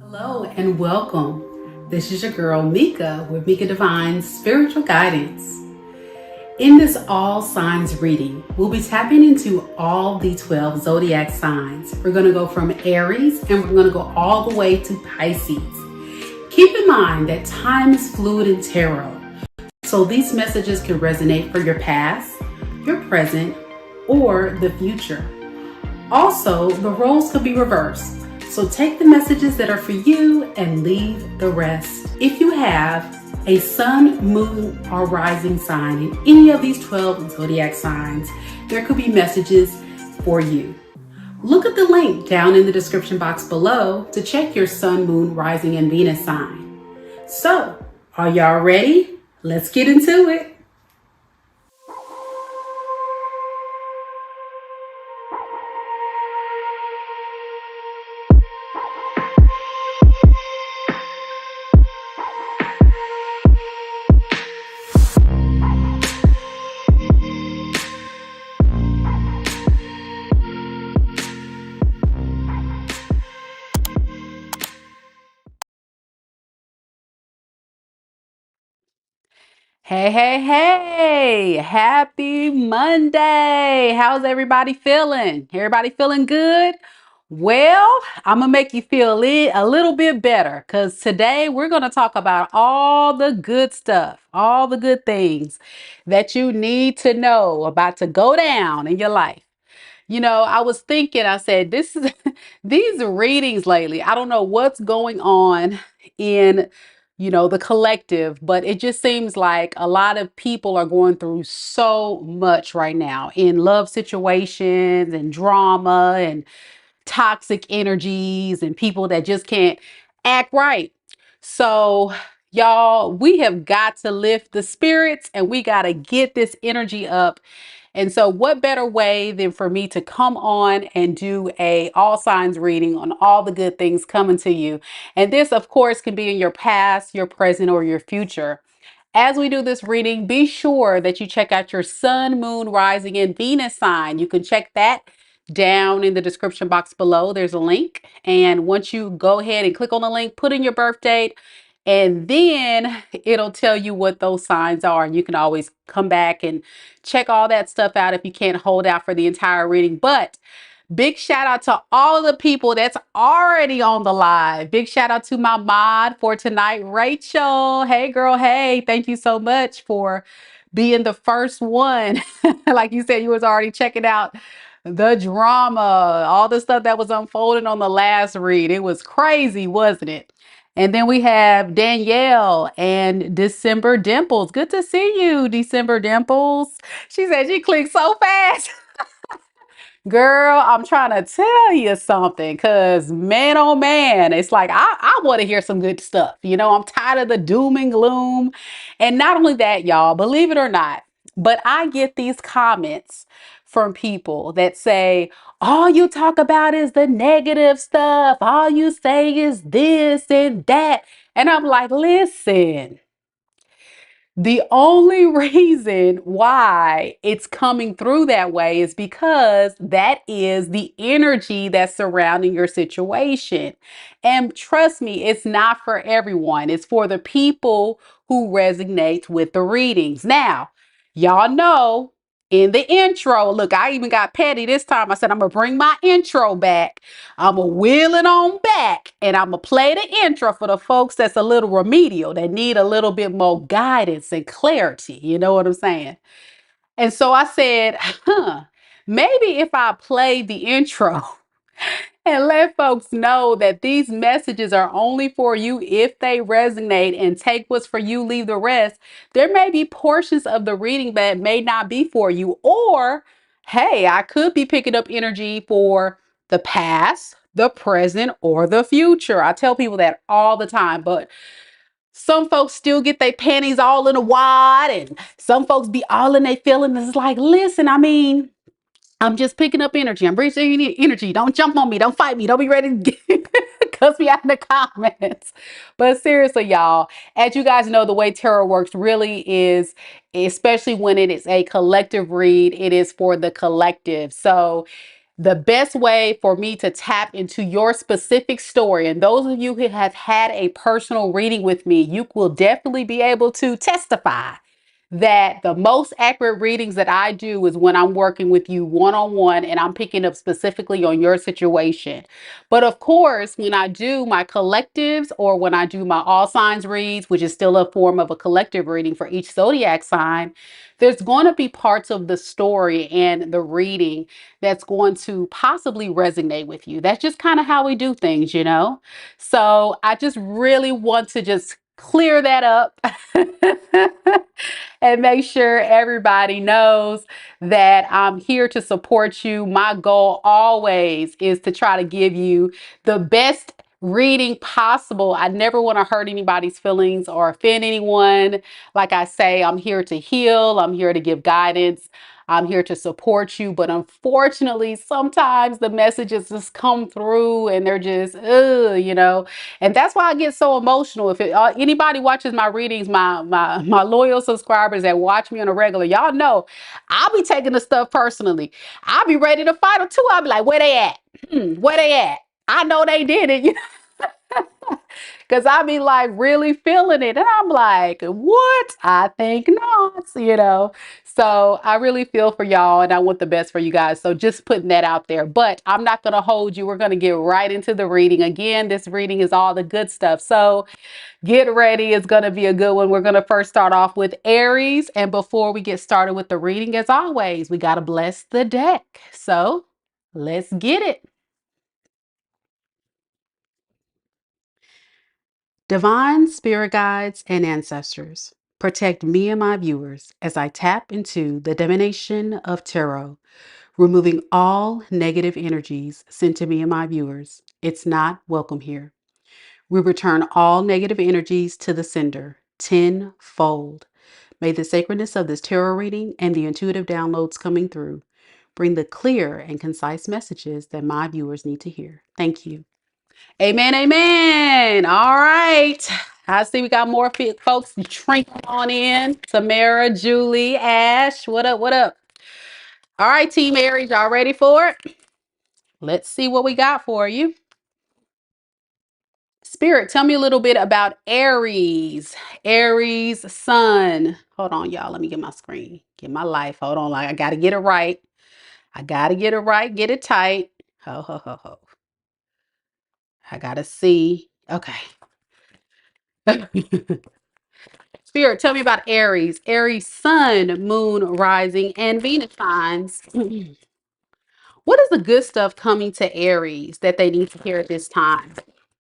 Hello and welcome. This is your girl Mika with Mika Divine's Spiritual Guidance. In this all signs reading, we'll be tapping into all the 12 zodiac signs. We're going to go from Aries and we're going to go all the way to Pisces. Keep in mind that time is fluid in tarot, so these messages can resonate for your past, your present, or the future. Also, the roles could be reversed. So take the messages that are for you and leave the rest. If you have a sun, moon, or rising sign in any of these 12 zodiac signs, there could be messages for you. Look at the link down in the description box below to check your sun, moon, rising, and Venus sign. So, are y'all ready? Let's get into it. Hey, happy Monday. How's everybody feeling? Everybody feeling good? Well, I'm gonna make you feel a little bit better because today we're gonna talk about all the good stuff, all the good things that you need to know about to go down in your life. You know, I was thinking, I said, this is these readings lately. I don't know what's going on in, the collective, but it just seems like a lot of people are going through so much right now in love situations and drama and toxic energies and people that just can't act right. So, y'all, we have got to lift the spirits and we got to get this energy up. And so what better way than for me to come on and do a all signs reading on all the good things coming to you. And this, of course, can be in your past, your present, or your future. As we do this reading, be sure that you check out your sun, moon, rising, and Venus sign. You can check that down in the description box below. There's a link. And once you go ahead and click on the link, put in your birth date, and then it'll tell you what those signs are. And you can always come back and check all that stuff out if you can't hold out for the entire reading. But big shout out to all of the people that's already on the live. Big shout out to my mod for tonight, Rachel. Hey, girl. Hey, thank you so much for being the first one. Like you said, you was already checking out the drama, all the stuff that was unfolding on the last read. It was crazy, wasn't it? And then we have Danielle and December Dimples. Good to see you, December Dimples. She said she clicked so fast. Girl, I'm trying to tell you something because man, oh man, it's like I want to hear some good stuff. I'm tired of the doom and gloom. And not only that, y'all, believe it or not, but I get these comments from people that say, all you talk about is the negative stuff. All you say is this and that. And I'm like, listen. The only reason why it's coming through that way is because that is the energy that's surrounding your situation. And trust me, it's not for everyone. It's for the people who resonate with the readings. Now, y'all know in the intro, look, I even got petty this time. I said, I'm going to bring my intro back. I'm going to wheel it on back and I'm going to play the intro for the folks that's a little remedial, that need a little bit more guidance and clarity. You know what I'm saying? And so I said, maybe if I play the intro and let folks know that these messages are only for you if they resonate, and take what's for you, leave the rest. There may be portions of the reading that may not be for you, or hey, I could be picking up energy for the past, the present, or the future. I tell people that all the time, but some folks still get their panties all in a wad, and some folks be all in their feelings. It's like, listen, I mean, I'm just picking up energy. I'm bringing energy. Don't jump on me. Don't fight me. Don't be ready to cuss me out in the comments. But seriously, y'all, as you guys know, the way tarot works really is, especially when it is a collective read, it is for the collective. So The best way for me to tap into your specific story, and those of you who have had a personal reading with me, you will definitely be able to testify that the most accurate readings that I do is when I'm working with you one-on-one and I'm picking up specifically on your situation. But of course, when I do my collectives or when I do my all signs reads, which is still a form of a collective reading for each zodiac sign, there's going to be parts of the story and the reading that's going to possibly resonate with you. That's just kind of how we do things, you know? So I just really want to just clear that up and make sure everybody knows that I'm here to support you. My goal always is to try to give you the best reading possible. I never want to hurt anybody's feelings or offend anyone. Like I say, I'm here to heal. I'm here to give guidance. I'm here to support you, but unfortunately, sometimes the messages just come through and they're just, you know, and that's why I get so emotional. If anybody watches my readings, my loyal subscribers that watch me on a regular, y'all know I'll be taking the stuff personally. I'll be ready to fight them too. I'll be like, where they at? Where they at? I know they did it. You know? Because I be like really feeling it. And I'm like, what? I think not, you know. So I really feel for y'all and I want the best for you guys. So just putting that out there. But I'm not going to hold you. We're going to get right into the reading. Again, this reading is all the good stuff. So get ready. It's going to be a good one. We're going to first start off with Aries. And before we get started with the reading, as always, we got to bless the deck. So let's get it. Divine spirit guides and ancestors, protect me and my viewers as I tap into the divination of tarot, removing all negative energies sent to me and my viewers. It's not welcome here. We return all negative energies to the sender tenfold. May the sacredness of this tarot reading and the intuitive downloads coming through bring the clear and concise messages that my viewers need to hear. Thank you. Amen, amen. All right. I see we got more folks trickling on in. Tamara, Julie, Ash. What up? What up? All right, Team Aries, y'all ready for it? Let's see what we got for you. Spirit, tell me a little bit about Aries. Aries sun. Hold on, y'all. Let me get my screen. Get my life. Hold on. I got to get it right. I got to get it right. Get it tight. Ho, ho, ho, ho. I got to see. Okay. Spirit, tell me about Aries. Aries sun, moon, rising, and Venus signs. What is the good stuff coming to Aries that they need to hear at this time?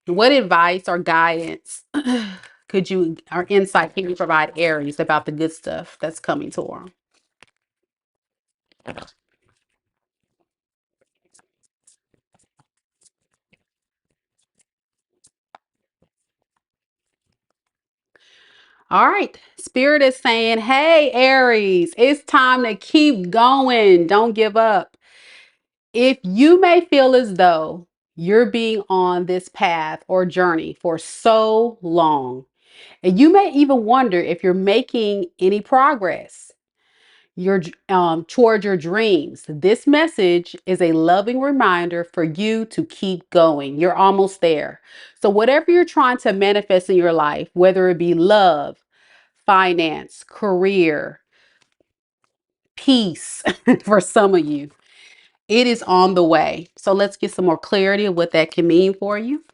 What advice or guidance could you or insight can you provide Aries about the good stuff that's coming to them? All right. Spirit is saying, hey, Aries, it's time to keep going. Don't give up. If you may feel as though you're being on this path or journey for so long, and you may even wonder if you're making any progress toward your dreams, this message is a loving reminder for you to keep going. You're almost there. So whatever you're trying to manifest in your life, whether it be love, finance, career, peace for some of you, it is on the way. So let's get some more clarity of what that can mean for you.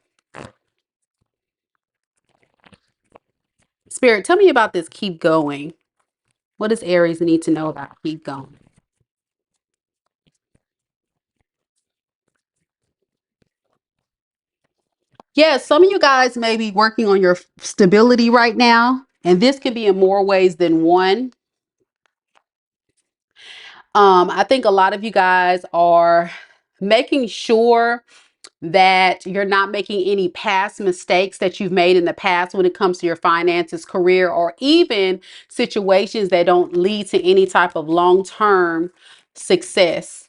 Spirit, tell me about this keep going. What does Aries need to know about keep going? Yeah, some of you guys may be working on your stability right now, and this can be in more ways than one. I think a lot of you guys are making sure that you're not making any past mistakes that you've made in the past when it comes to your finances, career, or even situations that don't lead to any type of long-term success.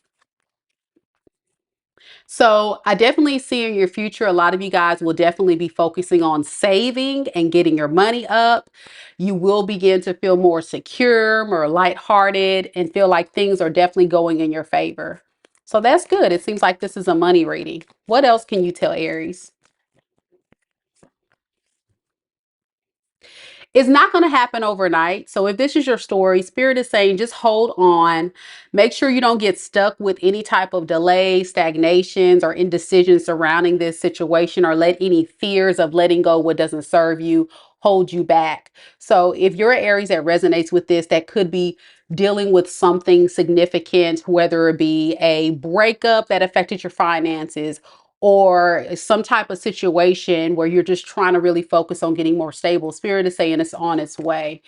So I definitely see in your future, a lot of you guys will definitely be focusing on saving and getting your money up. You will begin to feel more secure, more lighthearted, and feel like things are definitely going in your favor. So that's good. It seems like this is a money reading. What else can you tell Aries? It's not going to happen overnight. So if this is your story, Spirit is saying just hold on. Make sure you don't get stuck with any type of delay, stagnations, or indecision surrounding this situation, or let any fears of letting go what doesn't serve you hold you back. So if you're an Aries that resonates with this, that could be dealing with something significant, whether it be a breakup that affected your finances, or some type of situation where you're just trying to really focus on getting more stable. Spirit is saying it's on its way.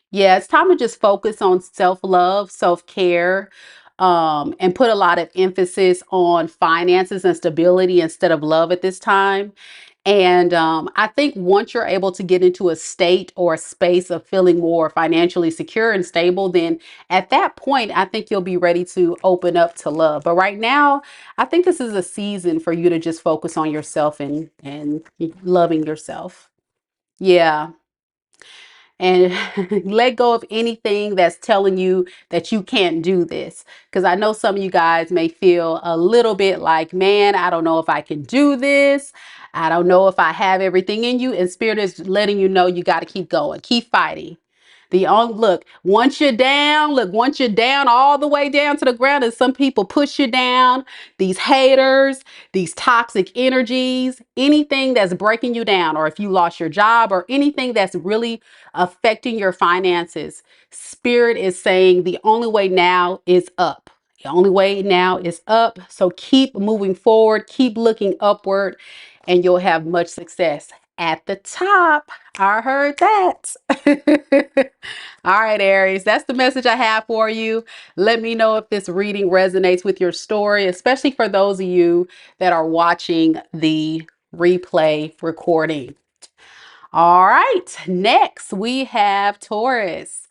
Yeah, it's time to just focus on self-love, self-care, and put a lot of emphasis on finances and stability instead of love at this time. And I think once you're able to get into a state or a space of feeling more financially secure and stable, then at that point, I think you'll be ready to open up to love. But right now, I think this is a season for you to just focus on yourself and loving yourself. Yeah, and let go of anything that's telling you that you can't do this. Because I know some of you guys may feel a little bit like, man, I don't know if I can do this. I don't know if I have everything in you. And Spirit is letting you know you got to keep going, keep fighting. The only look, once you're down all the way down to the ground, and some people push you down, these haters, these toxic energies, anything that's breaking you down, or if you lost your job, or anything that's really affecting your finances, Spirit is saying the only way now is up. The only way now is up. So keep moving forward, keep looking upward, and you'll have much success at the top. I heard that. All right, Aries, that's the message I have for you. Let me know if this reading resonates with your story, especially for those of you that are watching the replay recording. All right, next we have Taurus.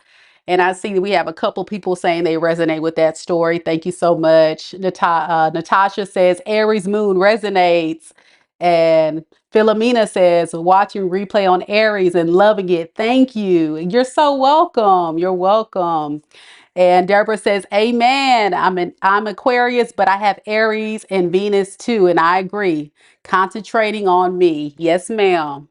And I see that we have a couple people saying they resonate with that story. Thank you so much. Natasha says Aries moon resonates. And Philomena says watching replay on Aries and loving it. Thank you. You're so welcome. You're welcome. And Deborah says, Amen. I'm Aquarius, but I have Aries and Venus too. And I agree. Concentrating on me. Yes, ma'am.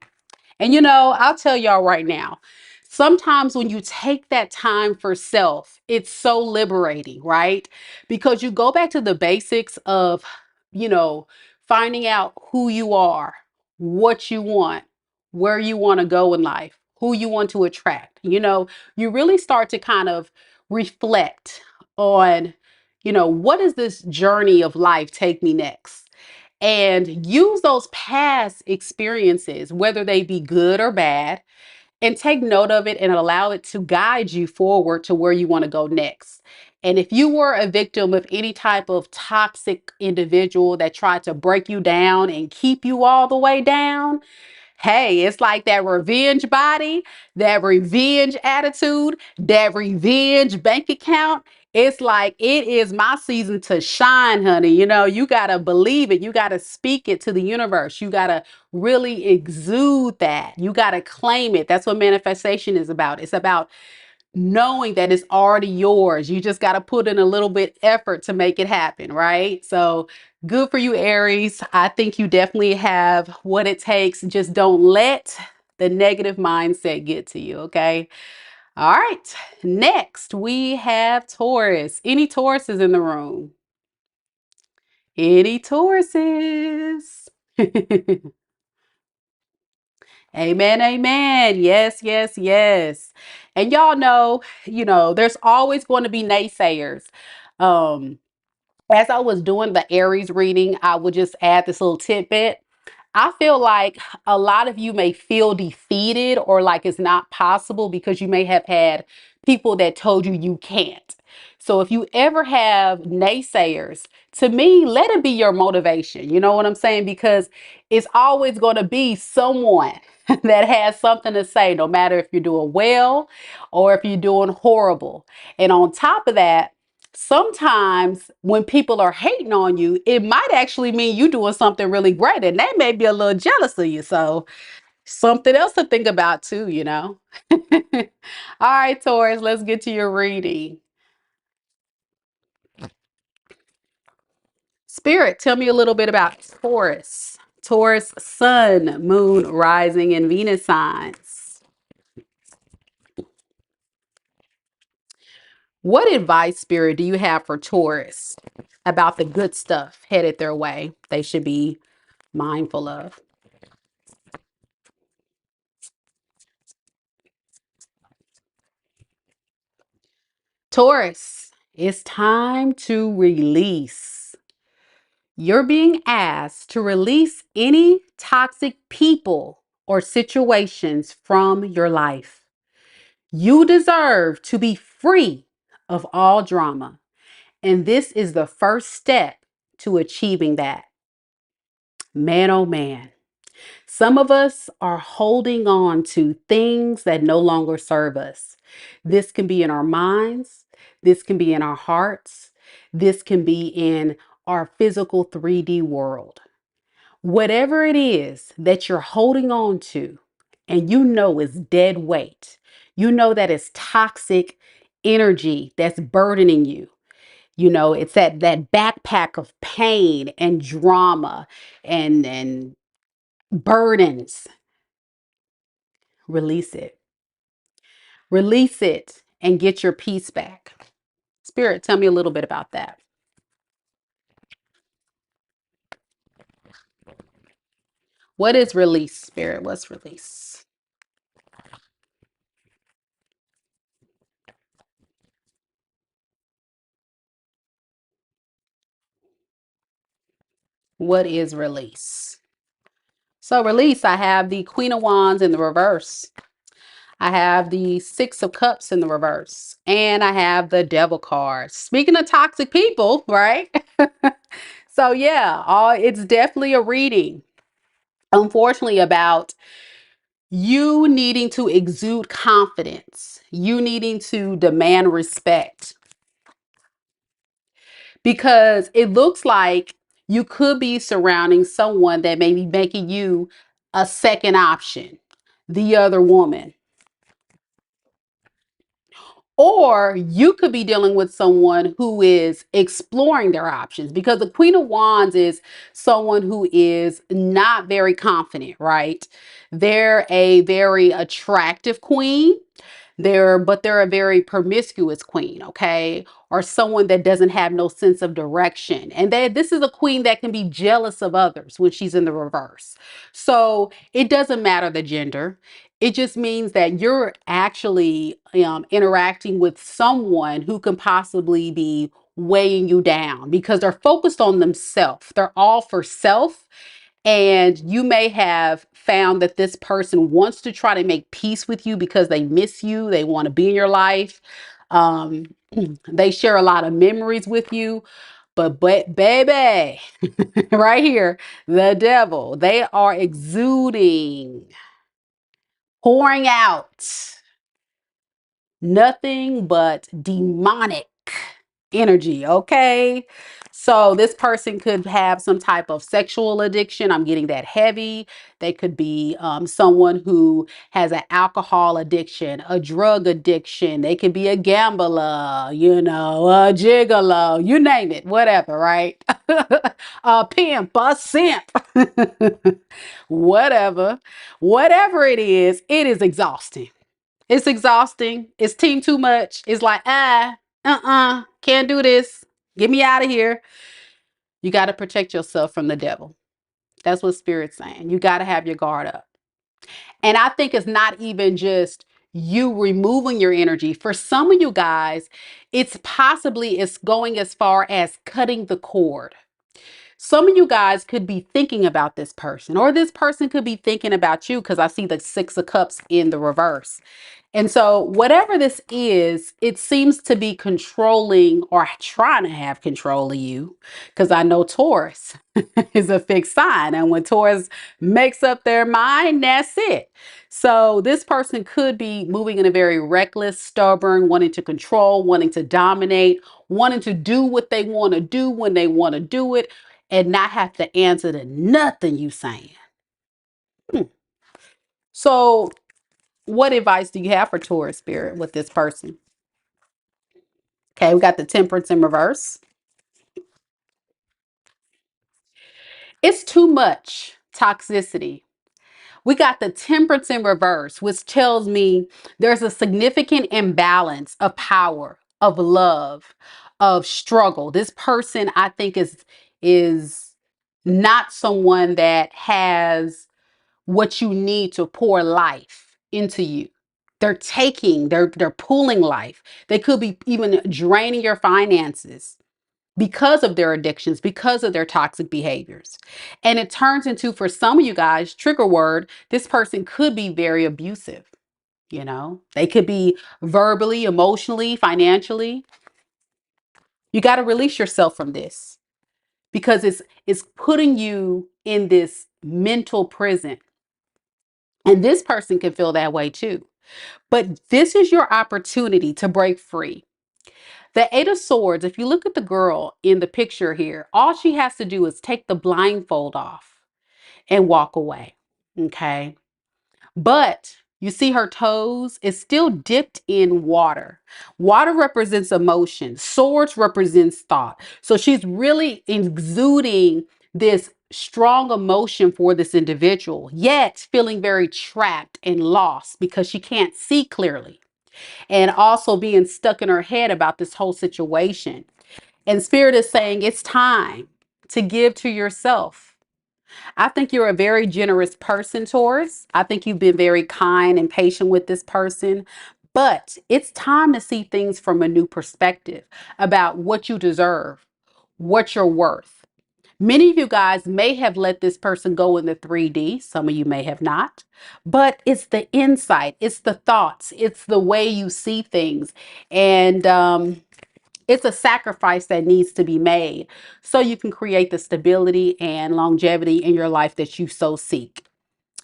And I'll tell y'all right now, sometimes when you take that time for self, it's so liberating, right? Because you go back to the basics of, you know, finding out who you are, what you want, where you want to go in life, who you want to attract. You really start to kind of reflect on, what does this journey of life take me next? And use those past experiences, whether they be good or bad, and take note of it and allow it to guide you forward to where you want to go next. And if you were a victim of any type of toxic individual that tried to break you down and keep you all the way down, hey, it's like that revenge body, that revenge attitude, that revenge bank account. It's like it is my season to shine, honey. You got to believe it. You got to speak it to the universe. You got to really exude that. You got to claim it. That's what manifestation is about. It's about knowing that it's already yours. You just got to put in a little bit effort to make it happen, right? So good for you, Aries. I think you definitely have what it takes. Just don't let the negative mindset get to you, okay? All right. Next, we have Taurus. Any Tauruses in the room? Any Tauruses? Amen, amen. Yes, yes, yes. And y'all know, there's always going to be naysayers. Um, as I was doing the Aries reading, I would just add this little tidbit. I feel like a lot of you may feel defeated or like it's not possible because you may have had people that told you you can't. So if you ever have naysayers, to me, let it be your motivation. You know what I'm saying? Because it's always going to be someone that has something to say, no matter if you're doing well or if you're doing horrible. And on top of that, sometimes when people are hating on you, it might actually mean you doing something really great and they may be a little jealous of you. So Something else to think about too, you know. All right, Taurus, let's get to your reading. Spirit, tell me a little bit about Taurus. Taurus, Sun, Moon, Rising, and Venus signs. What advice, Spirit, do you have for Taurus about the good stuff headed their way they should be mindful of? Taurus, it's time to release. You're being asked to release any toxic people or situations from your life. You deserve to be free of all drama. And this is the first step to achieving that. Man, oh man. Some of us are holding on to things that no longer serve us. This can be in our minds, this can be in our hearts, this can be in our physical 3D world. Whatever it is that you're holding on to, and you know is dead weight, you know that it's toxic energy that's burdening you. You know, it's that backpack of pain and drama and burdens. Release it. Release it and get your peace back. Spirit, tell me a little bit about that. What is release, Spirit? What's release? What is release? So, release, I have the Queen of Wands in the reverse. I have the Six of Cups in the reverse. And I have the Devil card. Speaking of toxic people, right? So, yeah, it's definitely a reading. Unfortunately, about you needing to exude confidence, you needing to demand respect, because it looks like you could be surrounding someone that may be making you a second option, the other woman. Or you could be dealing with someone who is exploring their options, because the Queen of Wands is someone who is not very confident, right? They're a very attractive queen. They're a very promiscuous queen, okay? Or someone that doesn't have no sense of direction. And this is a queen that can be jealous of others when she's in the reverse. So it doesn't matter the gender. It just means that you're actually interacting with someone who can possibly be weighing you down, because they're focused on themselves. They're all for self. And you may have found that this person wants to try to make peace with you because they miss you. They want to be in your life. Um, they share a lot of memories with you. But baby, right here, the devil, they are exuding, pouring out nothing but demonic energy, okay? So this person could have some type of sexual addiction. I'm getting that heavy. They could be someone who has an alcohol addiction, a drug addiction. They could be a gambler, you know, a gigolo, you name it, whatever, right? A pimp, a simp, whatever. Whatever it is exhausting. It's exhausting. It's team too much. It's like, can't do this. Get me out of here. You got to protect yourself from the devil. That's what Spirit's saying. You got to have your guard up. And I think it's not even just you removing your energy. For some of you guys, it's going as far as cutting the cord. Some of you guys could be thinking about this person, or this person could be thinking about you, because I see the Six of Cups in the reverse. And so, whatever this is, it seems to be controlling or trying to have control of you. Because I know Taurus is a fixed sign. And when Taurus makes up their mind, that's it. So, this person could be moving in a very reckless, stubborn, wanting to control, wanting to dominate, wanting to do what they want to do when they want to do it, and not have to answer to nothing you saying. So what advice do you have for Taurus spirit with this person? Okay, we got the Temperance in reverse. It's too much toxicity. We got the Temperance in reverse, which tells me there's a significant imbalance of power, of love, of struggle. This person, I think, is not someone that has what you need to pour life into you. They're pulling life. They could be even draining your finances because of their addictions, because of their toxic behaviors. And it turns into, for some of you guys, trigger word, this person could be very abusive. You know, they could be verbally, emotionally, financially. You got to release yourself from this because it's putting you in this mental prison. And this person can feel that way too. But this is your opportunity to break free. The Eight of Swords, if you look at the girl in the picture here, all she has to do is take the blindfold off and walk away. Okay. But you see her toes is still dipped in water. Water represents emotion. Swords represents thought. So she's really exuding this strong emotion for this individual, yet feeling very trapped and lost because she can't see clearly. And also being stuck in her head about this whole situation. And Spirit is saying it's time to give to yourself. I think you're a very generous person, Taurus. I think you've been very kind and patient with this person. But it's time to see things from a new perspective about what you deserve, what you're worth. Many of you guys may have let this person go in the 3D. Some of you may have not. But it's the insight, it's the thoughts, it's the way you see things. And it's a sacrifice that needs to be made so you can create the stability and longevity in your life that you so seek.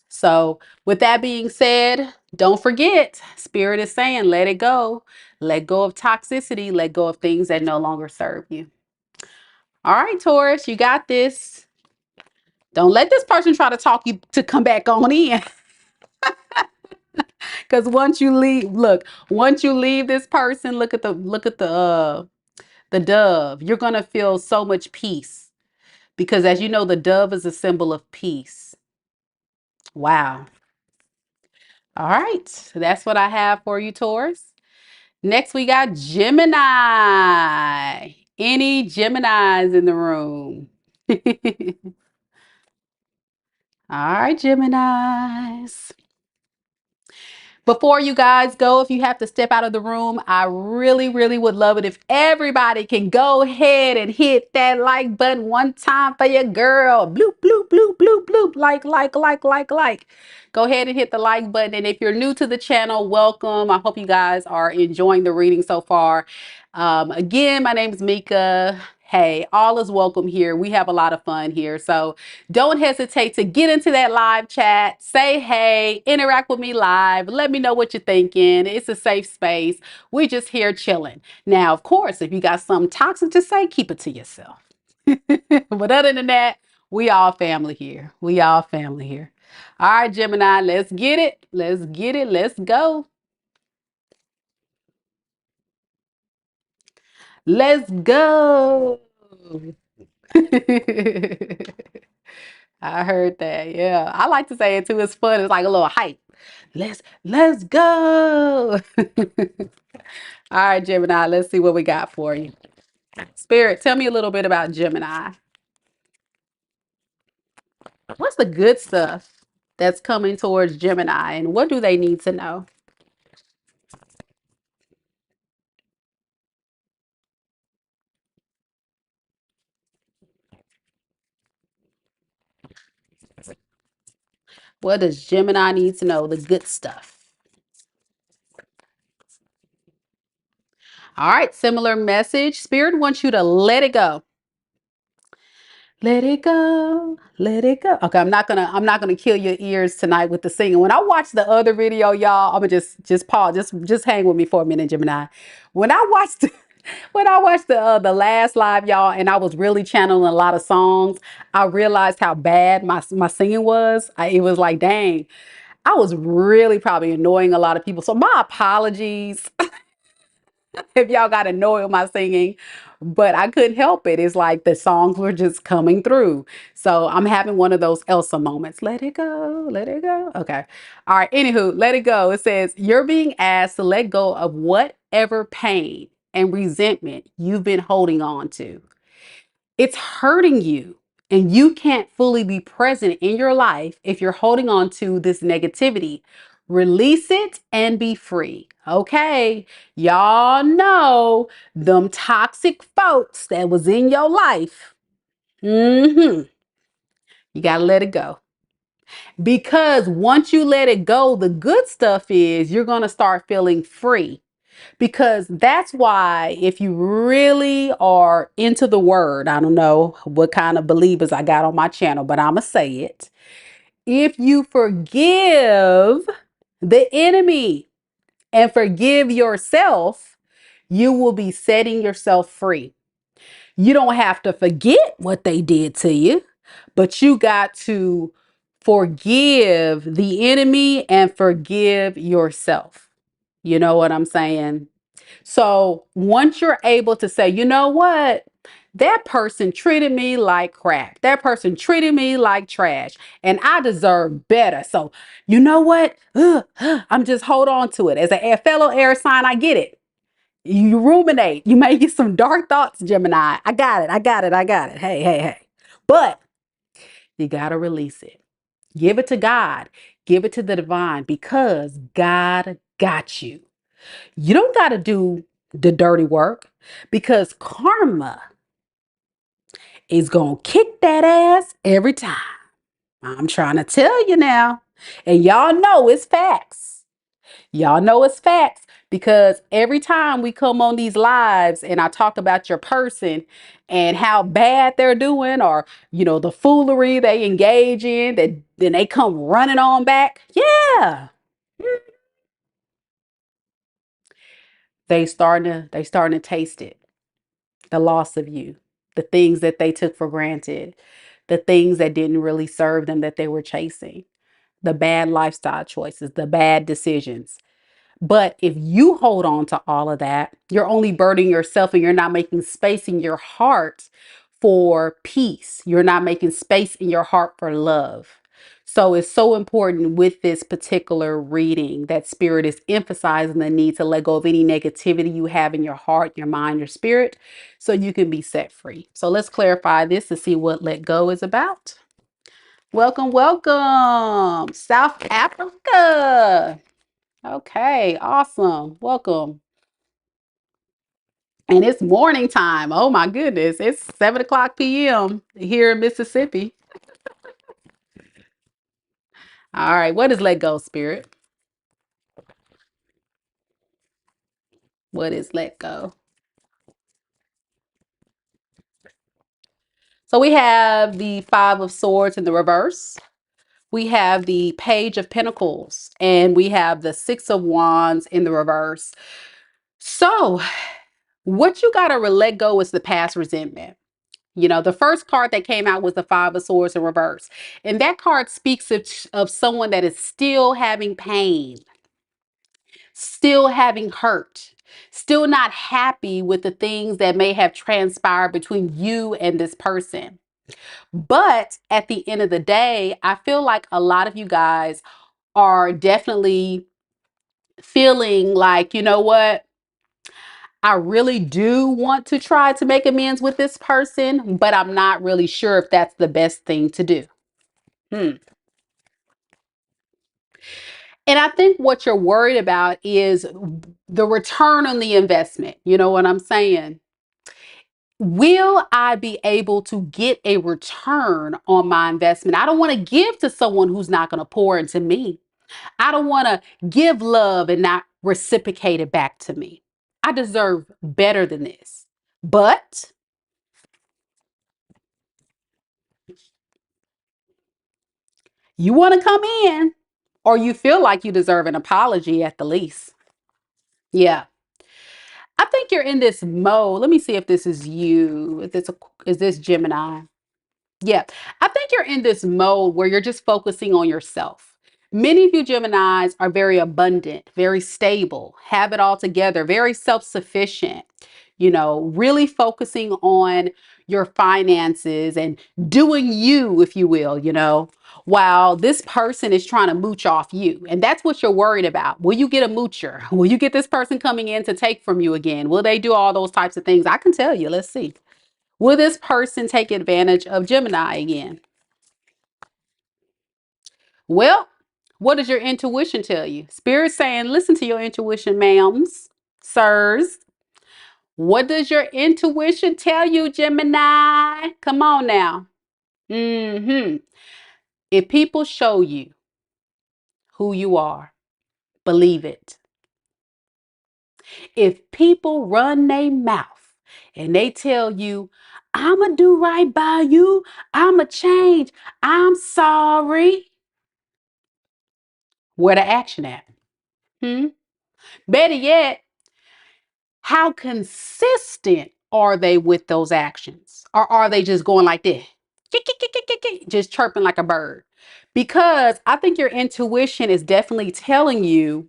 So with that being said, don't forget, Spirit is saying, let it go. Let go of toxicity. Let go of things that no longer serve you. All right, Taurus, you got this. Don't let this person try to talk you to come back on in. Because once you leave, look, once you leave this person, look at the dove. You're gonna feel so much peace. Because as you know, the dove is a symbol of peace. Wow. All right. So that's what I have for you, Taurus. Next, we got Gemini. Any Geminis in the room? All right, Geminis. Before you guys go, if you have to step out of the room, I really, really would love it if everybody can go ahead and hit that like button one time for your girl. Bloop, bloop, bloop, bloop, bloop. Like. Go ahead and hit the like button. And if you're new to the channel, welcome. I hope you guys are enjoying the reading so far. Again, my name is Mika. Hey, all is welcome here. We have a lot of fun here. So don't hesitate to get into that live chat, say hey, interact with me live, let me know what you're thinking. It's a safe space. We're just here chilling. Now, of course, if you got something toxic to say, keep it to yourself. But other than that, we all family here. We all family here. All right, Gemini, let's get it. Let's get it. Let's go. Let's go. I heard that. Yeah. I like to say it too. It's fun. It's like a little hype. Let's go. All right, Gemini, let's see what we got for you. Spirit, tell me a little bit about Gemini. What's the good stuff that's coming towards Gemini and what do they need to know? What does Gemini need to know? The good stuff. All right, similar message. Spirit wants you to let it go. Let it go, let it go. Okay, I'm not gonna kill your ears tonight with the singing. When I watch the other video, y'all, I'm gonna just pause, just hang with me for a minute, Gemini. When I watched when I watched the last live, y'all, and I was really channeling a lot of songs, I realized how bad my singing was. It was like, dang. I was really probably annoying a lot of people. So my apologies if y'all got annoyed with my singing, but I couldn't help it. It's like the songs were just coming through. So I'm having one of those Elsa moments. Let it go, let it go. Okay. All right. Anywho, let it go. It says, you're being asked to let go of whatever pain and resentment you've been holding on to. It's hurting you, and you can't fully be present in your life if you're holding on to this negativity. Release it and be free. Okay, y'all know them toxic folks that was in your life. You got to let it go. Because once you let it go, the good stuff is you're going to start feeling free. Because that's why, if you really are into the word, I don't know what kind of believers I got on my channel, but I'm going to say it. If you forgive the enemy and forgive yourself, you will be setting yourself free. You don't have to forget what they did to you, but you got to forgive the enemy and forgive yourself. You know what I'm saying? So once you're able to say, you know what? That person treated me like crap. That person treated me like trash, and I deserve better. So you know what? I'm just hold on to it. As a fellow air sign, I get it. You ruminate. You may get some dark thoughts, Gemini. I got it. I got it. I got it. Hey, hey, hey. But you got to release it. Give it to God. Give it to the divine, because God got you. You don't got to do the dirty work, because karma is going to kick that ass every time. I'm trying to tell you now. And y'all know it's facts. Y'all know it's facts, because every time we come on these lives and I talk about your person and how bad they're doing, or, the foolery they engage in, that then they come running on back. Yeah. They starting to taste it. The loss of you, the things that they took for granted, the things that didn't really serve them that they were chasing, the bad lifestyle choices, the bad decisions. But if you hold on to all of that, you're only burdening yourself, and you're not making space in your heart for peace. You're not making space in your heart for love. So it's so important with this particular reading that Spirit is emphasizing the need to let go of any negativity you have in your heart, your mind, your spirit, so you can be set free. So let's clarify this to see what let go is about. Welcome, welcome, South Africa. Okay, awesome. Welcome. And it's morning time. Oh my goodness. It's 7 o'clock p.m. here in Mississippi. All right. What is let go, Spirit? What is let go? So we have the Five of Swords in the reverse. We have the Page of Pentacles, and we have the Six of Wands in the reverse. So what you got to let go is the past resentment. The first card that came out was the Five of Swords in reverse. And that card speaks of someone that is still having pain, still having hurt, still not happy with the things that may have transpired between you and this person. But at the end of the day, I feel like a lot of you guys are definitely feeling like, you know what? I really do want to try to make amends with this person, but I'm not really sure if that's the best thing to do. And I think what you're worried about is the return on the investment. You know what I'm saying? Will I be able to get a return on my investment? I don't want to give to someone who's not going to pour into me. I don't want to give love and not reciprocate it back to me. I deserve better than this. But you want to come in, or you feel like you deserve an apology at the least. Yeah. I think you're in this mode. Let me see if this is you. Is this Gemini? Yeah. I think you're in this mode where you're just focusing on yourself. Many of you Geminis are very abundant, very stable, have it all together, very self-sufficient, really focusing on your finances and doing you, if you will, while this person is trying to mooch off you. And that's what you're worried about. Will you get a moocher? Will you get this person coming in to take from you again? Will they do all those types of things? I can tell you. Let's see. Will this person take advantage of Gemini again? Well, what does your intuition tell you? Spirit's saying, listen to your intuition, ma'ams, sirs. What does your intuition tell you, Gemini? Come on now. If people show you who you are, believe it. If people run their mouth and they tell you, I'ma do right by you, I'ma change, I'm sorry, where the action at? Better yet, how consistent are they with those actions? Or are they just going like this? Just chirping like a bird? Because I think your intuition is definitely telling you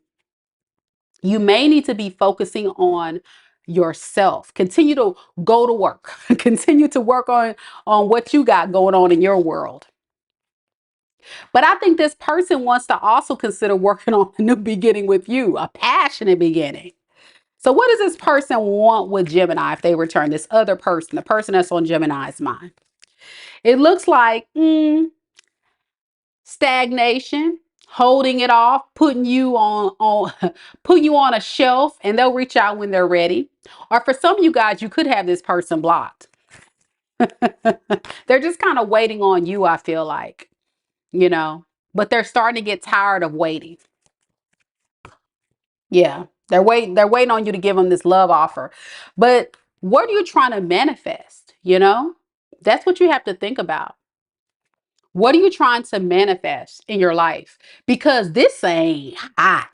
you may need to be focusing on yourself. Continue to go to work. Continue to work on what you got going on in your world. But I think this person wants to also consider working on a new beginning with you, a passionate beginning. So what does this person want with Gemini if they return, this other person, the person that's on Gemini's mind? It looks like stagnation, holding it off, putting you on putting you on a shelf, and they'll reach out when they're ready. Or for some of you guys, you could have this person blocked. They're just kind of waiting on you, I feel like, but they're starting to get tired of waiting. Yeah, they're waiting on you to give them this love offer. But what are you trying to manifest? That's what you have to think about. What are you trying to manifest in your life? Because this ain't hot.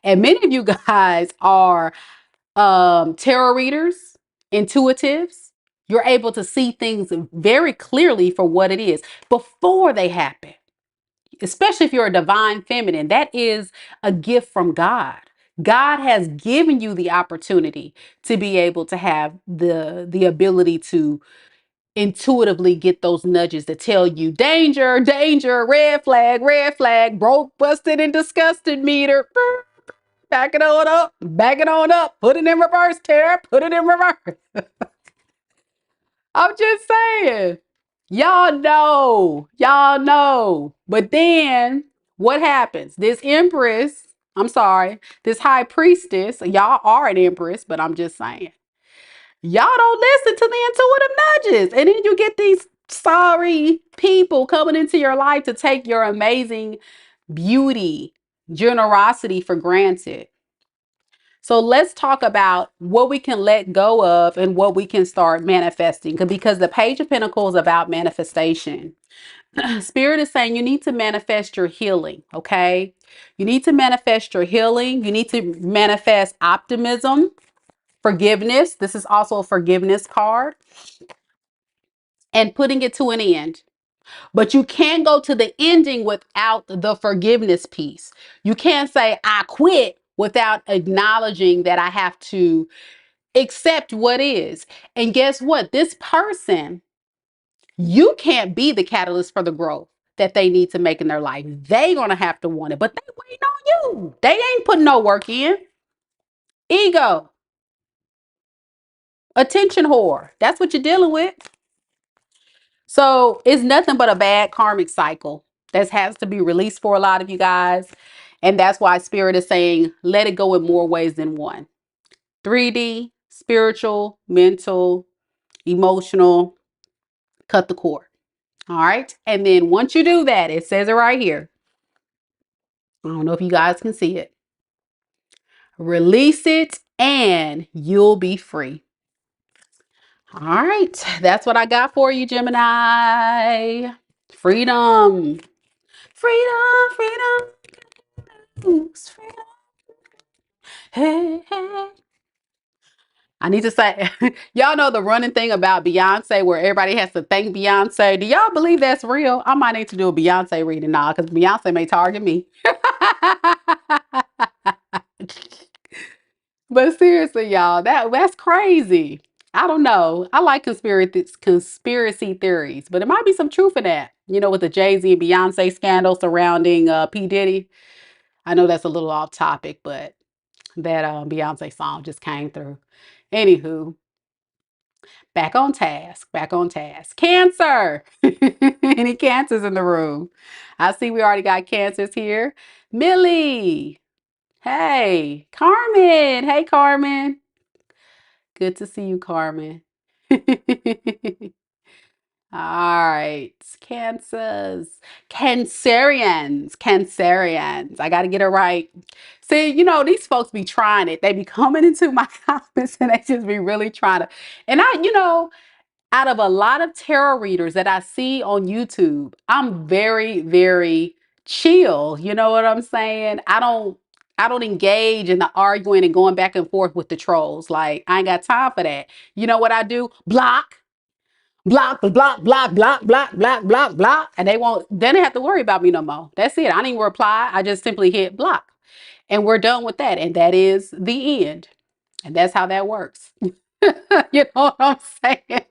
And many of you guys are tarot readers, intuitives. You're able to see things very clearly for what it is before they happen. Especially if you're a divine feminine, that is a gift from God. God has given you the opportunity to be able to have the ability to intuitively get those nudges to tell you danger, danger, red flag, broke, busted, and disgusted meter. Back it on up, put it in reverse, Tara, put it in reverse. I'm just saying. Y'all know. But then what happens? This empress, I'm sorry, this high priestess, y'all are an empress, but I'm just saying, y'all don't listen to the intuitive nudges. And then you get these sorry people coming into your life to take your amazing beauty, generosity for granted. So let's talk about what we can let go of and what we can start manifesting. Because the Page of Pentacles is about manifestation. Spirit is saying you need to manifest your healing, okay? You need to manifest your healing. You need to manifest optimism, forgiveness. This is also a forgiveness card. And putting it to an end. But you can't go to the ending without the forgiveness piece. You can't say, I quit without acknowledging that I have to accept what is. And guess what? This person, you can't be the catalyst for the growth that they need to make in their life. They're going to have to want it, but they waiting on you. They ain't putting no work in. Ego, attention whore. That's what you're dealing with. So it's nothing but a bad karmic cycle that has to be released for a lot of you guys. And that's why Spirit is saying, let it go in more ways than one. 3D, spiritual, mental, emotional, cut the cord. All right. And then once you do that, it says it right here. I don't know if you guys can see it. Release it and you'll be free. All right. That's what I got for you, Gemini. Freedom. Freedom, freedom. Freedom. Hey, hey. I need to say, y'all know the running thing about Beyonce where everybody has to thank Beyonce. Do y'all believe that's real? I might need to do a Beyonce reading now because Beyonce may target me. But seriously, y'all, that's crazy. I don't know. I like conspiracy theories, but it might be some truth in that. You know, with the Jay-Z and Beyonce scandal surrounding P. Diddy. I know that's a little off topic, but that Beyonce song just came through. Anywho, back on task, back on task. Cancer. Any cancers in the room? I see we already got cancers here. Millie. Hey. Carmen. Hey, Carmen. Good to see you, Carmen. All right. Cancers. Cancerians. I got to get it right. See, you know, these folks be trying it. They be coming into my comments and they just be really trying to. And out of a lot of tarot readers that I see on YouTube, I'm very, very chill. You know what I'm saying? I don't engage in the arguing and going back and forth with the trolls. Like, I ain't got time for that. You know what I do? Block, block, block, block, block, block, block, block, block. And they don't have to worry about me no more. That's it. I didn't even reply. I just simply hit block. And we're done with that. And that is the end. And that's how that works. You know what I'm saying?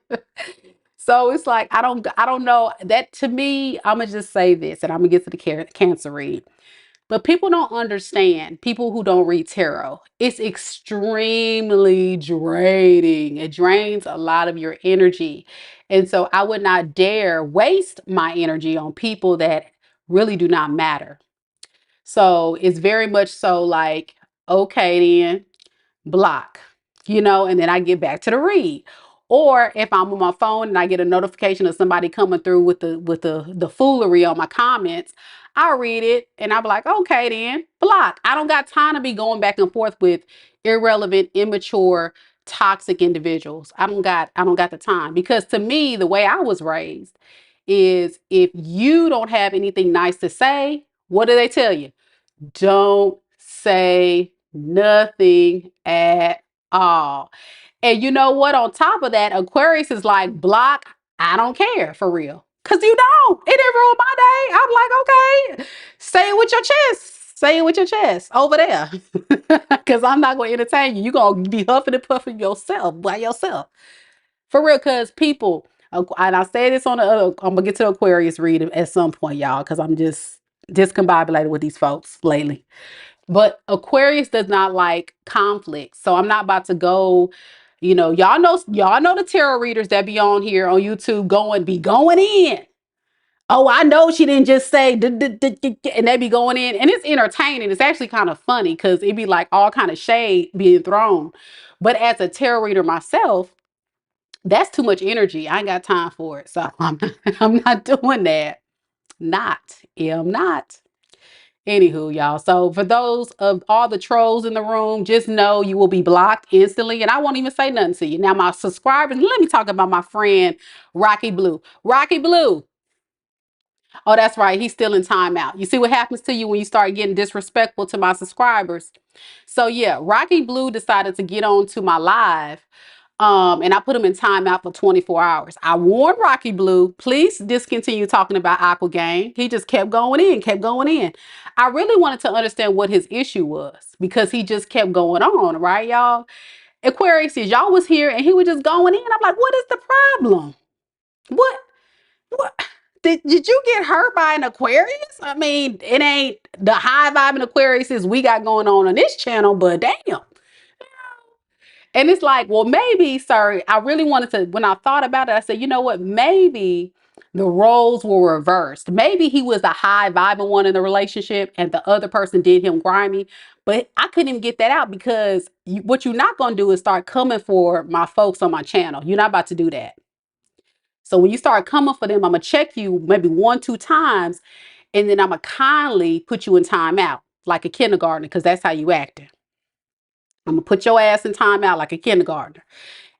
So it's like I don't know that. To me, I'm gonna just say this, and I'm gonna get to the cancer read. But people don't understand. People who don't read tarot, it's extremely draining. It drains a lot of your energy, and so I would not dare waste my energy on people that really do not matter. So it's very much so like, okay, then block, and then I get back to the read. Or if I'm on my phone and I get a notification of somebody coming through with the foolery on my comments, I read it and I'm like, okay, then block. I don't got time to be going back and forth with irrelevant, immature, toxic individuals. I don't got the time, because to me, the way I was raised is, if you don't have anything nice to say, what do they tell you? Don't say nothing at all. And you know what? On top of that, Aquarius is like, block, I don't care, for real. Because you don't. It didn't ruin my day. I'm like, okay, say it with your chest. Say it with your chest over there. Because I'm not going to entertain you. You're going to be huffing and puffing yourself by yourself. For real, because people, and I say this on the other, I'm going to get to Aquarius reading at some point, y'all, because I'm just discombobulated with these folks lately. But Aquarius does not like conflict. So I'm not about to go, y'all know the tarot readers that be on here on YouTube going in. Oh, I know she didn't just say, and they be going in, and it's entertaining. It's actually kind of funny because it be like all kind of shade being thrown. But as a tarot reader myself, that's too much energy. I ain't got time for it. So I'm not doing that. I'm not. Anywho, y'all. So for those of all the trolls in the room, just know you will be blocked instantly, and I won't even say nothing to you. Now, my subscribers, let me talk about my friend Rocky Blue. Rocky Blue. Oh, that's right. He's still in timeout. You see what happens to you when you start getting disrespectful to my subscribers. So yeah, Rocky Blue decided to get on to my live. And I put him in timeout for 24 hours. I warned Rocky Blue, please discontinue talking about Aqua Gang. He just kept going in, kept going in. I really wanted to understand what his issue was, because he just kept going on, right, y'all? Aquarius says, y'all was here and he was just going in. I'm like, what is the problem? What? What? Did you get hurt by an Aquarius? I mean, it ain't the high vibe in Aquarius we got going on this channel, but damn. And it's like, well, maybe, sir, I really wanted to, when I thought about it, I said, you know what, maybe the roles were reversed. Maybe he was a high vibing one in the relationship and the other person did him grimy. But I couldn't even get that out, because what you're not going to do is start coming for my folks on my channel. You're not about to do that. So when you start coming for them, I'm going to check you maybe 1-2 times, and then I'm going to kindly put you in timeout like a kindergartner, because that's how you acting. I'm going to put your ass in timeout like a kindergartner.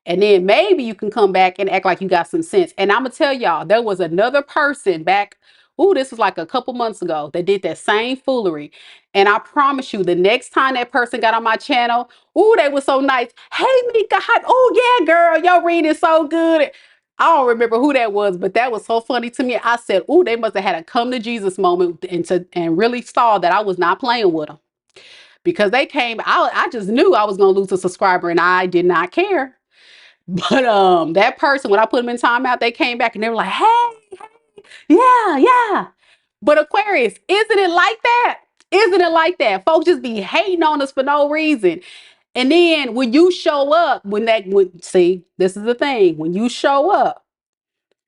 And then maybe you can come back and act like you got some sense. And I'm going to tell y'all, there was another person back Ooh, this was like a couple months ago. They did that same foolery. And I promise you, the next time that person got on my channel, ooh, they were so nice. Hey, Mika, hi. Oh, yeah, girl, your reading is so good. I don't remember who that was, but that was so funny to me. I said, ooh, they must have had a come to Jesus moment and really saw that I was not playing with them. Because they came, I just knew I was going to lose a subscriber and I did not care. But that person, when I put them in timeout, they came back and they were like, hey, yeah, yeah. But Aquarius, isn't it like that? Isn't it like that? Folks just be hating on us for no reason. And then when you show up, see, this is the thing. When you show up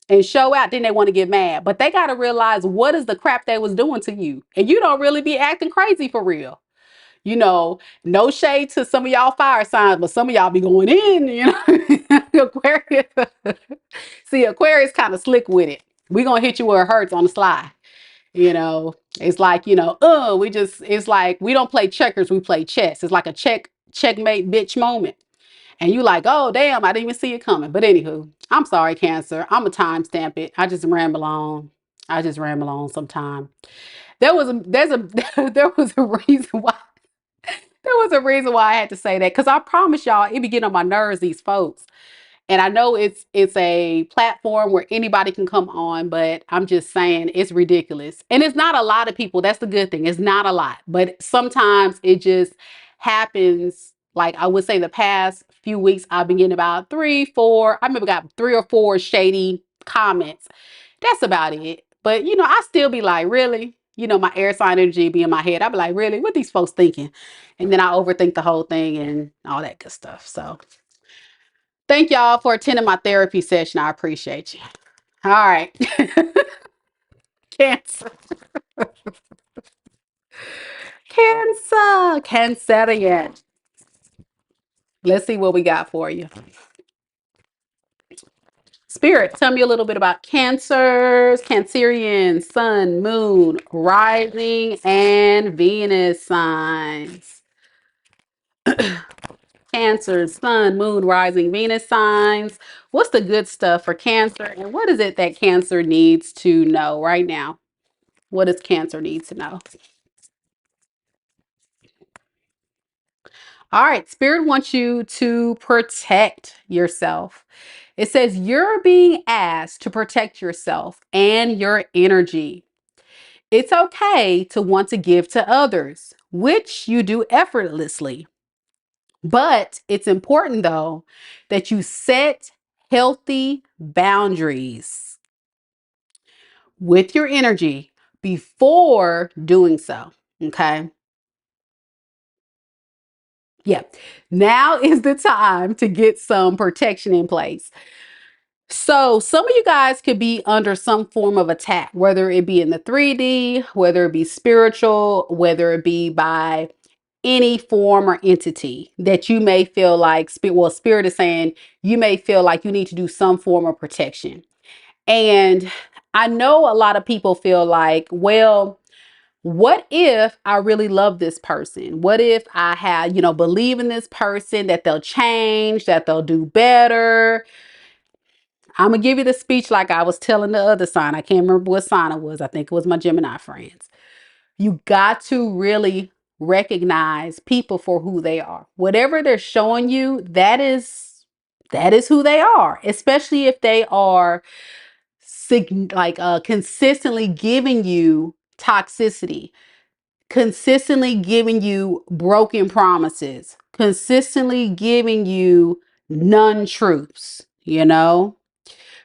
and show out, then they want to get mad. But they got to realize what is the crap they was doing to you. And you don't really be acting crazy for real. You know, no shade to some of y'all fire signs, but some of y'all be going in, you know. Aquarius. See, Aquarius kind of slick with it. We gonna hit you where it hurts on the sly. You know, it's like, you know, it's like we don't play checkers, we play chess. It's like a checkmate bitch moment. And you like, oh damn, I didn't even see it coming. But anywho, I'm sorry, Cancer. I'm a timestamp it. I just ramble on. I just ramble on sometime. There was a reason why. There was a reason why I had to say that. Cause I promise y'all, it be getting on my nerves, these folks. And I know it's a platform where anybody can come on, but I'm just saying it's ridiculous. And it's not a lot of people. That's the good thing. It's not a lot, but sometimes it just happens. Like I would say the past few weeks, I've been getting about 3, 4. I remember got 3 or 4 shady comments. That's about it. But you know, I still be like, really? You know, my air sign energy be in my head. I be like, really? What these folks thinking? And then I overthink the whole thing and all that good stuff. So thank y'all for attending my therapy session. I appreciate you. All right. Cancer. Cancer. Cancerian. Let's see what we got for you. Spirit, tell me a little bit about Cancers, Cancerian, Sun, Moon, Rising, and Venus signs. Cancer, Sun, Moon, Rising, Venus signs. What's the good stuff for Cancer? And what is it that Cancer needs to know right now? What does Cancer need to know? All right, Spirit wants you to protect yourself. It says you're being asked to protect yourself and your energy. It's okay to want to give to others, which you do effortlessly. But it's important, though, that you set healthy boundaries with your energy before doing so. Okay. Yeah. Now is the time to get some protection in place. So some of you guys could be under some form of attack, whether it be in the 3D, whether it be spiritual, whether it be by any form or entity that you may feel like, Spirit is saying you may feel like you need to do some form of protection. And I know a lot of people feel like, well, what if I really love this person? What if I have, believe in this person that they'll change, that they'll do better? I'm gonna give you the speech like I was telling the other sign. I can't remember what sign it was. I think it was my Gemini friends. You got to really recognize people for who they are. Whatever they're showing you, that is who they are. Especially if they are consistently giving you toxicity, consistently giving you broken promises, consistently giving you non-truths,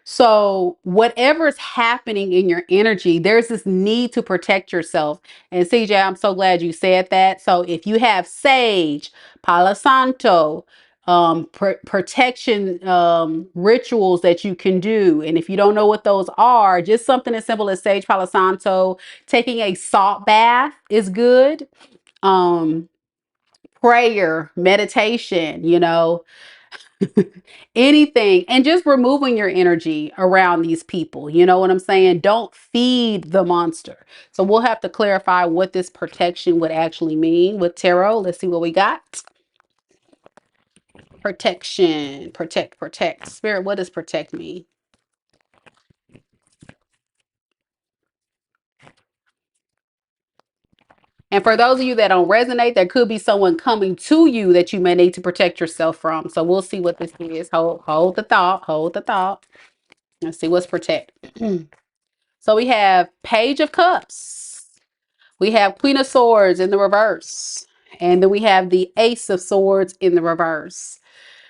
So whatever's happening in your energy, there's this need to protect yourself. And CJ, I'm so glad you said that. So if you have sage, Palo Santo, protection rituals that you can do, and if you don't know what those are, just something as simple as sage, Palo Santo, taking a salt bath is good. Prayer, meditation, anything, and just removing your energy around these people. You know what I'm saying? Don't feed the monster. So we'll have to clarify what this protection would actually mean with tarot. Let's see what we got. Protection, protect. Spirit, what does protect mean? And for those of you that don't resonate, there could be someone coming to you that you may need to protect yourself from. So we'll see what this is. Hold the thought. Hold the thought. Let's see what's protect. So we have Page of Cups. We have Queen of Swords in the reverse. And then we have the Ace of Swords in the reverse.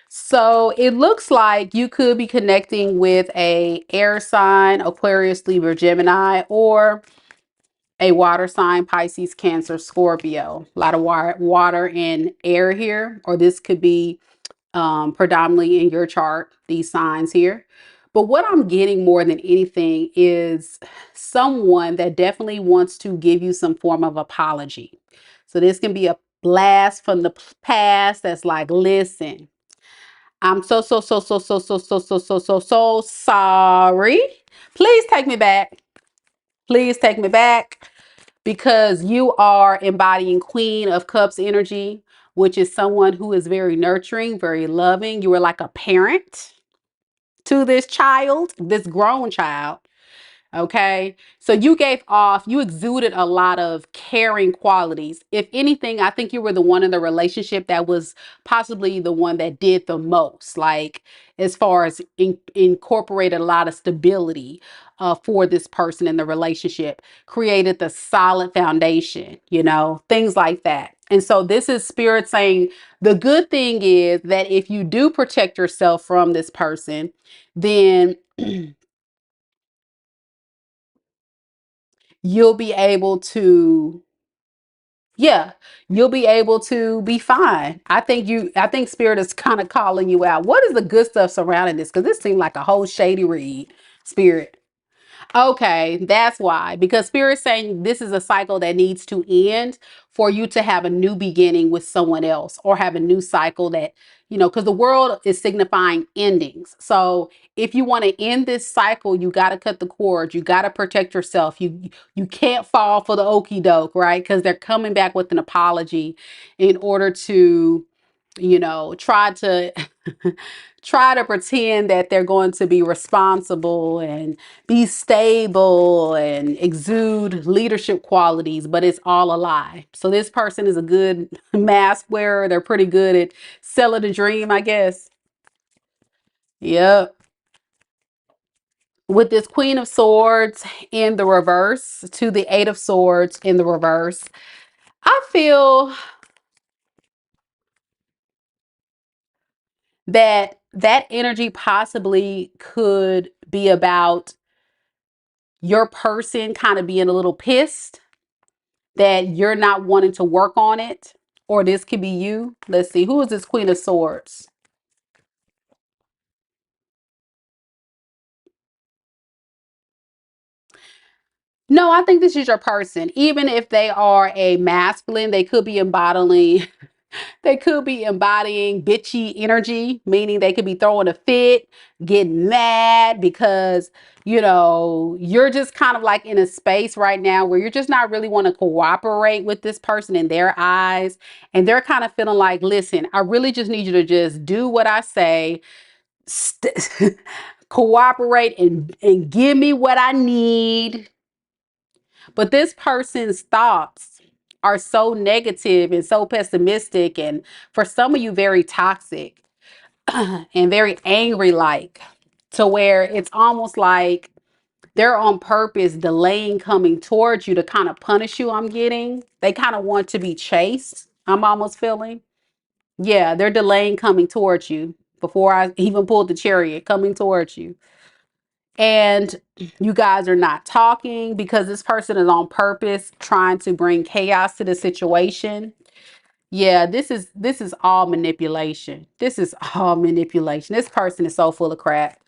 So it looks like you could be connecting with a air sign, Aquarius, Libra, Gemini, or a water sign, Pisces, Cancer, Scorpio. A lot of water and air here, or this could be predominantly in your chart, these signs here. But what I'm getting more than anything is someone that definitely wants to give you some form of apology. So this can be a blast from the past that's like, listen, I'm so sorry. Please take me back. Please take me back, because you are embodying Queen of Cups energy, which is someone who is very nurturing, very loving. You are like a parent to this child, this grown child. Okay. So you exuded a lot of caring qualities. If anything, I think you were the one in the relationship that was possibly the one that did the most, like as far as incorporated a lot of stability for this person in the relationship, created the solid foundation, things like that. And so this is spirit saying the good thing is that if you do protect yourself from this person, then you'll be able to, yeah, you'll be able to be fine. I think spirit is kind of calling you out. What is the good stuff surrounding this? Because this seemed like a whole shady read, spirit. Okay, that's why. Because Spirit's saying this is a cycle that needs to end for you to have a new beginning with someone else, or have a new cycle that, because the world is signifying endings. So if you want to end this cycle, you got to cut the cord. You got to protect yourself. You can't fall for the okey doke, right? Because they're coming back with an apology in order to, try to try to pretend that they're going to be responsible and be stable and exude leadership qualities, but it's all a lie. So this person is a good mask wearer. They're pretty good at selling a dream, I guess. Yep. With this Queen of Swords in the reverse to the Eight of Swords in the reverse, I feel that energy possibly could be about your person kind of being a little pissed that you're not wanting to work on it, or this could be you. Let's see, who is this Queen of Swords? No, I think this is your person. Even if they are a masculine, they could be embodying bitchy energy, meaning they could be throwing a fit, getting mad because, you're just kind of like in a space right now where you're just not really want to cooperate with this person in their eyes. And they're kind of feeling like, listen, I really just need you to just do what I say, cooperate and give me what I need. But this person's thoughts are so negative and so pessimistic, and for some of you, very toxic and very angry, like, to where it's almost like they're on purpose delaying coming towards you to kind of punish you. I'm getting they kind of want to be chased. I'm almost feeling, yeah, they're delaying coming towards you before I even pulled the chariot, coming towards you. And you guys are not talking because this person is on purpose trying to bring chaos to the situation. Yeah, this is all manipulation. This is all manipulation. This person is so full of crap.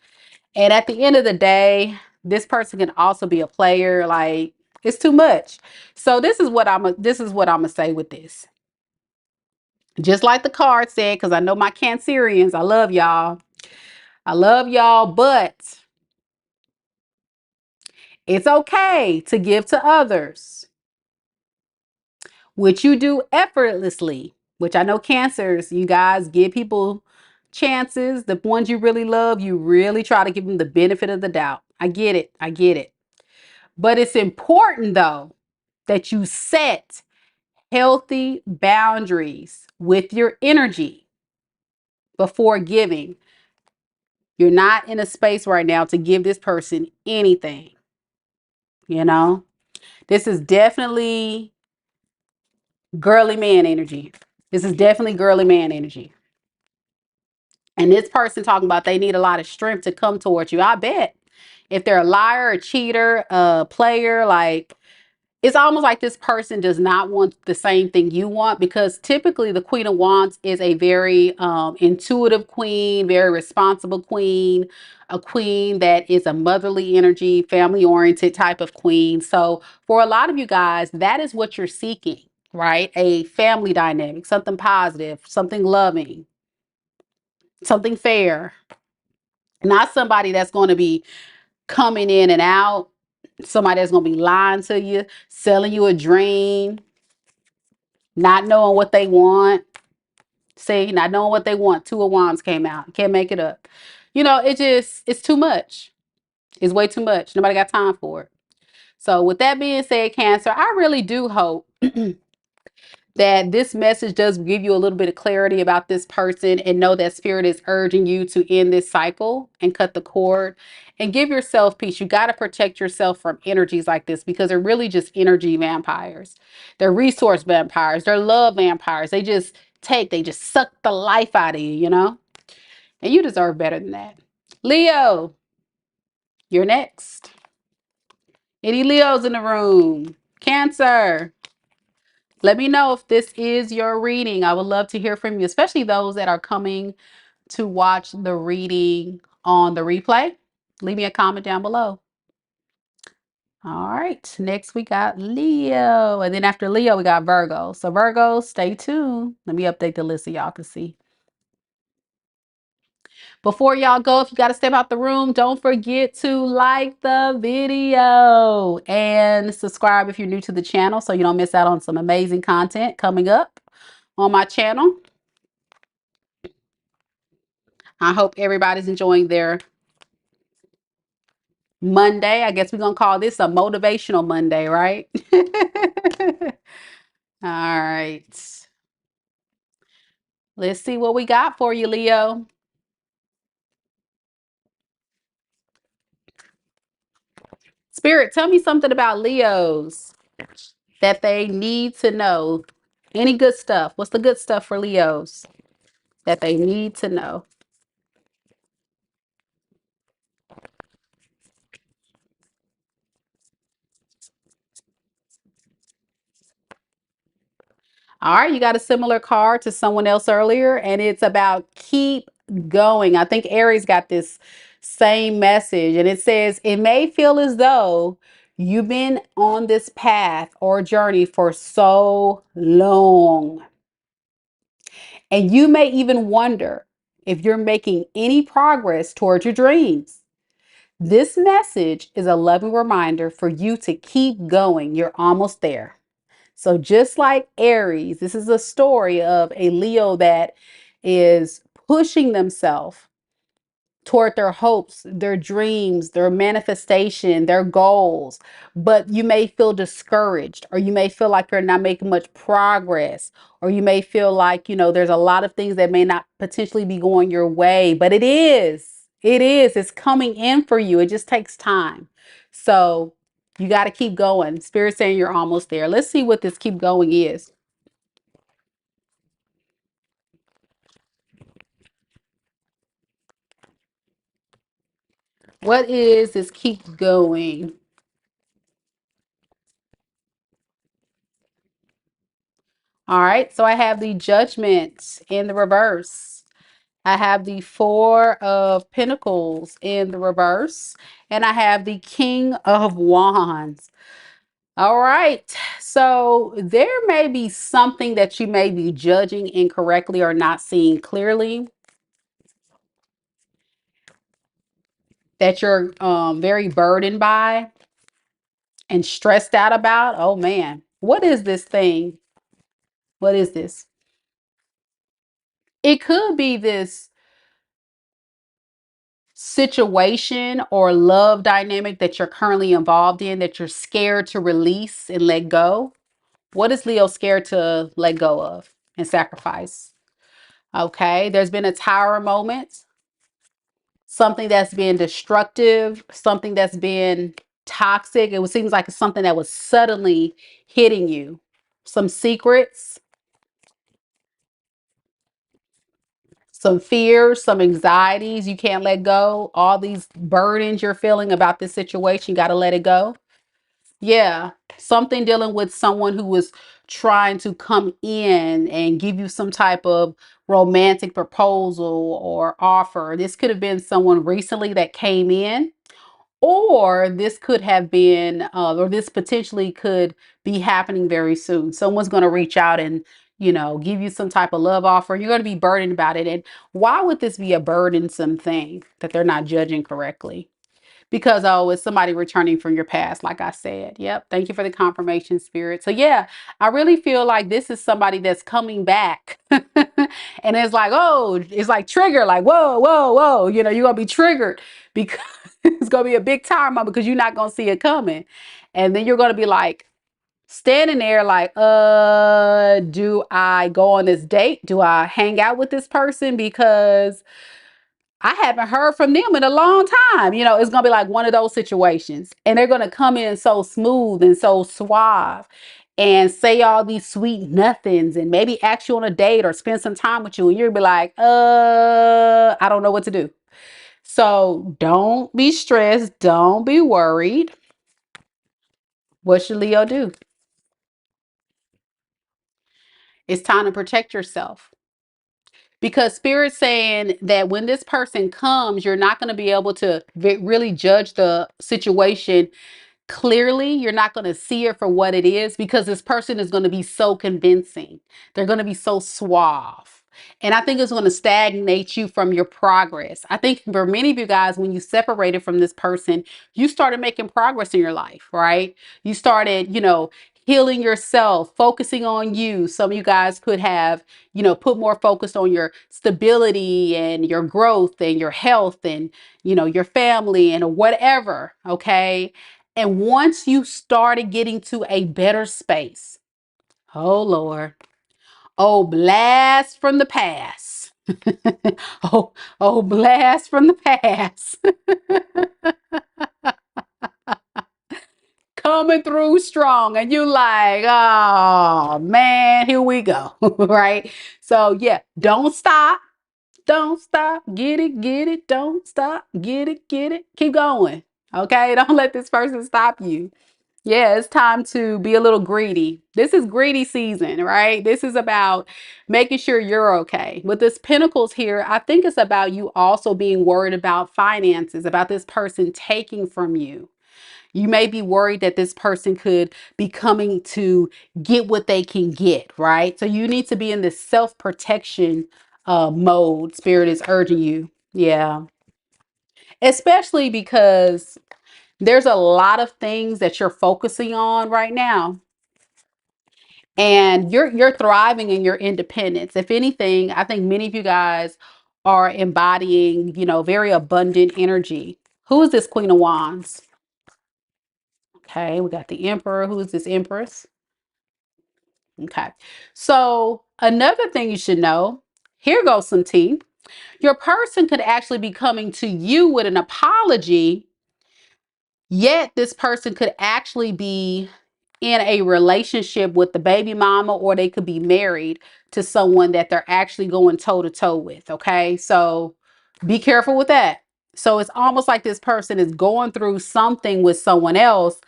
And at the end of the day, this person can also be a player. Like, it's too much. So this is what I'm gonna say with this. Just like the card said, because I know my Cancerians, I love y'all. I love y'all, but it's okay to give to others, which you do effortlessly, which I know Cancers, you guys give people chances. The ones you really love, you really try to give them the benefit of the doubt. I get it. I get it. But it's important, though, that you set healthy boundaries with your energy before giving. You're not in a space right now to give this person anything. You know, this is definitely girly man energy. This is definitely girly man energy. And this person talking about they need a lot of strength to come towards you. I bet if they're a liar, a cheater, a player, like it's almost like this person does not want the same thing you want, because typically the Queen of Wands is a very intuitive queen, very responsible queen, a queen that is a motherly energy, family oriented type of queen. So for a lot of you guys, that is what you're seeking, right? A family dynamic, something positive, something loving, something fair, not somebody that's going to be coming in and out, somebody that's going to be lying to you, selling you a dream, not knowing what they want. See, not knowing what they want. Two of Wands came out. Can't make it up. You know, it's too much. It's way too much. Nobody got time for it. So with that being said, Cancer, I really do hope that this message does give you a little bit of clarity about this person, and know that spirit is urging you to end this cycle and cut the cord and give yourself peace. You got to protect yourself from energies like this, because they're really just energy vampires. They're resource vampires. They're love vampires. They just suck the life out of you, you know? And you deserve better than that. Leo, you're next. Any Leos in the room? Cancer. Let me know if this is your reading. I would love to hear from you, especially those that are coming to watch the reading on the replay. Leave me a comment down below. All right, next we got Leo. And then after Leo, we got Virgo. So Virgo, stay tuned. Let me update the list so y'all can see. Before y'all go, if you got to step out the room, don't forget to like the video and subscribe if you're new to the channel, so you don't miss out on some amazing content coming up on my channel. I hope everybody's enjoying their Monday. I guess we're going to call this a motivational Monday, right? All right. Let's see what we got for you, Leo. Spirit, tell me something about Leos that they need to know. Any good stuff? What's the good stuff for Leos that they need to know? All right, you got a similar card to someone else earlier, and it's about keep going. I think Aries got this same message, and it says, it may feel as though you've been on this path or journey for so long, and you may even wonder if you're making any progress towards your dreams. This message is a loving reminder for you to keep going. You're almost there. So just like Aries, this is a story of a Leo that is pushing themselves toward their hopes, their dreams, their manifestation, their goals. But you may feel discouraged, or you may feel like you're not making much progress, or you may feel like, you know, there's a lot of things that may not potentially be going your way, but it's coming in for you. It just takes time. So you got to keep going. Spirit saying you're almost there. Let's see what this keep going is. What is this keep going? All right, so I have the Judgment in the reverse. I have the Four of Pentacles in the reverse, and I have the King of Wands. All right, so there may be something that you may be judging incorrectly or not seeing clearly, that you're very burdened by and stressed out about. Oh man, what is this thing? What is this? It could be this situation or love dynamic that you're currently involved in that you're scared to release and let go. What is Leo scared to let go of and sacrifice? Okay, there's been a tower moment, something that's been destructive, something that's been toxic. It seems like it's something that was suddenly hitting you. Some secrets, some fears, some anxieties you can't let go. All these burdens you're feeling about this situation, you got to let it go. Yeah, something dealing with someone who was trying to come in and give you some type of romantic proposal or offer. This could have been someone recently that came in, or this could have been, or this potentially could be happening very soon. Someone's going to reach out and, give you some type of love offer. You're going to be burdened about it. And why would this be a burdensome thing that they're not judging correctly? Because, oh, it's somebody returning from your past, like I said. Yep. Thank you for the confirmation, spirit. So yeah, I really feel like this is somebody that's coming back. And it's like, oh, it's like trigger, like, whoa, whoa, whoa. You're going to be triggered because it's going to be a big time moment because you're not going to see it coming. And then you're going to be like, standing there like, do I go on this date? Do I hang out with this person? Because I haven't heard from them in a long time. It's going to be like one of those situations. And they're going to come in so smooth and so suave and say all these sweet nothings and maybe ask you on a date or spend some time with you. And you'll be like, I don't know what to do. So don't be stressed. Don't be worried. What should Leo do? It's time to protect yourself. Because Spirit's saying that when this person comes, you're not going to be able to really judge the situation clearly. You're not going to see it for what it is because this person is going to be so convincing. They're going to be so suave. And I think it's going to stagnate you from your progress. I think for many of you guys, when you separated from this person, you started making progress in your life, right? You started, healing yourself, focusing on you. Some of you guys could have, put more focus on your stability and your growth and your health and, your family and whatever. Okay. And once you started getting to a better space, oh Lord, oh blast from the past. oh blast from the past. Coming through strong and you like, oh man, here we go. Right? So yeah, don't stop. Don't stop. Get it, get it. Don't stop. Get it, get it. Keep going. Okay? Don't let this person stop you. Yeah, it's time to be a little greedy. This is greedy season, right? This is about making sure you're okay. With this Pentacles here, I think it's about you also being worried about finances, about this person taking from you. You may be worried that this person could be coming to get what they can get, right? So you need to be in this self-protection mode. Spirit is urging you. Yeah. Especially because there's a lot of things that you're focusing on right now. And you're thriving in your independence. If anything, I think many of you guys are embodying, very abundant energy. Who is this Queen of Wands? Okay, we got the Emperor. Who is this Empress? Okay. So another thing you should know, here goes some tea. Your person could actually be coming to you with an apology, yet this person could actually be in a relationship with the baby mama, or they could be married to someone that they're actually going toe to toe with. Okay. So be careful with that. So it's almost like this person is going through something with someone else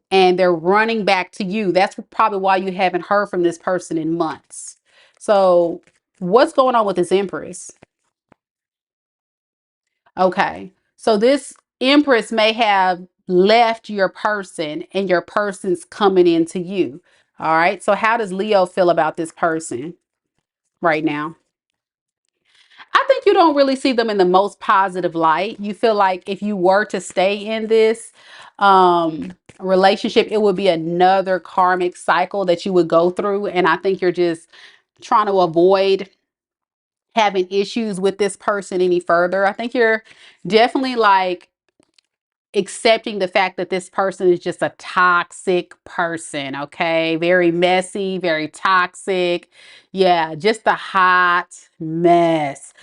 and they're running back to you. That's probably why you haven't heard from this person in months. So what's going on with this Empress? Okay. So this Empress may have left your person and your person's coming into you. All right. So how does Leo feel about this person right now? I think you don't really see them in the most positive light. You feel like if you were to stay in this relationship, it would be another karmic cycle that you would go through. And I think you're just trying to avoid having issues with this person any further. I think you're definitely like, accepting the fact that this person is just a toxic person, okay? Very messy, very toxic. Yeah, just a hot mess.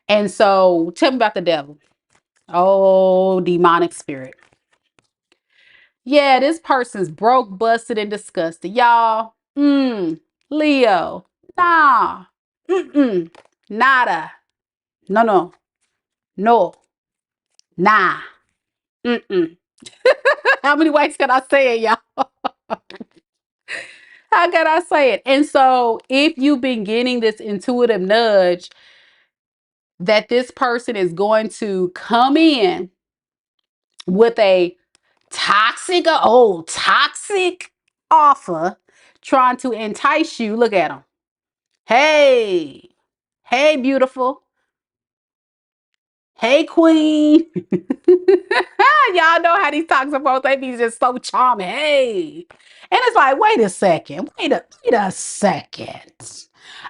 And so tell me about the devil. Oh, demonic spirit. Yeah, this person's broke, busted, and disgusted. Y'all, Leo, nah, nada, no, no, no, nah, mm-mm. How many ways can I say it, y'all? How can I say it? And so if you've been getting this intuitive nudge that this person is going to come in with a toxic offer, trying to entice you, look at them. Hey, hey, beautiful. Hey, queen. Y'all know how these toxic folks, they be just so charming. Hey. And it's like, wait a second. Wait a second.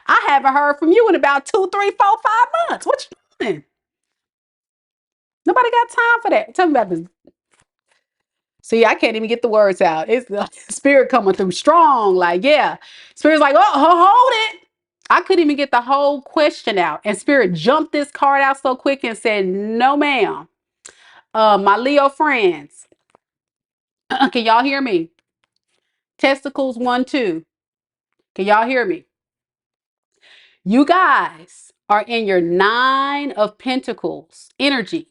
I haven't heard from you in about 2, 3, 4, 5 months. What you doing? Nobody got time for that. Tell me about this. See, I can't even get the words out. It's the spirit coming through strong. Like, yeah. Spirit's like, oh, hold it. I couldn't even get the whole question out. And spirit jumped this card out so quick and said, no, ma'am. My Leo friends, can y'all hear me? Testicles 1, 2. Can y'all hear me? You guys are in your 9 of Pentacles energy.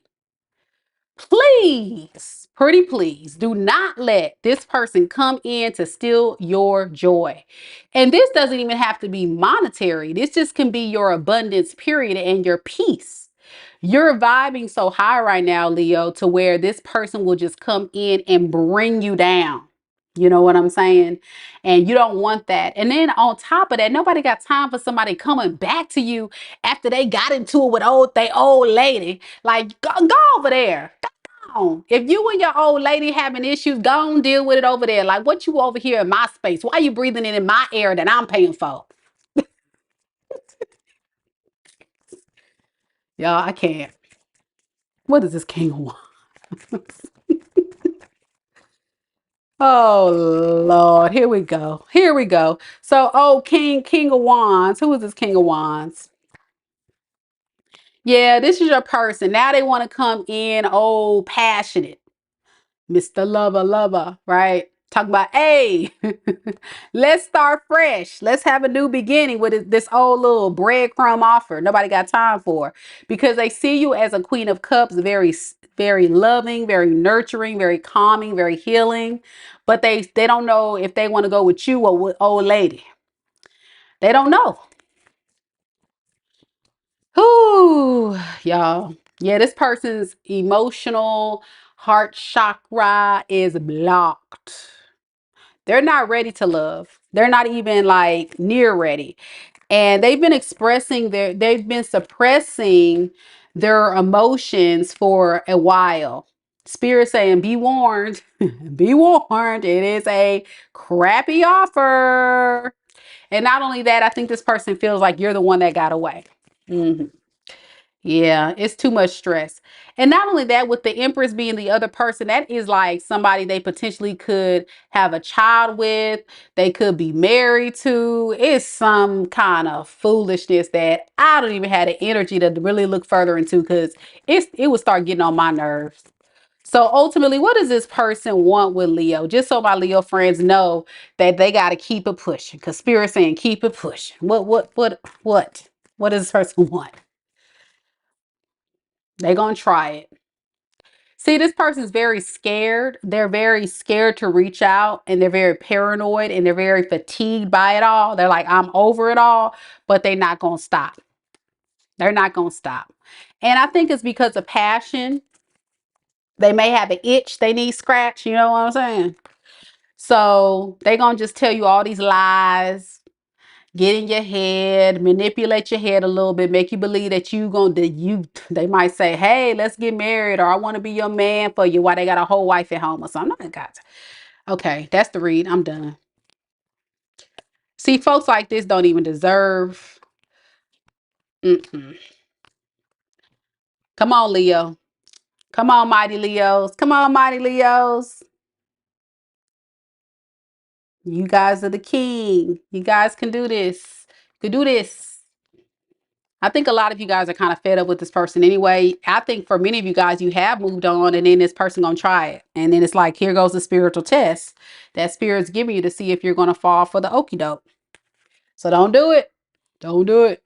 Please, pretty please, do not let this person come in to steal your joy. And this doesn't even have to be monetary. This just can be your abundance period and your peace. You're vibing so high right now, Leo, to where this person will just come in and bring you down. You know what I'm saying? And you don't want that. And then on top of that, nobody got time for somebody coming back to you after they got into it with they old lady. Like, go over there. Go on. If you and your old lady having issues, go on, deal with it over there. Like, what you over here in my space? Why you breathing in my air that I'm paying for? Y'all, I can't. What is this King of Wands? Oh Lord, here we go. Here we go. So, oh, King of Wands. Who is this King of Wands? Yeah, this is your person. Now they want to come in, oh, passionate. Mr. Lover, right? Talk about, hey, let's start fresh. Let's have a new beginning with this old little breadcrumb offer. Nobody got time for, because they see you as a Queen of Cups, very loving, very nurturing, very calming, very healing. But they don't know if they want to go with you or with old lady. They don't know. Whoo, y'all. Yeah, this person's emotional heart chakra is blocked. They're not ready to love. They're not even like near ready. And they've been suppressing their emotions for a while. Spirit saying, be warned, be warned. It is a crappy offer. And not only that, I think this person feels like you're the one that got away. Mhm. Yeah, it's too much stress. And not only that, with the Empress being the other person, that is like somebody they potentially could have a child with, they could be married to. It's some kind of foolishness that I don't even have the energy to really look further into, because it would start getting on my nerves. So ultimately, what does this person want with Leo? Just so my Leo friends know that they got to keep it pushing, because Spirit saying keep it pushing. What does this person want? They're going to try it. See, this person's very scared. They're very scared to reach out, and they're very paranoid, and they're very fatigued by it all. They're like, I'm over it all, but they're not going to stop. They're not going to stop. And I think it's because of passion. They may have an itch they need scratch. You know what I'm saying? So they're going to just tell you all these lies, get in your head, manipulate your head a little bit, make you believe that they might say, hey, let's get married, or I want to be your man for you, while they got a whole wife at home or something. Okay, that's the read. I'm done. See, folks like this don't even deserve. Mm-mm. Come on, Leo. Come on, mighty Leos. Come on, mighty Leos. You guys are the king. You guys can do this. You can do this. I think a lot of you guys are kind of fed up with this person anyway. I think for many of you guys, you have moved on, and then this person gonna try it. And then it's like, here goes the spiritual test that spirit's giving you to see if you're gonna fall for the okie doke. So don't do it. Don't do it.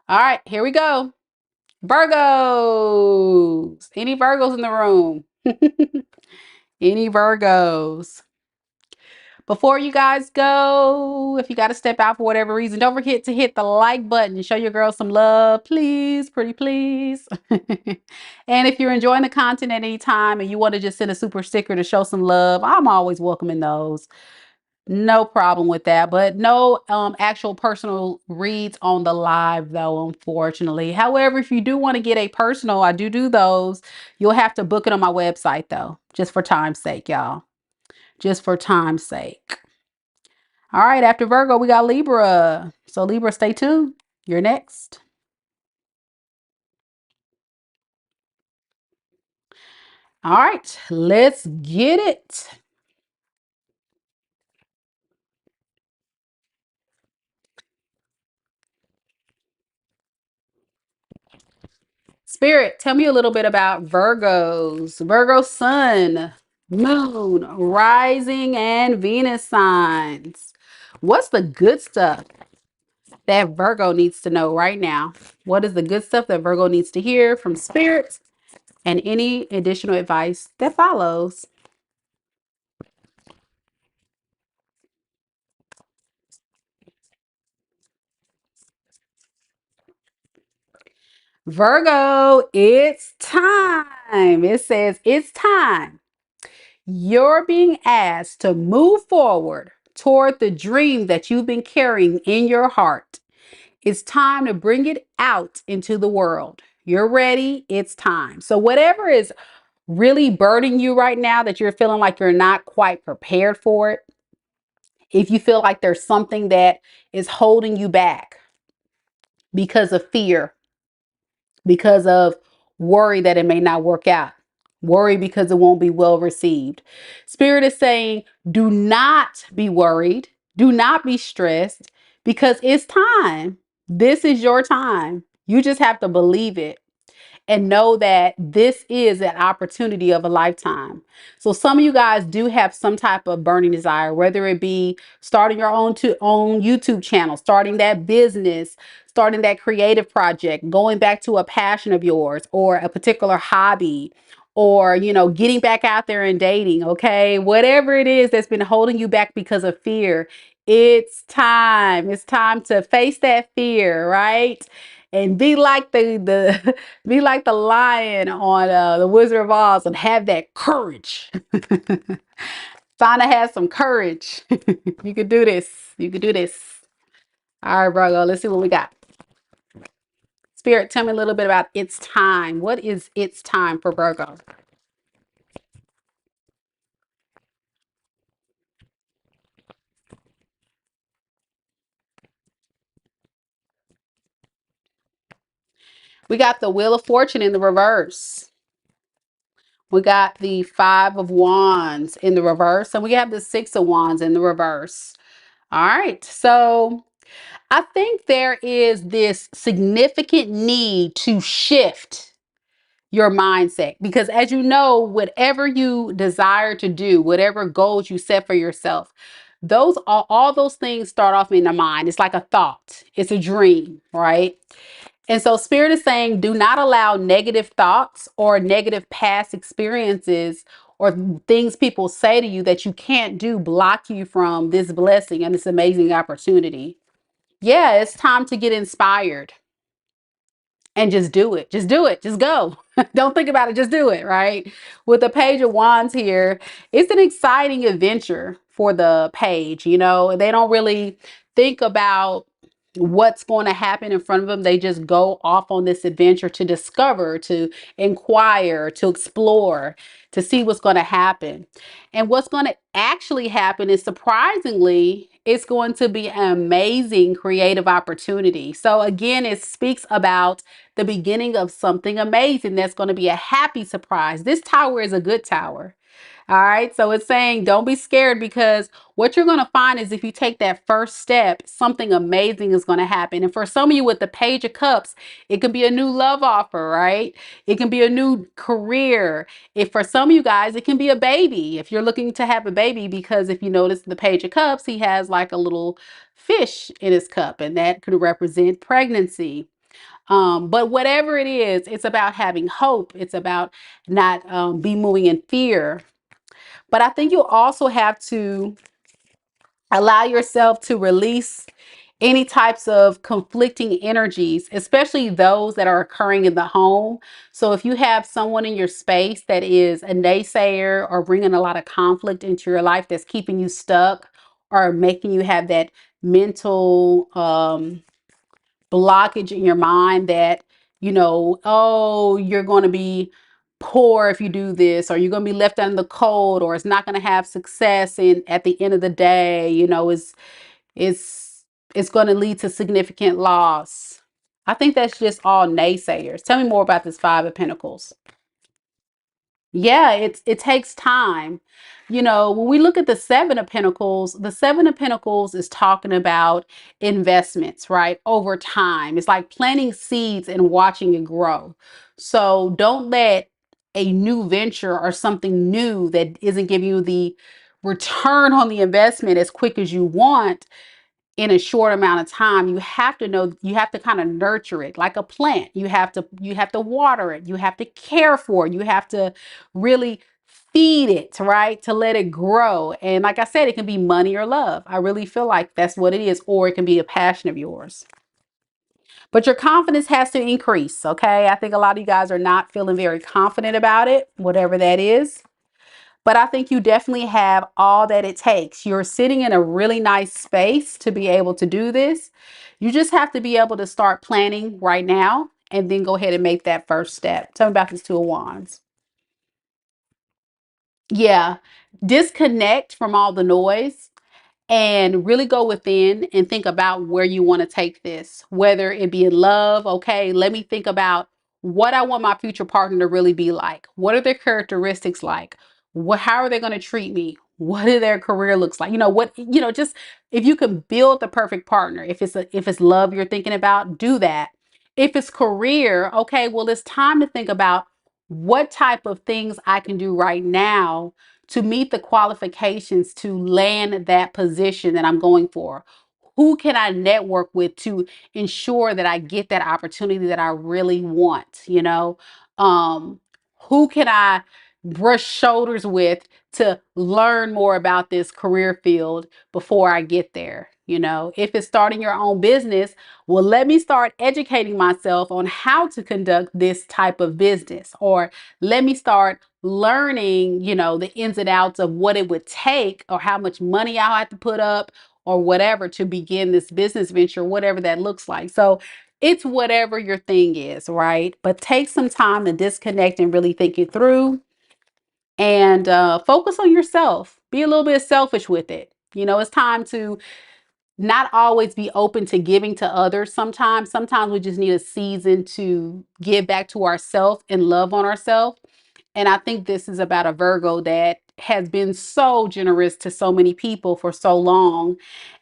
All right, here we go. Virgos. Any Virgos in the room? Any Virgos? Before you guys go, if you got to step out for whatever reason, don't forget to hit the like button and show your girl some love, please, pretty please. And if you're enjoying the content at any time and you want to just send a super sticker to show some love, I'm always welcoming those. No problem with that, but no actual personal reads on the live though, unfortunately. However, if you do want to get a personal, I do those. You'll have to book it on my website though, just for time's sake, y'all. Just for time's sake. All right, after Virgo, we got Libra. So Libra, stay tuned. You're next. All right, let's get it. Spirit, tell me a little bit about Virgos. Virgo sun, moon, rising, and Venus signs. What's the good stuff that Virgo needs to know right now? What is the good stuff that Virgo needs to hear from Spirit and any additional advice that follows? Virgo, it's time. It says it's time. You're being asked to move forward toward the dream that you've been carrying in your heart. It's time to bring it out into the world. You're ready. It's time. So whatever is really burdening you right now that you're feeling like you're not quite prepared for it, if you feel like there's something that is holding you back because of fear, because of worry that it may not work out, worry because it won't be well received. Spirit is saying, do not be worried, do not be stressed, because it's time. This is your time. You just have to believe it and know that this is an opportunity of a lifetime. So some of you guys do have some type of burning desire, whether it be starting your own YouTube channel, starting that business, starting that creative project, going back to a passion of yours or a particular hobby, or getting back out there and dating. Okay, whatever it is that's been holding you back because of fear, it's time to face that fear, right? And be like the be like the lion on the Wizard of Oz and have that courage. Time to have some courage. You could do this. You could do this. All right, Virgo, let's see what we got. Spirit, tell me a little bit about it's time. What is it's time for Virgo? We got the Wheel of Fortune in the reverse. We got the Five of Wands in the reverse, and we have the Six of Wands in the reverse. All right, so I think there is this significant need to shift your mindset because, as you know, whatever you desire to do, whatever goals you set for yourself, those all those things start off in the mind. It's like a thought, it's a dream, right? And so Spirit is saying, do not allow negative thoughts or negative past experiences or things people say to you that you can't do block you from this blessing and this amazing opportunity. Yeah, it's time to get inspired and just do it. Just do it. Just go. Don't think about it. Just do it, right? With the Page of Wands here, it's an exciting adventure for the page. They don't really think about what's going to happen in front of them. They just go off on this adventure to discover, to inquire, to explore, to see what's going to happen. And what's going to actually happen is, surprisingly, it's going to be an amazing creative opportunity. So again, it speaks about the beginning of something amazing that's going to be a happy surprise. This tower is a good tower. All right. So it's saying don't be scared, because what you're going to find is if you take that first step, something amazing is going to happen. And for some of you with the Page of Cups, it can be a new love offer, right? It can be a new career. If for some of you guys, it can be a baby. If you're looking to have a baby, because if you notice the Page of Cups, he has like a little fish in his cup, and that could represent pregnancy. But whatever it is, it's about having hope. It's about not be moving in fear. But I think you also have to allow yourself to release any types of conflicting energies, especially those that are occurring in the home. So if you have someone in your space that is a naysayer or bringing a lot of conflict into your life that's keeping you stuck or making you have that mental blockage in your mind that, oh, you're going to be poor if you do this, or you're going to be left out in the cold, or it's not going to have success, and at the end of the day, it's it's going to lead to significant loss. I think that's just all naysayers. Tell me more about this Five of Pentacles. Yeah, it takes time. When we look at the Seven of Pentacles, the Seven of Pentacles is talking about investments, right? Over time. It's like planting seeds and watching it grow. So don't let a new venture or something new that isn't giving you the return on the investment as quick as you want in a short amount of time. You have to know, you have to kind of nurture it like a plant. You have to water it, you have to care for it, you have to really feed it, right, to let it grow. And like I said, it can be money or love. I really feel like that's what it is, or it can be a passion of yours. But your confidence has to increase. Okay, I think a lot of you guys are not feeling very confident about it, whatever that is. But I think you definitely have all that it takes. You're sitting in a really nice space to be able to do this. You just have to be able to start planning right now and then go ahead and make that first step. Tell me about this Two of Wands. Yeah, disconnect from all the noise and really go within and think about where you want to take this, whether it be in love. Okay, let me think about what I want my future partner to really be like. What are their characteristics like? How are they going to treat me? What do their career looks like? Just if you can build the perfect partner. If it's love you're thinking about, do that. If it's career, okay, well, it's time to think about what type of things I can do right now to meet the qualifications to land that position that I'm going for. Who can I network with to ensure that I get that opportunity that I really want? Who can I brush shoulders with to learn more about this career field before I get there? If it's starting your own business, well, let me start educating myself on how to conduct this type of business, or let me start learning, the ins and outs of what it would take or how much money I'll have to put up or whatever to begin this business venture, whatever that looks like. So it's whatever your thing is, right? But take some time to disconnect and really think it through, and focus on yourself. Be a little bit selfish with it. It's time to not always be open to giving to others. Sometimes we just need a season to give back to ourselves and love on ourselves. And I think this is about a Virgo that has been so generous to so many people for so long.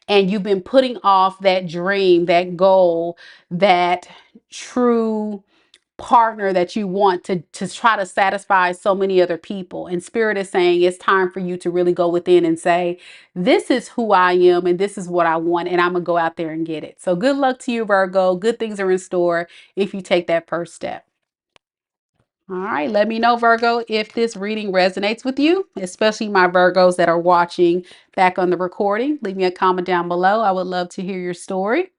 And you've been putting off that dream, that goal, that true partner that you want to try to satisfy so many other people. And Spirit is saying it's time for you to really go within and say, this is who I am and this is what I want, and I'm gonna go out there and get it. So good luck to you, Virgo. Good things are in store if you take that first step. All right, let me know, Virgo, if this reading resonates with you, especially my Virgos that are watching back on the recording. Leave me a comment down below. I would love to hear your story.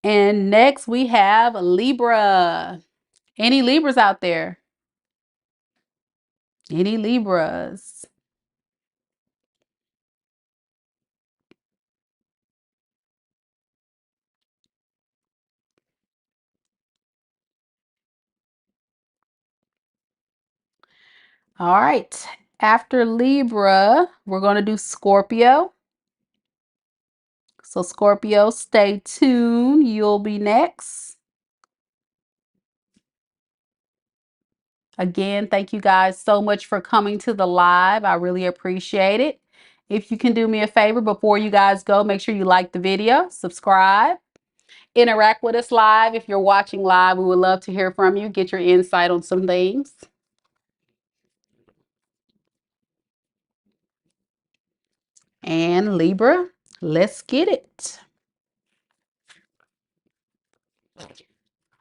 And next we have Libra. Any Libras out there? Any Libras? All right. After Libra, we're going to do Scorpio. So Scorpio, stay tuned. You'll be next. Again, thank you guys so much for coming to the live. I really appreciate it. If you can do me a favor before you guys go, make sure you like the video, subscribe, interact with us live. If you're watching live, we would love to hear from you, get your insight on some things. And Libra, let's get it.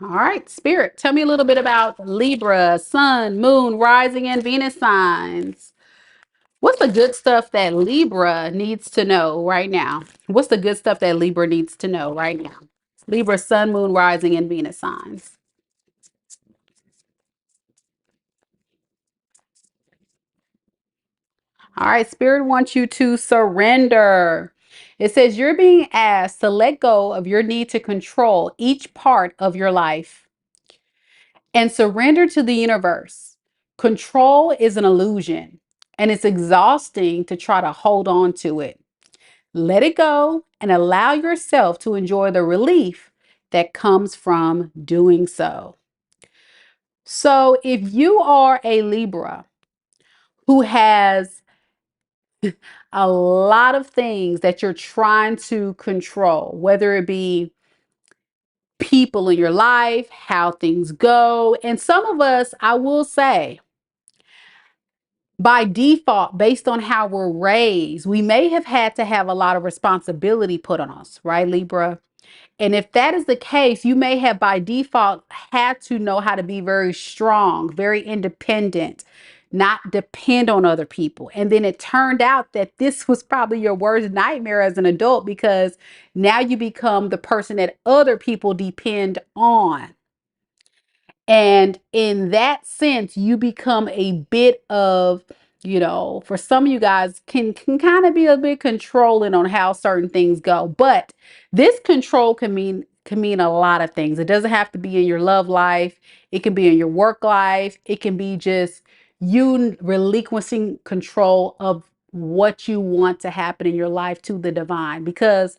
All right, Spirit, tell me a little bit about Libra, Sun, Moon, Rising, and Venus signs. What's the good stuff that Libra needs to know right now? What's the good stuff that Libra needs to know right now? Libra, Sun, Moon, Rising, and Venus signs. All right, Spirit wants you to surrender. It says you're being asked to let go of your need to control each part of your life and surrender to the universe. Control is an illusion, and it's exhausting to try to hold on to it. Let it go and allow yourself to enjoy the relief that comes from doing so. So, if you are a Libra who has a lot of things that you're trying to control, whether it be people in your life, how things go, and some of us, I will say, by default, based on how we're raised, we may have had to have a lot of responsibility put on us, right, Libra? And if that is the case, you may have by default had to know how to be very strong, very independent, not depend on other people. And then it turned out that this was probably your worst nightmare as an adult because now you become the person that other people depend on. And in that sense, you become a bit of, for some of you guys can kind of be a bit controlling on how certain things go. But this control can mean a lot of things. It doesn't have to be in your love life. It can be in your work life. It can be just you relinquishing control of what you want to happen in your life to the divine, because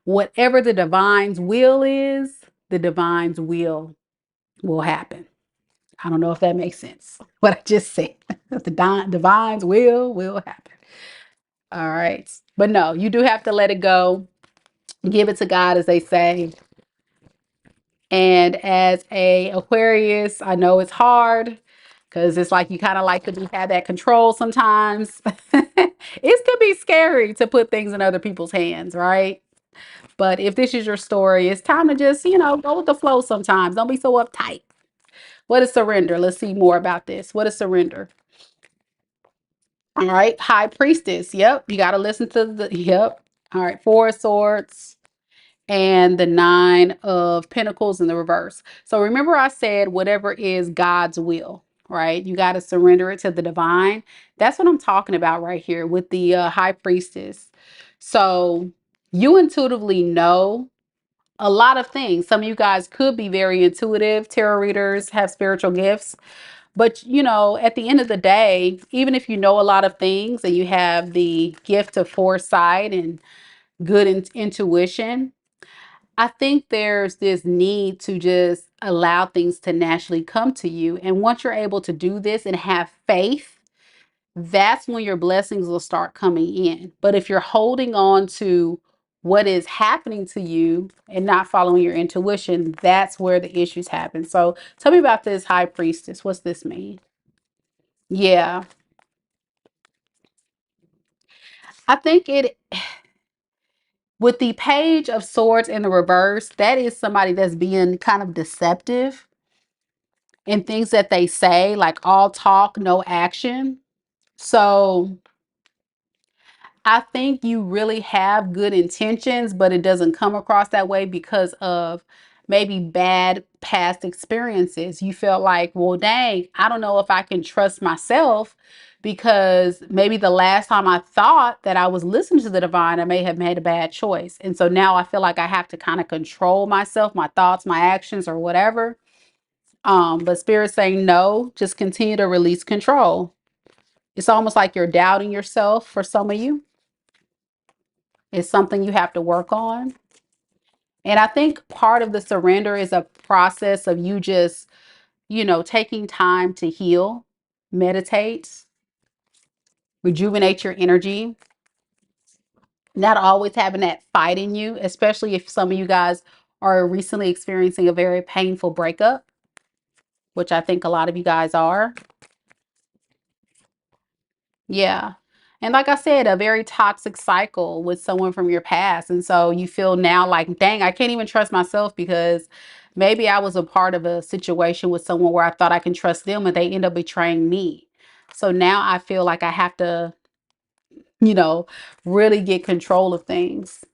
whatever the divine's will is, the divine's will happen. I don't know if that makes sense. What I just said. The divine's will happen. All right. But no, you do have to let it go. Give it to God, as they say. And as a Aquarius, I know it's hard because it's like you kind of like to have that control sometimes. It could be scary to put things in other people's hands, right? But if this is your story, it's time to just, go with the flow sometimes. Don't be so uptight. What is surrender? Let's see more about this. What is surrender? All right, High Priestess. Yep, you got to listen to yep. All right, Four of Swords and the Nine of Pentacles in the reverse. So remember I said whatever is God's will, right? You got to surrender it to the divine. That's what I'm talking about right here with the High Priestess. So you intuitively know a lot of things. Some of you guys could be very intuitive. Tarot readers have spiritual gifts. But, at the end of the day, even if you know a lot of things and you have the gift of foresight and good intuition, I think there's this need to just allow things to naturally come to you. And once you're able to do this and have faith, that's when your blessings will start coming in. But if you're holding on to what is happening to you and not following your intuition, that's where the issues happen. So tell me about this High Priestess. What's this mean? Yeah, I think with the Page of Swords in the reverse, that is somebody that's being kind of deceptive in things that they say, like all talk, no action. So I think you really have good intentions, but it doesn't come across that way because of maybe bad past experiences. You feel like, well, dang, I don't know if I can trust myself because maybe the last time I thought that I was listening to the divine, I may have made a bad choice. And so now I feel like I have to kind of control myself, my thoughts, my actions, or whatever. But Spirit's saying no, just continue to release control. It's almost like you're doubting yourself for some of you. It's something you have to work on. And I think part of the surrender is a process of you just, taking time to heal, meditate, rejuvenate your energy, not always having that fight in you, especially if some of you guys are recently experiencing a very painful breakup, which I think a lot of you guys are. Yeah. And like I said, a very toxic cycle with someone from your past. And so you feel now like, dang, I can't even trust myself because maybe I was a part of a situation with someone where I thought I can trust them and they end up betraying me. So now I feel like I have to, you know, really get control of things.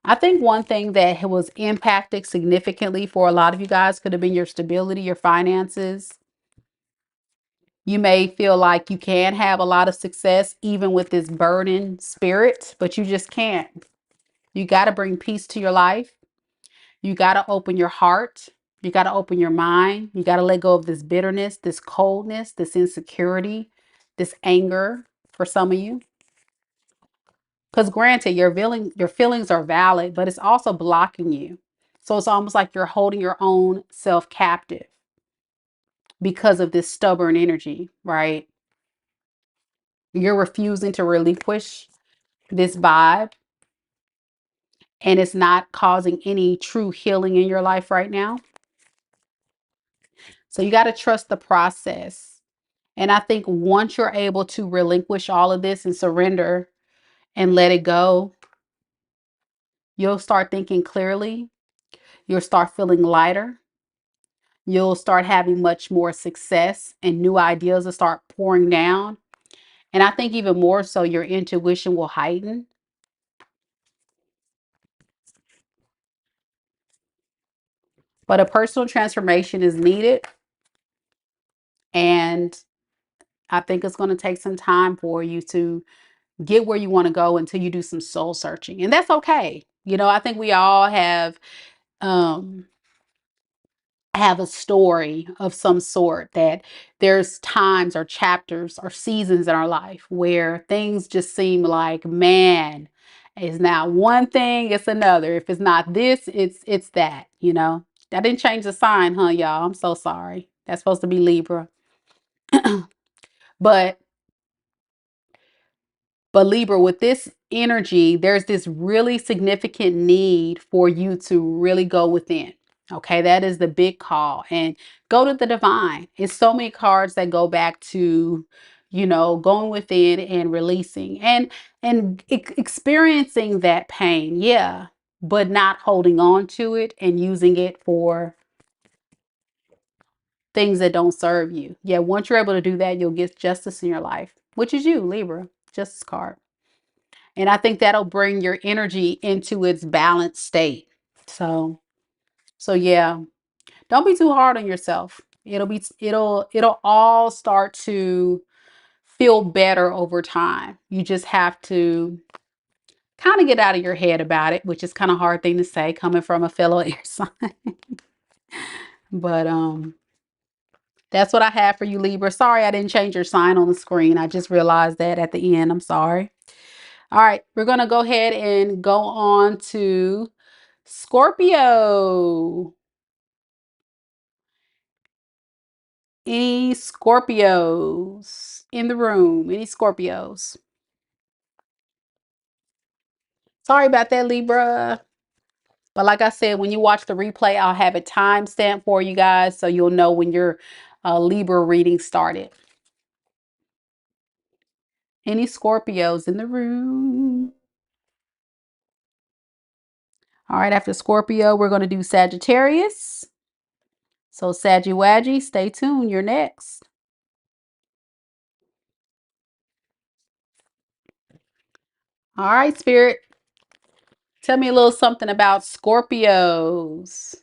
I think one thing that was impacted significantly for a lot of you guys could have been your stability, your finances. You may feel like you can have a lot of success even with this burden spirit, but you just can't. You got to bring peace to your life. You got to open your heart. You got to open your mind. You got to let go of this bitterness, this coldness, this insecurity, this anger for some of you. Because granted, your feelings are valid, but it's also blocking you. So it's almost like you're holding your own self captive because of this stubborn energy, right? You're refusing to relinquish this vibe, and it's not causing any true healing in your life right now. So you got to trust the process. And I think once you're able to relinquish all of this and surrender and let it go, you'll start thinking clearly. You'll start feeling lighter. You'll start having much more success and new ideas will start pouring down. And I think even more so, your intuition will heighten. But a personal transformation is needed. And I think it's going to take some time for you to get where you want to go until you do some soul searching. And that's okay. I think we all um have a story of some sort, that there's times or chapters or seasons in our life where things just seem like, man, it's not one thing, it's another. If it's not this, it's that. That didn't change the sign, huh, y'all? I'm so sorry. That's supposed to be Libra. But Libra, with this energy, there's this really significant need for you to really go within. Okay, that is the big call. And go to the divine. It's so many cards that go back to, going within and releasing and experiencing that pain. Yeah, but not holding on to it and using it for things that don't serve you. Yeah, once you're able to do that, you'll get justice in your life, which is you, Libra, justice card. And I think that'll bring your energy into its balanced state. So yeah, don't be too hard on yourself. It'll all start to feel better over time. You just have to kind of get out of your head about it, which is kind of hard thing to say coming from a fellow air sign. But that's what I have for you, Libra. Sorry I didn't change your sign on the screen. I just realized that at the end. I'm sorry. All right, we're going to go ahead and go on to Scorpio. Any Scorpios in the room? Any Scorpios? Sorry about that, Libra. But like I said, when you watch the replay, I'll have a timestamp for you guys so you'll know when your Libra reading started. Any Scorpios in the room? All right, after Scorpio, we're going to do Sagittarius. So Saggy Waggy, stay tuned. You're next. All right, Spirit. Tell me a little something about Scorpios.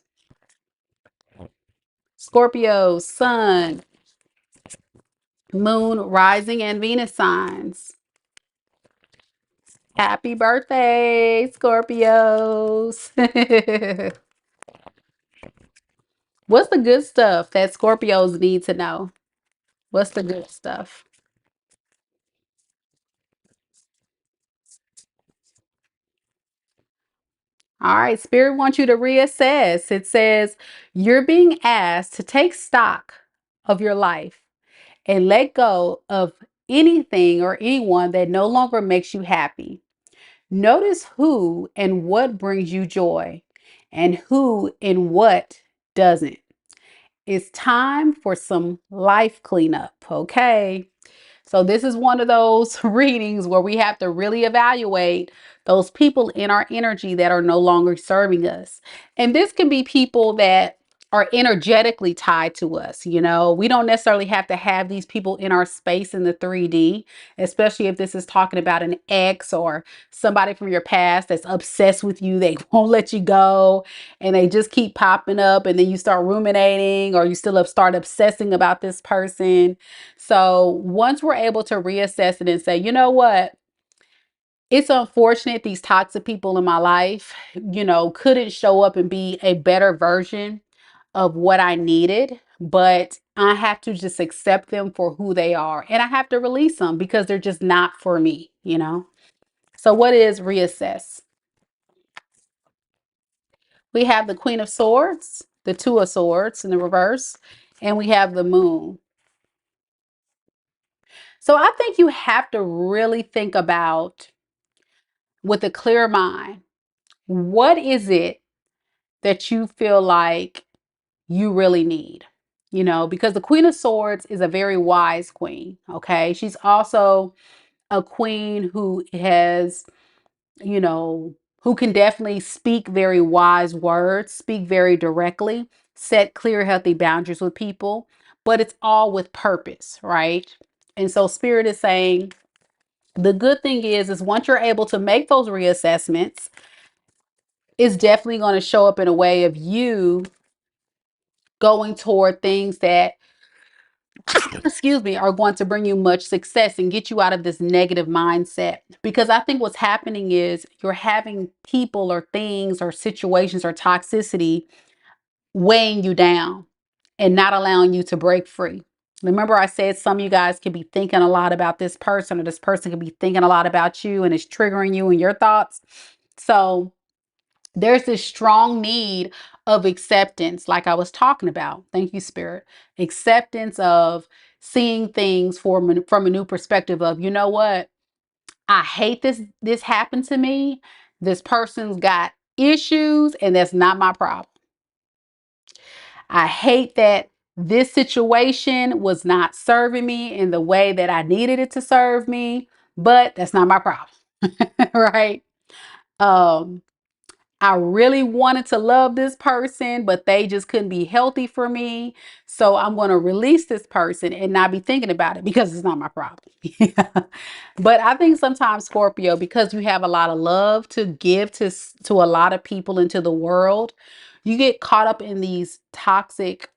Scorpio, Sun, Moon, Rising, and Venus signs. Happy birthday, Scorpios. What's the good stuff that Scorpios need to know? What's the good stuff? All right, Spirit wants you to reassess. It says you're being asked to take stock of your life and let go of anything or anyone that no longer makes you happy. Notice who and what brings you joy and who and what doesn't. It's time for some life cleanup, okay? So this is one of those readings where we have to really evaluate those people in our energy that are no longer serving us. And this can be people that are energetically tied to us. You know, we don't necessarily have to have these people in our space in the 3D, especially if this is talking about an ex or somebody from your past that's obsessed with you. They won't let you go and they just keep popping up, and then you start ruminating or you still start obsessing about this person. So once we're able to reassess it and say, you know what, it's unfortunate these toxic people in my life, couldn't show up and be a better version of what I needed, but I have to just accept them for who they are. And I have to release them because they're just not for me. So what is reassess? We have the Queen of Swords, the Two of Swords in the reverse, and we have the Moon. So I think you have to really think about, with a clear mind, what is it that you feel like you really need? Because the Queen of Swords is a very wise queen, okay? She's also a queen who has, you know, who can definitely speak very wise words, speak very directly, set clear, healthy boundaries with people, but it's all with purpose, right? And so Spirit is saying, the good thing is once you're able to make those reassessments, it's definitely going to show up in a way of you going toward things that, excuse me, are going to bring you much success and get you out of this negative mindset. Because I think what's happening is you're having people or things or situations or toxicity weighing you down and not allowing you to break free. Remember, I said some of you guys could be thinking a lot about this person, or this person could be thinking a lot about you, and it's triggering you and your thoughts. So there's this strong need of acceptance, like I was talking about. Thank you, Spirit. Acceptance of seeing things from a new perspective of, you know what? I hate this happened to me. This person's got issues, and that's not my problem. I hate that this situation was not serving me in the way that I needed it to serve me, but that's not my problem. Right? Um, I really wanted to love this person, but they just couldn't be healthy for me. So I'm going to release this person and not be thinking about it because it's not my problem. But I think sometimes, Scorpio, because you have a lot of love to give to a lot of people into the world, you get caught up in these toxic,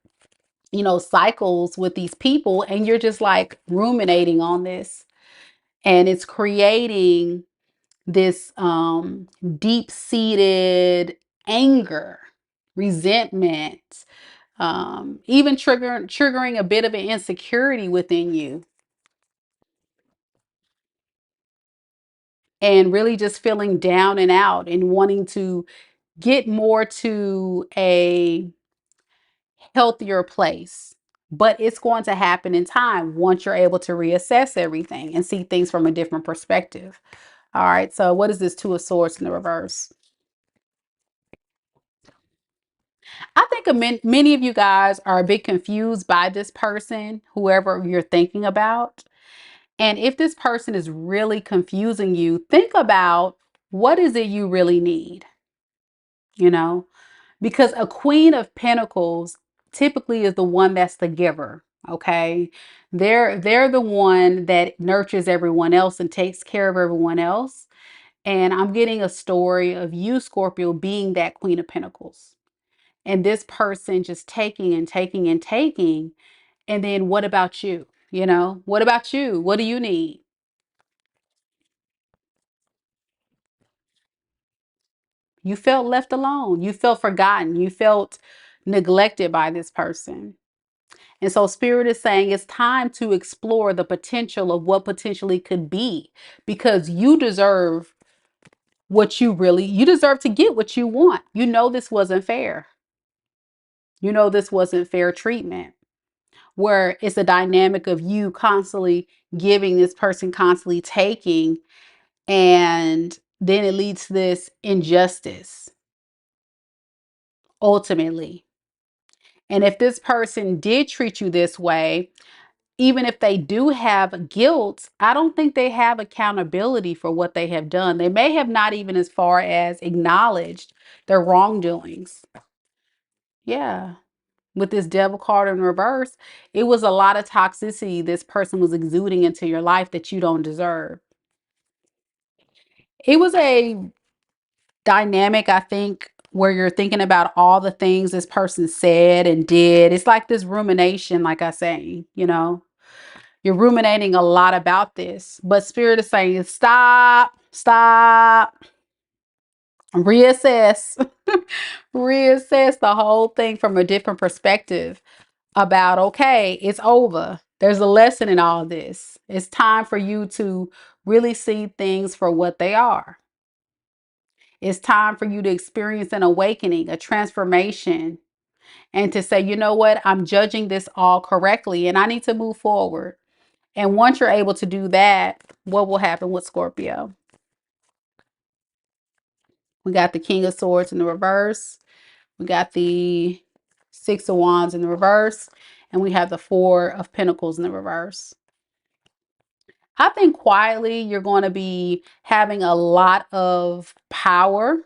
cycles with these people, and you're just like ruminating on this, and it's creating this deep-seated anger, resentment, even triggering a bit of an insecurity within you, and really just feeling down and out and wanting to get more to a healthier place. But it's going to happen in time once you're able to reassess everything and see things from a different perspective. All right, so what is this Two of Swords in the reverse? I think many of you guys are a bit confused by this person, whoever you're thinking about. And if this person is really confusing you, think about, what is it you really need? You know, because a Queen of Pentacles typically is the one that's the giver. Okay. They're the one that nurtures everyone else and takes care of everyone else. And I'm getting a story of you, Scorpio, being that Queen of Pentacles. And this person just taking and taking and taking. And then what about you? What about you? What do you need? You felt left alone. You felt forgotten. You felt neglected by this person. And so Spirit is saying it's time to explore the potential of what potentially could be, because you deserve what you deserve to get what you want. You know this wasn't fair. You know this wasn't fair treatment. Where it's a dynamic of you constantly giving, this person constantly taking, and then it leads to this injustice ultimately. And if this person did treat you this way, even if they do have guilt, I don't think they have accountability for what they have done. They may have not even as far as acknowledged their wrongdoings. Yeah. With this devil card in reverse, it was a lot of toxicity this person was exuding into your life that you don't deserve. It was a dynamic, I think, where you're thinking about all the things this person said and did. It's like this rumination, like I say, you're ruminating a lot about this, but Spirit is saying, stop, reassess, reassess the whole thing from a different perspective about, okay, it's over. There's a lesson in all this. It's time for you to really see things for what they are. It's time for you to experience an awakening, a transformation, and to say, you know what, I'm judging this all correctly and I need to move forward. And once you're able to do that, what will happen with Scorpio? We got the King of Swords in the reverse. We got the Six of Wands in the reverse. And we have the Four of Pentacles in the reverse. I think quietly you're going to be having a lot of power.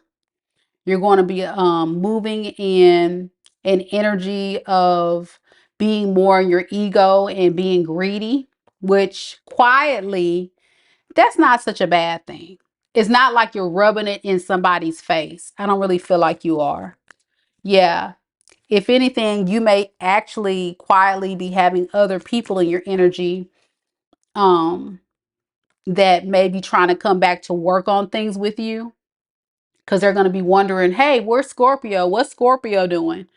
You're going to be moving in an energy of being more in your ego and being greedy, which quietly, that's not such a bad thing. It's not like you're rubbing it in somebody's face. I don't really feel like you are. Yeah. If anything, you may actually quietly be having other people in your energy that may be trying to come back to work on things with you, because they're going to be wondering, hey, where's Scorpio? What's Scorpio doing?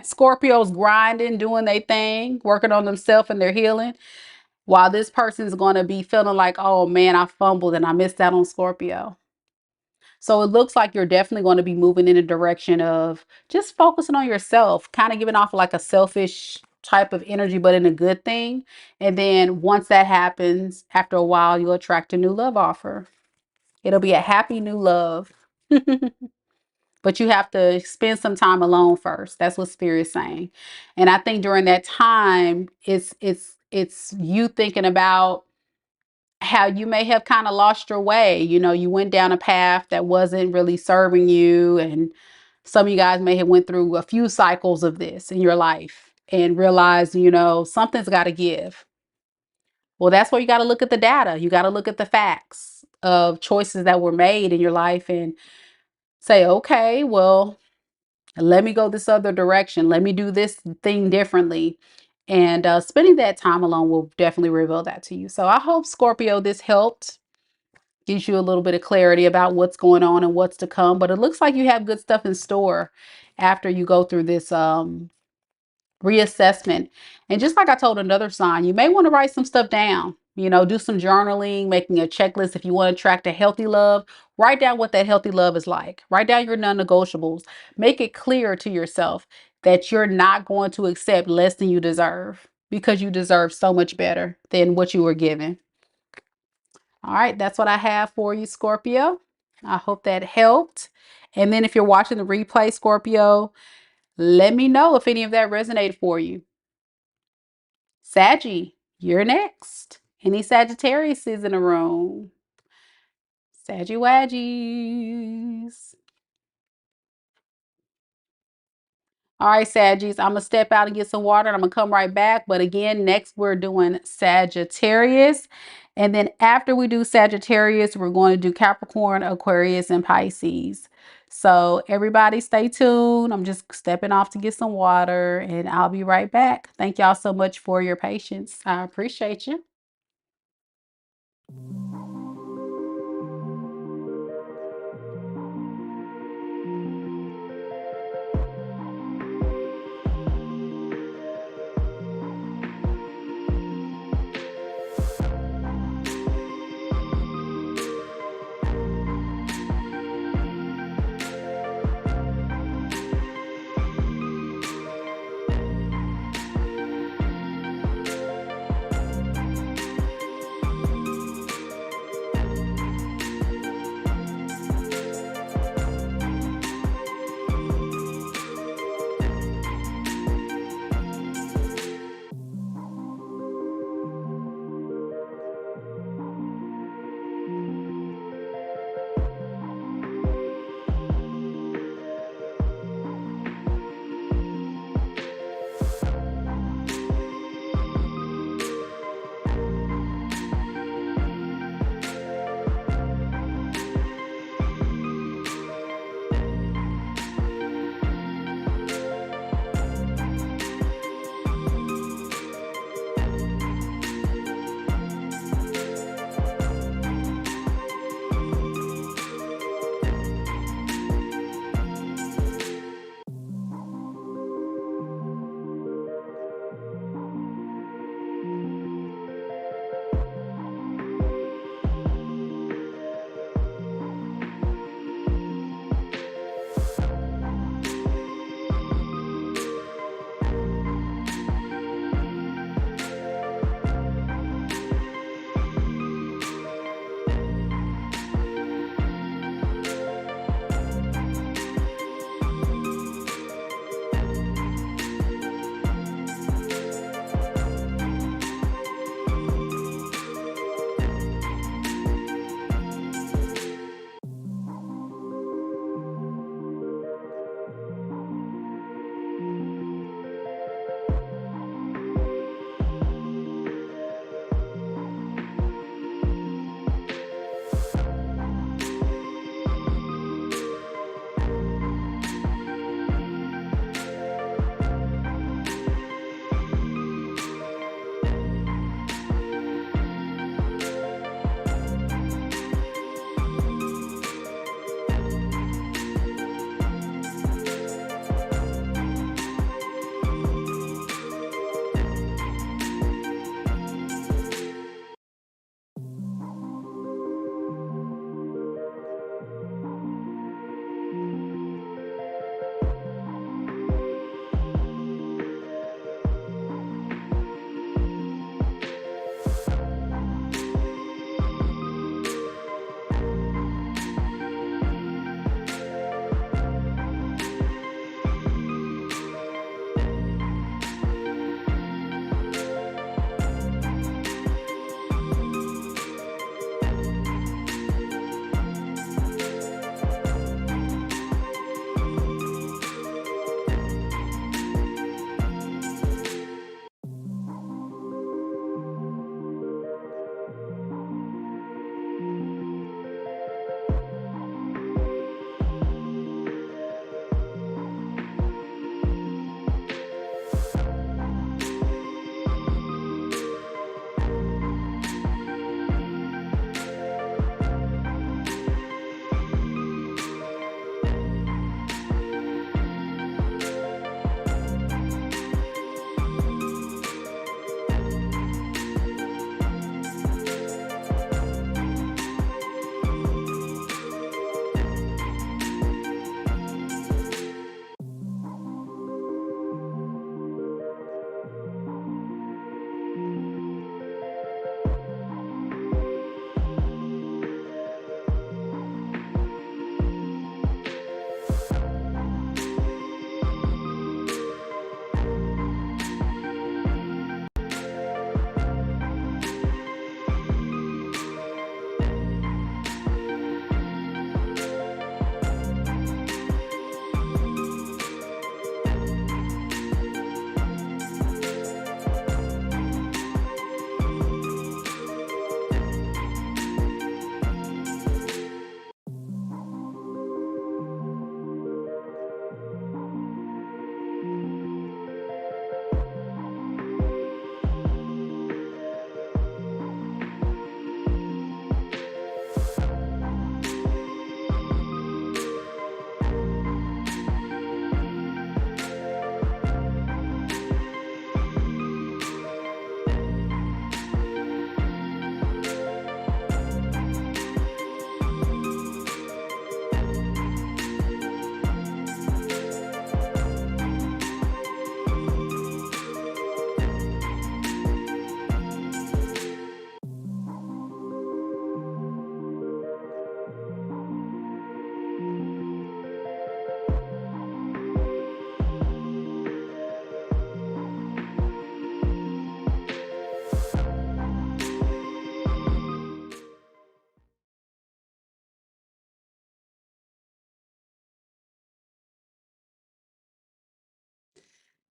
Scorpio's grinding, doing their thing, working on themselves and their healing, while this person's going to be feeling like, oh man, I fumbled and I missed out on Scorpio. So it looks like you're definitely going to be moving in a direction of just focusing on yourself, kind of giving off like a selfish type of energy, but in a good thing. And then once that happens, after a while, you'll attract a new love offer. It'll be a happy new love. But you have to spend some time alone first. That's what Spirit's saying. And I think during that time, it's you thinking about how you may have kind of lost your way. You went down a path that wasn't really serving you. And some of you guys may have went through a few cycles of this in your life and realized, something's got to give. Well, that's where you got to look at the data. You got to look at the facts of choices that were made in your life and say, okay, well, let me go this other direction. Let me do this thing differently. And spending that time alone will definitely reveal that to you. So I hope, Scorpio, this helped. Gives you a little bit of clarity about what's going on and what's to come. But it looks like you have good stuff in store after you go through this reassessment. And just like I told another sign, you may want to write some stuff down. Do some journaling, making a checklist. If you want to attract a healthy love, write down what that healthy love is like. Write down your non-negotiables. Make it clear to yourself that you're not going to accept less than you deserve, because you deserve so much better than what you were given. All right, that's what I have for you, Scorpio. I hope that helped. And then if you're watching the replay, Scorpio, let me know if any of that resonated for you. Saggy, you're next. Any Sagittarius is in the room? Saggy Waggies. All right, Saggies, I'm going to step out and get some water and I'm going to come right back. But again, next we're doing Sagittarius. And then after we do Sagittarius, we're going to do Capricorn, Aquarius, and Pisces. So everybody stay tuned. I'm just stepping off to get some water and I'll be right back. Thank y'all so much for your patience. I appreciate you.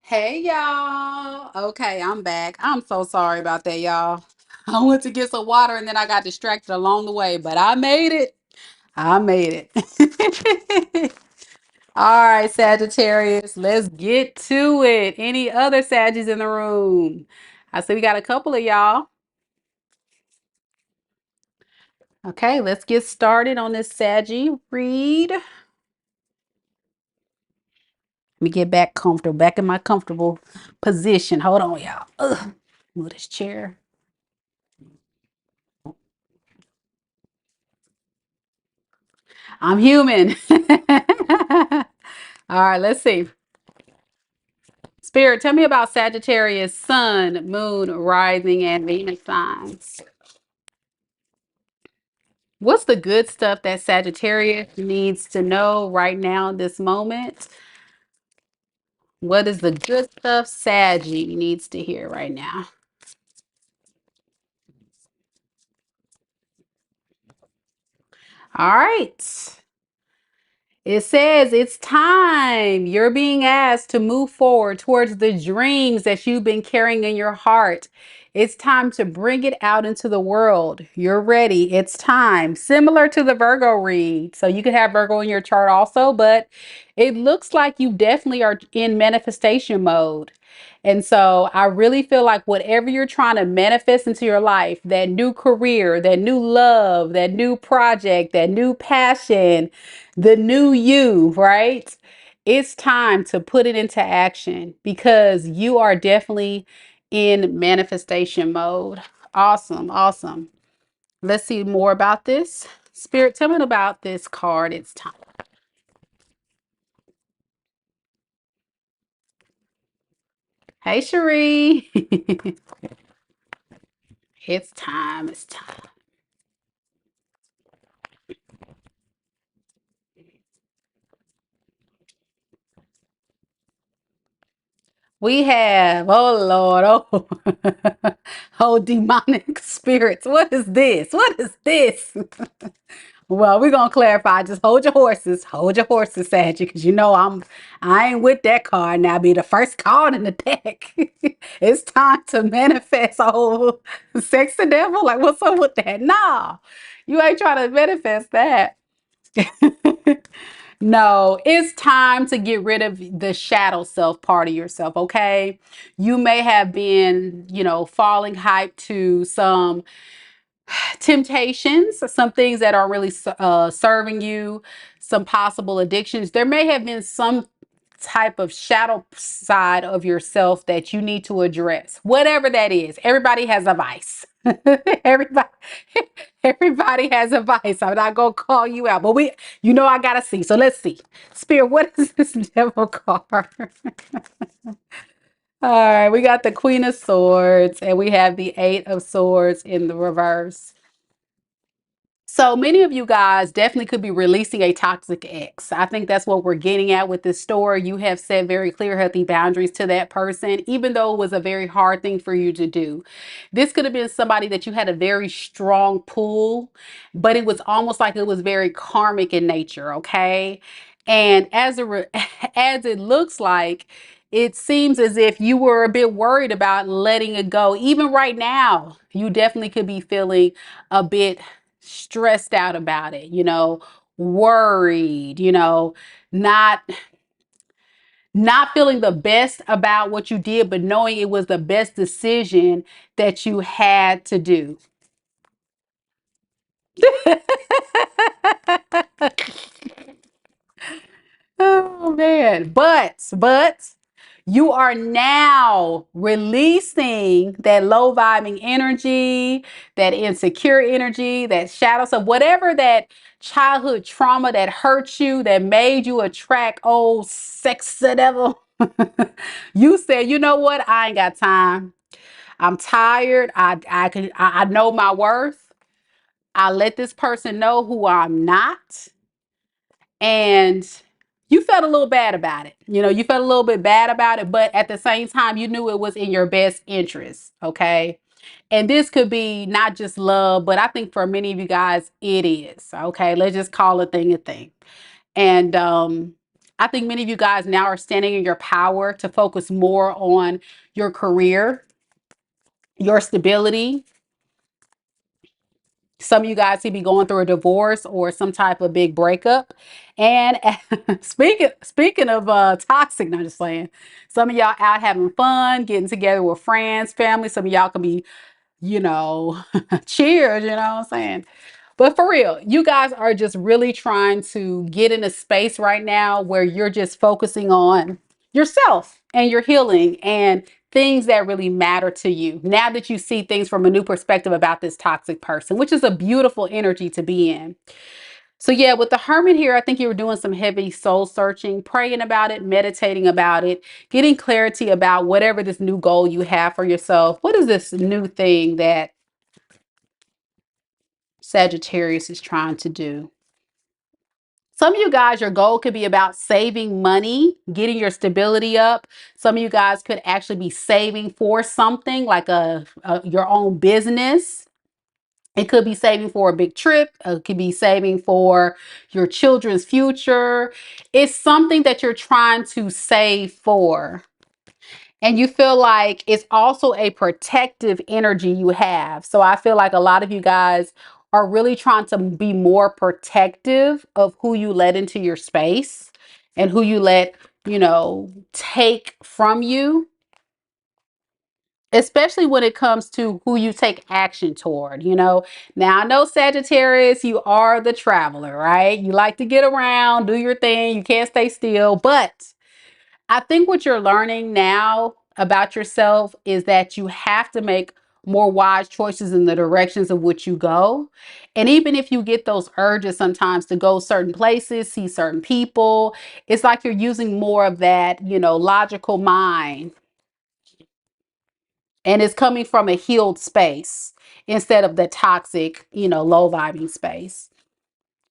Hey y'all. Okay, I'm back. I'm so sorry about that, y'all. I went to get some water and then I got distracted along the way, but I made it. I made it. All right, Sagittarius, let's get to it. Any other Saggies in the room? I see we got a couple of y'all. Okay, let's get started on this Saggy read. Let me get back comfortable, back in my comfortable position. Hold on, y'all. Ugh. Move this chair. I'm human. All right, let's see. Spirit, tell me about Sagittarius, Sun, Moon, Rising, and Venus signs. What's the good stuff that Sagittarius needs to know right now in this moment? What is the good stuff Saggy needs to hear right now? All right. It says it's time. You're being asked to move forward towards the dreams that you've been carrying in your heart. It's time to bring it out into the world. You're ready. It's time. Similar to the Virgo read. So you could have Virgo in your chart also, but it looks like you definitely are in manifestation mode. And so I really feel like whatever you're trying to manifest into your life, that new career, that new love, that new project, that new passion, the new you, right? It's time to put it into action because you are definitely in manifestation mode. Awesome, awesome. Let's see more about this. Spirit, tell me about this card. It's time. Hey, Cherie. It's time. It's time. We have, oh Lord, oh, oh, demonic spirits. What is this? What is this? Well, we're gonna clarify. Just hold your horses, Saggy, because you know I ain't with that card now. Be the first card in the deck. It's time to manifest. Oh, sex the devil. Like, what's up with that? No, you ain't trying to manifest that. No, it's time to get rid of the shadow self part of yourself, okay? You may have been, falling hype to some temptations, some things that are really serving you, some possible addictions. There may have been some type of shadow side of yourself that you need to address. Whatever that is. Everybody has a vice. everybody everybody has a vice. I'm not gonna call you out, but I gotta see. So let's see. Spirit, what is this devil card? All right, we got the Queen of Swords and we have the Eight of Swords in the reverse. So many of you guys definitely could be releasing a toxic ex. I think that's what we're getting at with this story. You have set very clear, healthy boundaries to that person, even though it was a very hard thing for you to do. This could have been somebody that you had a very strong pull, but it was almost like it was very karmic in nature, okay? And as it looks like, it seems as if you were a bit worried about letting it go. Even right now, you definitely could be feeling a bit stressed out about it, worried, not not feeling the best about what you did, but knowing it was the best decision that you had to do. Oh man. But you are now releasing that low vibing energy, that insecure energy, that shadow stuff, whatever that childhood trauma that hurt you, that made you attract old sex devil. You said, you know what? I ain't got time. I'm tired. I know my worth. I let this person know who I'm not. And you felt a little bad about it. You felt a little bit bad about it, but at the same time, you knew it was in your best interest. Okay. And this could be not just love, but I think for many of you guys, it is. Okay. Let's just call a thing a thing. And I think many of you guys now are standing in your power to focus more on your career, your stability. Some of you guys could be going through a divorce or some type of big breakup. And speaking of toxic, not just saying, some of y'all out having fun, getting together with friends, family. Some of y'all can be, you know, cheers, you know what I'm saying? But for real, you guys are just really trying to get in a space right now where you're just focusing on yourself and your healing and things that really matter to you. Now that you see things from a new perspective about this toxic person, which is a beautiful energy to be in. So yeah, with the Hermit here, I think you were doing some heavy soul searching, praying about it, meditating about it, getting clarity about whatever this new goal you have for yourself. What is this new thing that Sagittarius is trying to do? Some of you guys, your goal could be about saving money, getting your stability up. Some of you guys could actually be saving for something like your own business. It could be saving for a big trip. It could be saving for your children's future. It's something that you're trying to save for. And you feel like it's also a protective energy you have. So I feel like a lot of you guys are really trying to be more protective of who you let into your space and who you let, you know, take from you, especially when it comes to who you take action toward, you know. Now, I know Sagittarius, you are the traveler, right? You like to get around, do your thing. You can't stay still, but I think what you're learning now about yourself is that you have to make more wise choices in the directions of which you go. And even if you get those urges sometimes to go certain places, see certain people, it's like you're using more of that, you know, logical mind. And it's coming from a healed space instead of the toxic, you know, low vibing space.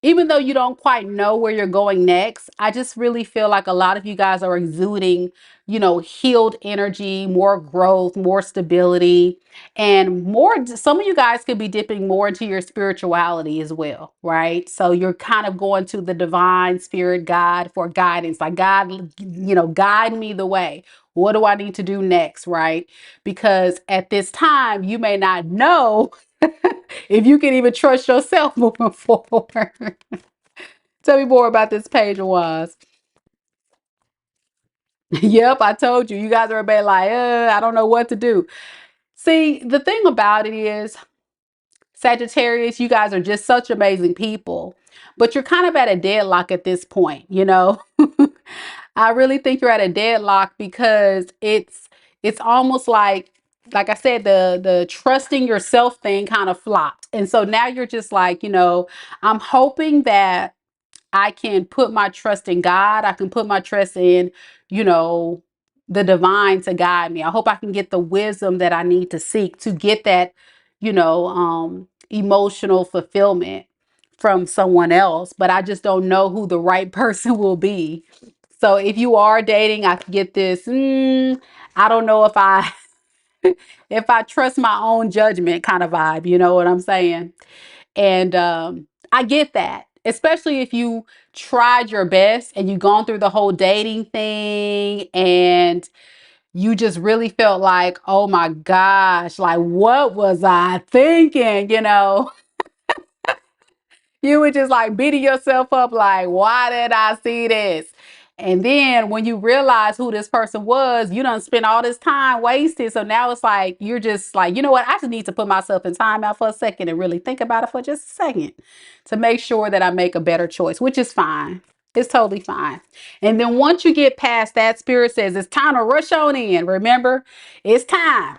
Even though you don't quite know where you're going next, I just really feel like a lot of you guys are exuding, you know, healed energy, more growth, more stability, and more. Some of you guys could be dipping more into your spirituality as well, right? So you're kind of going to the divine spirit, God, for guidance. Like, God, you know, guide me the way. What do I need to do next, right? Because at this time, you may not know if you can even trust yourself moving forward. Tell me more about this page of wands. Yep, I told you. You guys are a bit like, I don't know what to do. See, the thing about it is, Sagittarius, you guys are just such amazing people, but you're kind of at a deadlock at this point, you know? I really think you're at a deadlock because it's almost like I said, the trusting yourself thing kind of flopped. And so now you're just like, you know, I'm hoping that I can put my trust in God. I can put my trust in, you know, the divine to guide me. I hope I can get the wisdom that I need to seek to get that, you know, emotional fulfillment from someone else. But I just don't know who the right person will be. So if you are dating, I get this. I don't know if I if I trust my own judgment kind of vibe. You know what I'm saying? And I get that, especially if you tried your best and you've gone through the whole dating thing and you just really felt like, oh my gosh, like what was I thinking? You know, you were just like beating yourself up, like, why did I see this? And then when you realize who this person was, you done spent all this time wasted. So now it's like, you're just like, you know what? I just need to put myself in time out for a second and really think about it for just a second to make sure that I make a better choice, which is fine. It's totally fine. And then once you get past that, Spirit says it's time to rush on in. Remember, it's time.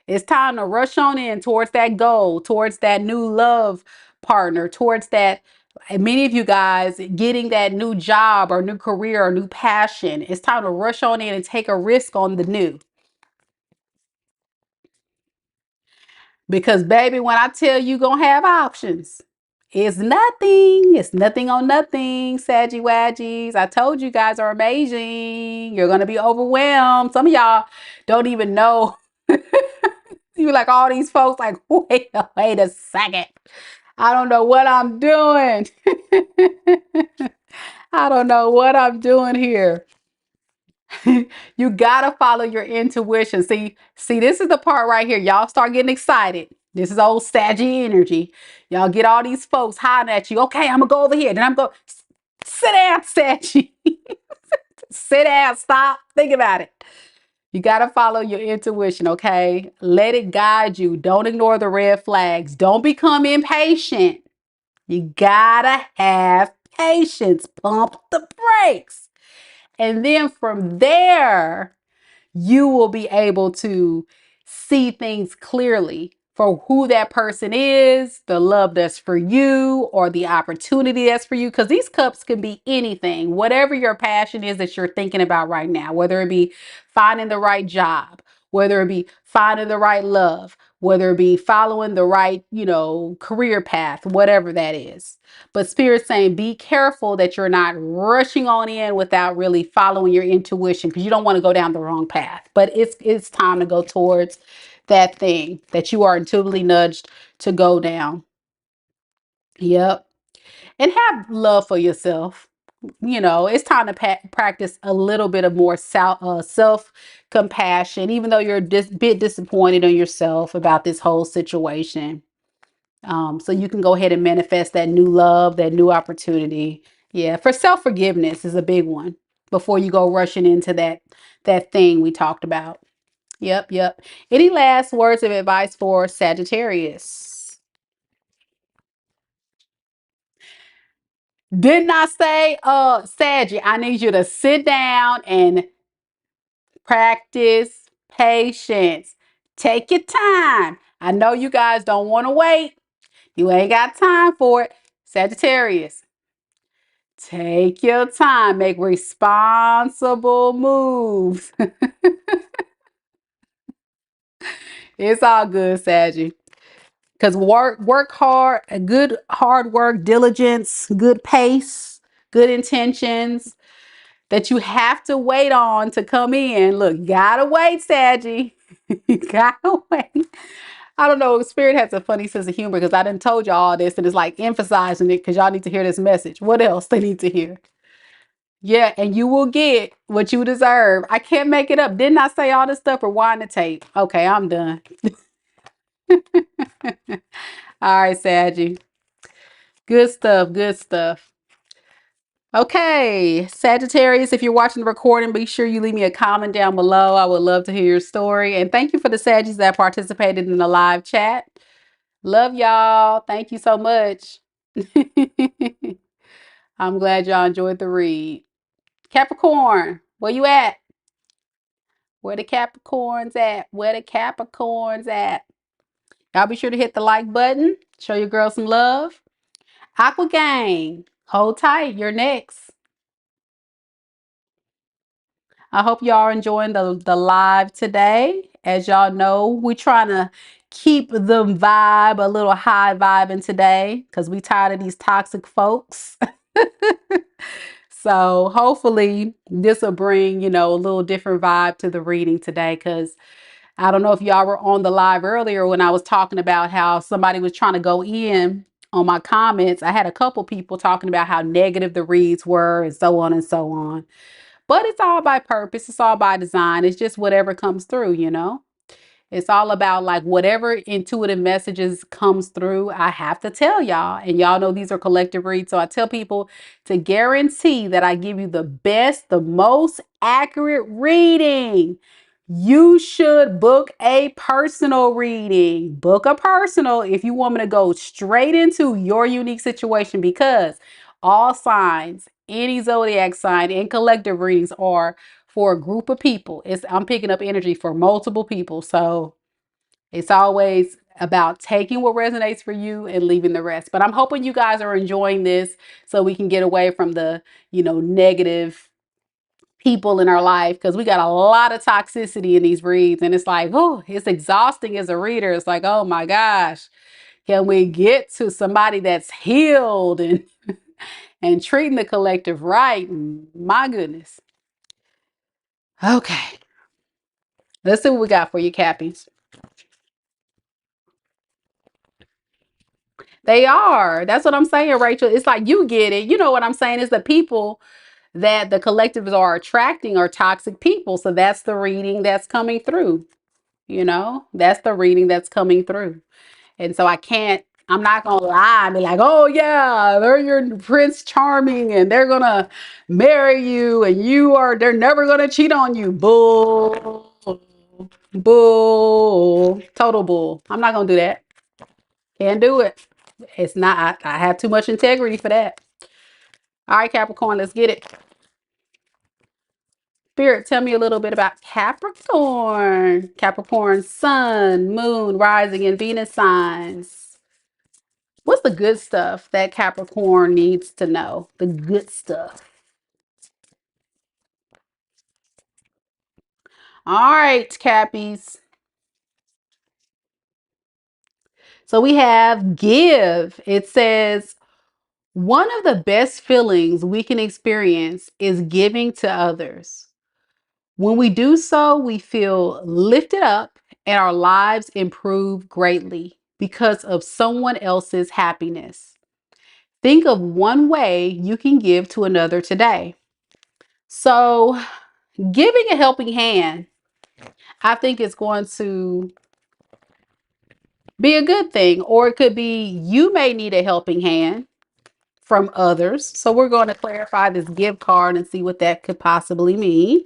It's time to rush on in towards that goal, towards that new love partner, towards that. Many of you guys getting that new job or new career or new passion. It's time to rush on in and take a risk on the new. Because, baby, when I tell you gonna have options, it's nothing. It's nothing on nothing, Saggy Waggies. I told you guys are amazing. You're gonna be overwhelmed. Some of y'all don't even know. You like all these folks like, wait a second. I don't know what I'm doing. I don't know what I'm doing here. You gotta follow your intuition. See, this is the part right here. Y'all start getting excited. This is old Saggy energy. Y'all get all these folks hollering at you. Okay, I'm gonna go over here. Then I'm going. Sit down, Saggy. Sit down. Stop. Think about it. You gotta follow your intuition. Okay, let it guide you. Don't ignore the red flags. Don't become impatient. You gotta have patience. Pump the brakes. And then from there, you will be able to see things clearly for who that person is, the love that's for you, or the opportunity that's for you. Because these cups can be anything, whatever your passion is that you're thinking about right now, whether it be finding the right job, whether it be finding the right love, whether it be following the right, career path, whatever that is. But Spirit's saying, be careful that you're not rushing on in without really following your intuition, because you don't want to go down the wrong path. But it's time to go towards that thing that you are intuitively nudged to go down. Yep. And have love for yourself. It's time to practice a little bit of more self compassion, even though you're a bit disappointed in yourself about this whole situation. So you can go ahead and manifest that new love, that new opportunity. Yeah, for self-forgiveness is a big one before you go rushing into that thing we talked about. Yep, yep. Any last words of advice for Sagittarius? Didn't I say, Saggy, I need you to sit down and practice patience. Take your time. I know you guys don't want to wait. You ain't got time for it. Sagittarius, take your time. Make responsible moves. It's all good, Saggy. Because work hard, a good hard work, diligence, good pace, good intentions that you have to wait on to come in. Look, you gotta wait, Saggy. You gotta wait. I don't know. Spirit has a funny sense of humor because I done told y'all all this and it's like emphasizing it because y'all need to hear this message. What else they need to hear? Yeah, and you will get what you deserve. I can't make it up. Didn't I say all this stuff or wind the tape? Okay, I'm done. All right, Saggy. Good stuff. Good stuff. Okay, Sagittarius, if you're watching the recording, be sure you leave me a comment down below. I would love to hear your story. And thank you for the Saggies that participated in the live chat. Love y'all. Thank you so much. I'm glad y'all enjoyed the read. Capricorn, where you at? Where the Capricorns at? Where the Capricorns at? Y'all be sure to hit the like button. Show your girl some love. Aqua Gang, hold tight. You're next. I hope y'all are enjoying the live today. As y'all know, we're trying to keep the vibe a little high vibing today because we tired of these toxic folks. So hopefully this will bring, a little different vibe to the reading today. Because I don't know if y'all were on the live earlier when I was talking about how somebody was trying to go in on my comments. I had a couple people talking about how negative the reads were and so on and so on. But it's all by purpose. It's all by design. It's just whatever comes through. It's all about like whatever intuitive messages comes through, I have to tell y'all. And y'all know these are collective reads. So I tell people to guarantee that I give you the best, the most accurate reading. You should book a personal reading. Book a personal if you want me to go straight into your unique situation, because all signs, any zodiac sign and collective readings are for a group of people. I'm picking up energy for multiple people. So it's always about taking what resonates for you and leaving the rest. But I'm hoping you guys are enjoying this so we can get away from the, negative people in our life, because we got a lot of toxicity in these reads. And it's like, oh, it's exhausting as a reader. It's like, oh my gosh, can we get to somebody that's healed and and treating the collective right? My goodness. Okay, let's see what we got for you, Cappies. They are. That's what I'm saying, Rachel. It's like you get it. You know what I'm saying? Is the people that the collectives are attracting are toxic people. So that's the reading that's coming through. That's the reading that's coming through. And so I'm not gonna lie and be like, oh yeah, they're your Prince Charming and they're gonna marry you and they're never gonna cheat on you. Bull. Bull. Total bull. I'm not gonna do that. Can't do it. It's not, I have too much integrity for that. All right, Capricorn, let's get it. Spirit, tell me a little bit about Capricorn. Capricorn, sun, moon, rising, and Venus signs. What's the good stuff that Capricorn needs to know? The good stuff. All right, Cappies. So we have give. It says, one of the best feelings we can experience is giving to others. When we do so, we feel lifted up and our lives improve greatly because of someone else's happiness. Think of one way you can give to another today. So, giving a helping hand, I think is going to be a good thing, or it could be you may need a helping hand from others. So, we're going to clarify this give card and see what that could possibly mean.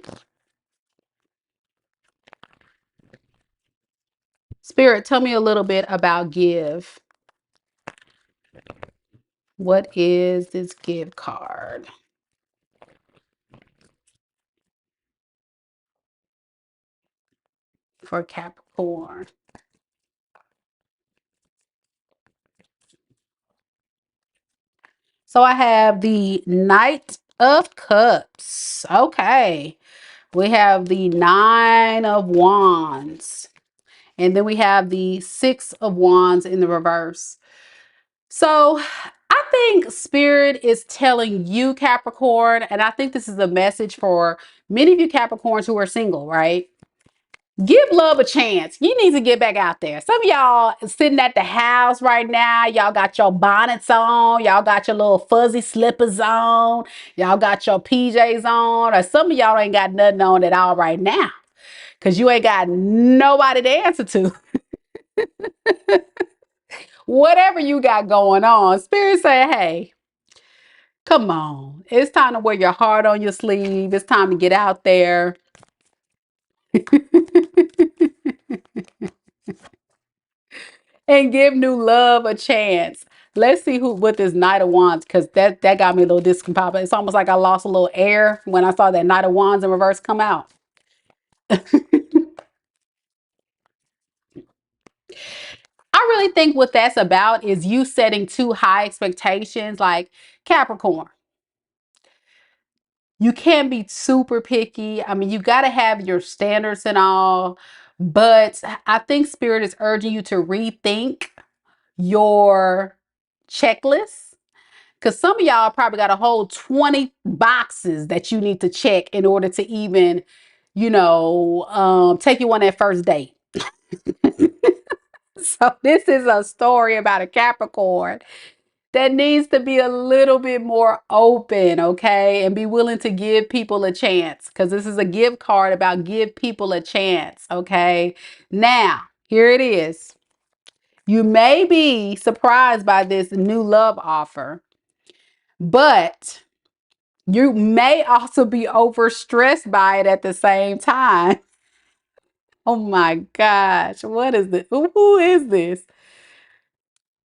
Spirit, tell me a little bit about give. What is this give card? For Capricorn. So I have the Knight of Cups. Okay. We have the Nine of Wands. And then we have the Six of Wands in the reverse. So I think Spirit is telling you, Capricorn, and I think this is a message for many of you Capricorns who are single, right? Give love a chance. You need to get back out there. Some of y'all sitting at the house right now. Y'all got your bonnets on. Y'all got your little fuzzy slippers on. Y'all got your PJs on. Or some of y'all ain't got nothing on at all right now because you ain't got nobody to answer to. Whatever you got going on, Spirit say, hey, come on. It's time to wear your heart on your sleeve. It's time to get out there. And give new love a chance. Let's see what this Knight of Wands, because that got me a little discombobulated. It's almost like I lost a little air when I saw that Knight of Wands in reverse come out. I really think what that's about is you setting too high expectations, like Capricorn. You can't be super picky. I mean, you got to have your standards and all, but I think Spirit is urging you to rethink your checklist. Because some of y'all probably got a whole 20 boxes that you need to check in order to even, take you on that first date. So this is a story about a Capricorn that needs to be a little bit more open, okay? And be willing to give people a chance. Because this is a give card about give people a chance, okay? Now, here it is. You may be surprised by this new love offer, but you may also be overstressed by it at the same time. Oh my gosh, what is this? Who is this?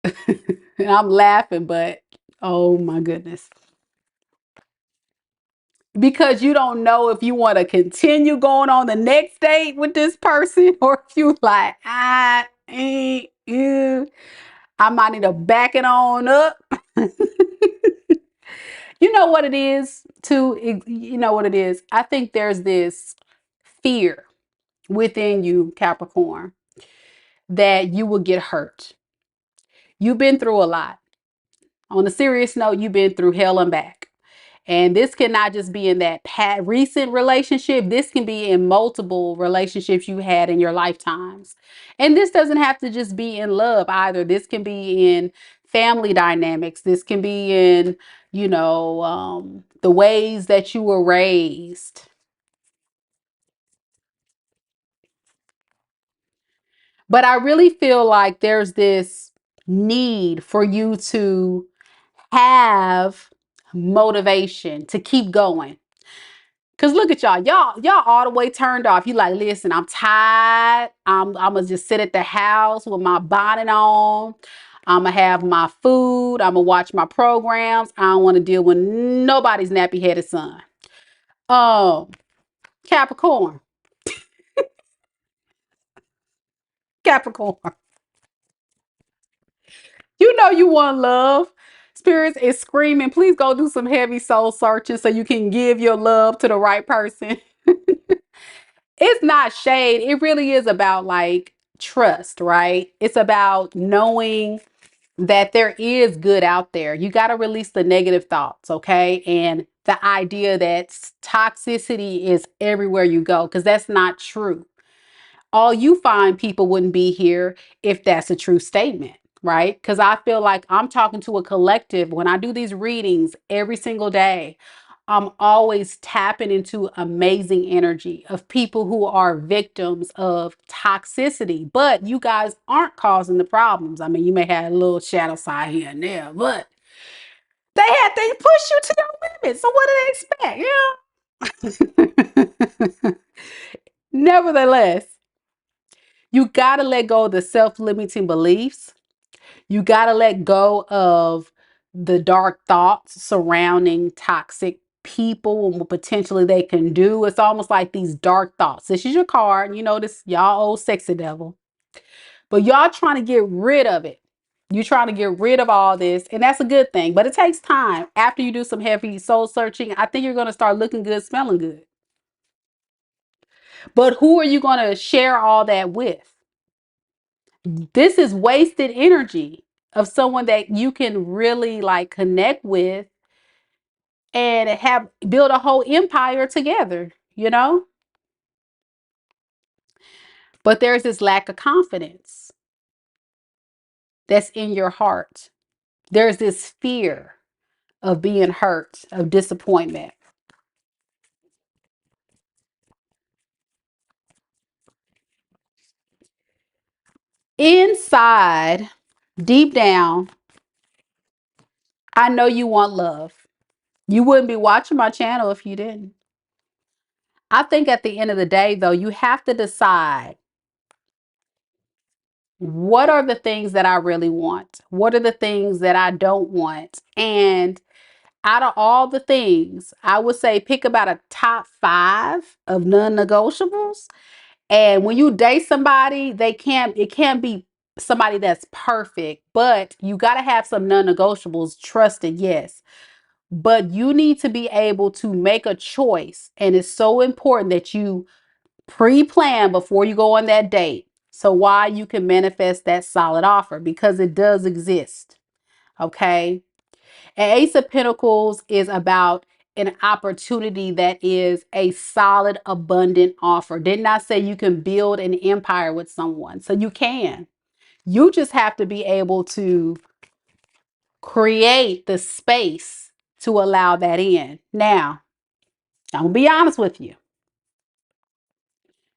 And I'm laughing, but oh my goodness. Because you don't know if you want to continue going on the next date with this person or if you like, I might need to back it on up. You know what it is, too? You know what it is? I think there's this fear within you, Capricorn, that you will get hurt. You've been through a lot. On a serious note, you've been through hell and back. And this cannot just be in that recent relationship. This can be in multiple relationships you had in your lifetimes. And this doesn't have to just be in love either. This can be in family dynamics. This can be in, the ways that you were raised. But I really feel like there's this need for you to have motivation to keep going. Cause look at y'all all the way turned off. You like, listen, I'm tired. I'm gonna just sit at the house with my bonnet on. I'm gonna have my food. I'm gonna watch my programs. I don't want to deal with nobody's nappy headed son. Um, Capricorn, Capricorn. You know you want love. Spirits is screaming, please go do some heavy soul searching so you can give your love to the right person. It's not shade. It really is about like trust, right? It's about knowing that there is good out there. You got to release the negative thoughts, okay? And the idea that toxicity is everywhere you go, because that's not true. All you find people wouldn't be here if that's a true statement, right? Because I feel like I'm talking to a collective when I do these readings every single day. I'm always tapping into amazing energy of people who are victims of toxicity, but you guys aren't causing the problems. I mean, you may have a little shadow side here and there, but they push you to your limits. So what do they expect? Yeah. Nevertheless, you got to let go of the self-limiting beliefs. You got to let go of the dark thoughts surrounding toxic people and what potentially they can do. It's almost like these dark thoughts. This is your card. You know this, y'all old sexy devil. But y'all trying to get rid of it. You're trying to get rid of all this. And that's a good thing. But it takes time. After you do some heavy soul searching, I think you're going to start looking good, smelling good. But who are you going to share all that with? This is wasted energy of someone that you can really like connect with and have build a whole empire together, you know? But there's this lack of confidence that's in your heart. There's this fear of being hurt, of disappointment. Inside, deep down, I know you want love. You wouldn't be watching my channel if you didn't. I think at the end of the day, though, you have to decide, what are the things that I really want? What are the things that I don't want? And out of all the things, I would say pick about a top 5 of non-negotiables. And when you date somebody, it can't be somebody that's perfect, but you got to have some non-negotiables. Trusted, yes. But you need to be able to make a choice. And it's so important that you pre-plan before you go on that date. So why you can manifest that solid offer, because it does exist. Okay. An Ace of Pentacles is about an opportunity that is a solid, abundant offer. Didn't I say you can build an empire with someone? So you can. You just have to be able to create the space to allow that in. Now, I'm going to be honest with you.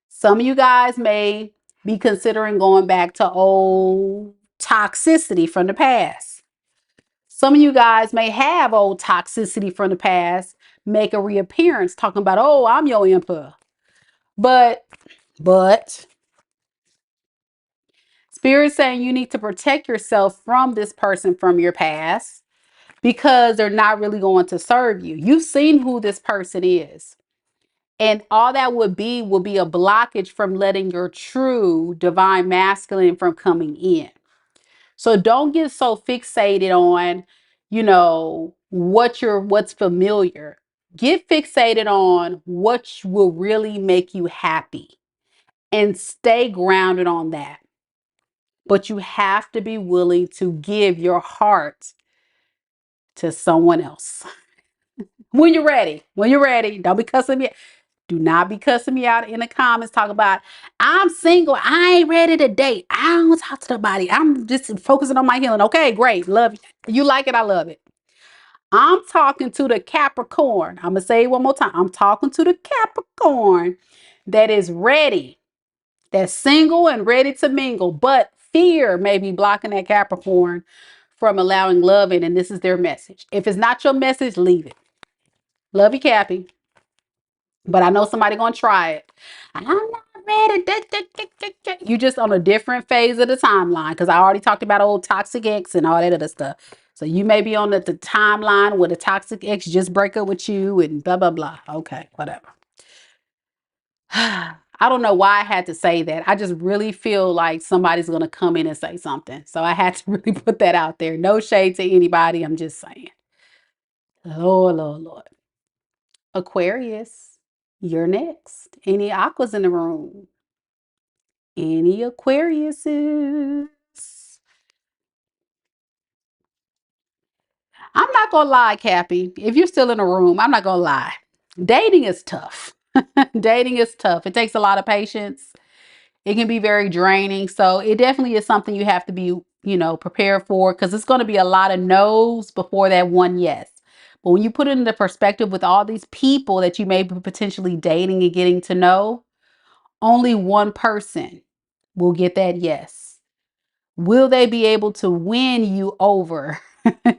Some of you guys may be considering going back to old toxicity from the past. Some of you guys may have old toxicity from the past make a reappearance talking about, oh, I'm your emperor. But Spirit saying you need to protect yourself from this person from your past because they're not really going to serve you. You've seen who this person is. And all that would be a blockage from letting your true divine masculine from coming in. So don't get so fixated on, what's familiar. Get fixated on what will really make you happy and stay grounded on that. But you have to be willing to give your heart to someone else. When you're ready. When you're ready. Don't be cussing me. Do not be cussing me out in the comments. Talk about, I'm single. I ain't ready to date. I don't talk to nobody. I'm just focusing on my healing. Okay, great. Love you. You like it. I love it. I'm talking to the Capricorn. I'm going to say it one more time. I'm talking to the Capricorn that is ready, that's single and ready to mingle, but fear may be blocking that Capricorn from allowing love in, and this is their message. If it's not your message, leave it. Love you, Cappy. But I know somebody gonna try it. I'm not ready. You just on a different phase of the timeline, because I already talked about old toxic ex and all that other stuff. So you may be on the timeline where the toxic ex just break up with you and blah blah blah. Okay, whatever. I don't know why I had to say that. I just really feel like somebody's gonna come in and say something. So I had to really put that out there. No shade to anybody. I'm just saying. Lord, Lord, Lord. Aquarius, you're next. Any aquas in the room? Any Aquariuses? I'm not gonna lie, Cappy. If you're still in the room, I'm not gonna lie. Dating is tough. Dating is tough. It takes a lot of patience. It can be very draining. So it definitely is something you have to be, prepared for, because it's going to be a lot of no's before that one yes. But when you put it into perspective with all these people that you may be potentially dating and getting to know, only one person will get that yes. Will they be able to win you over?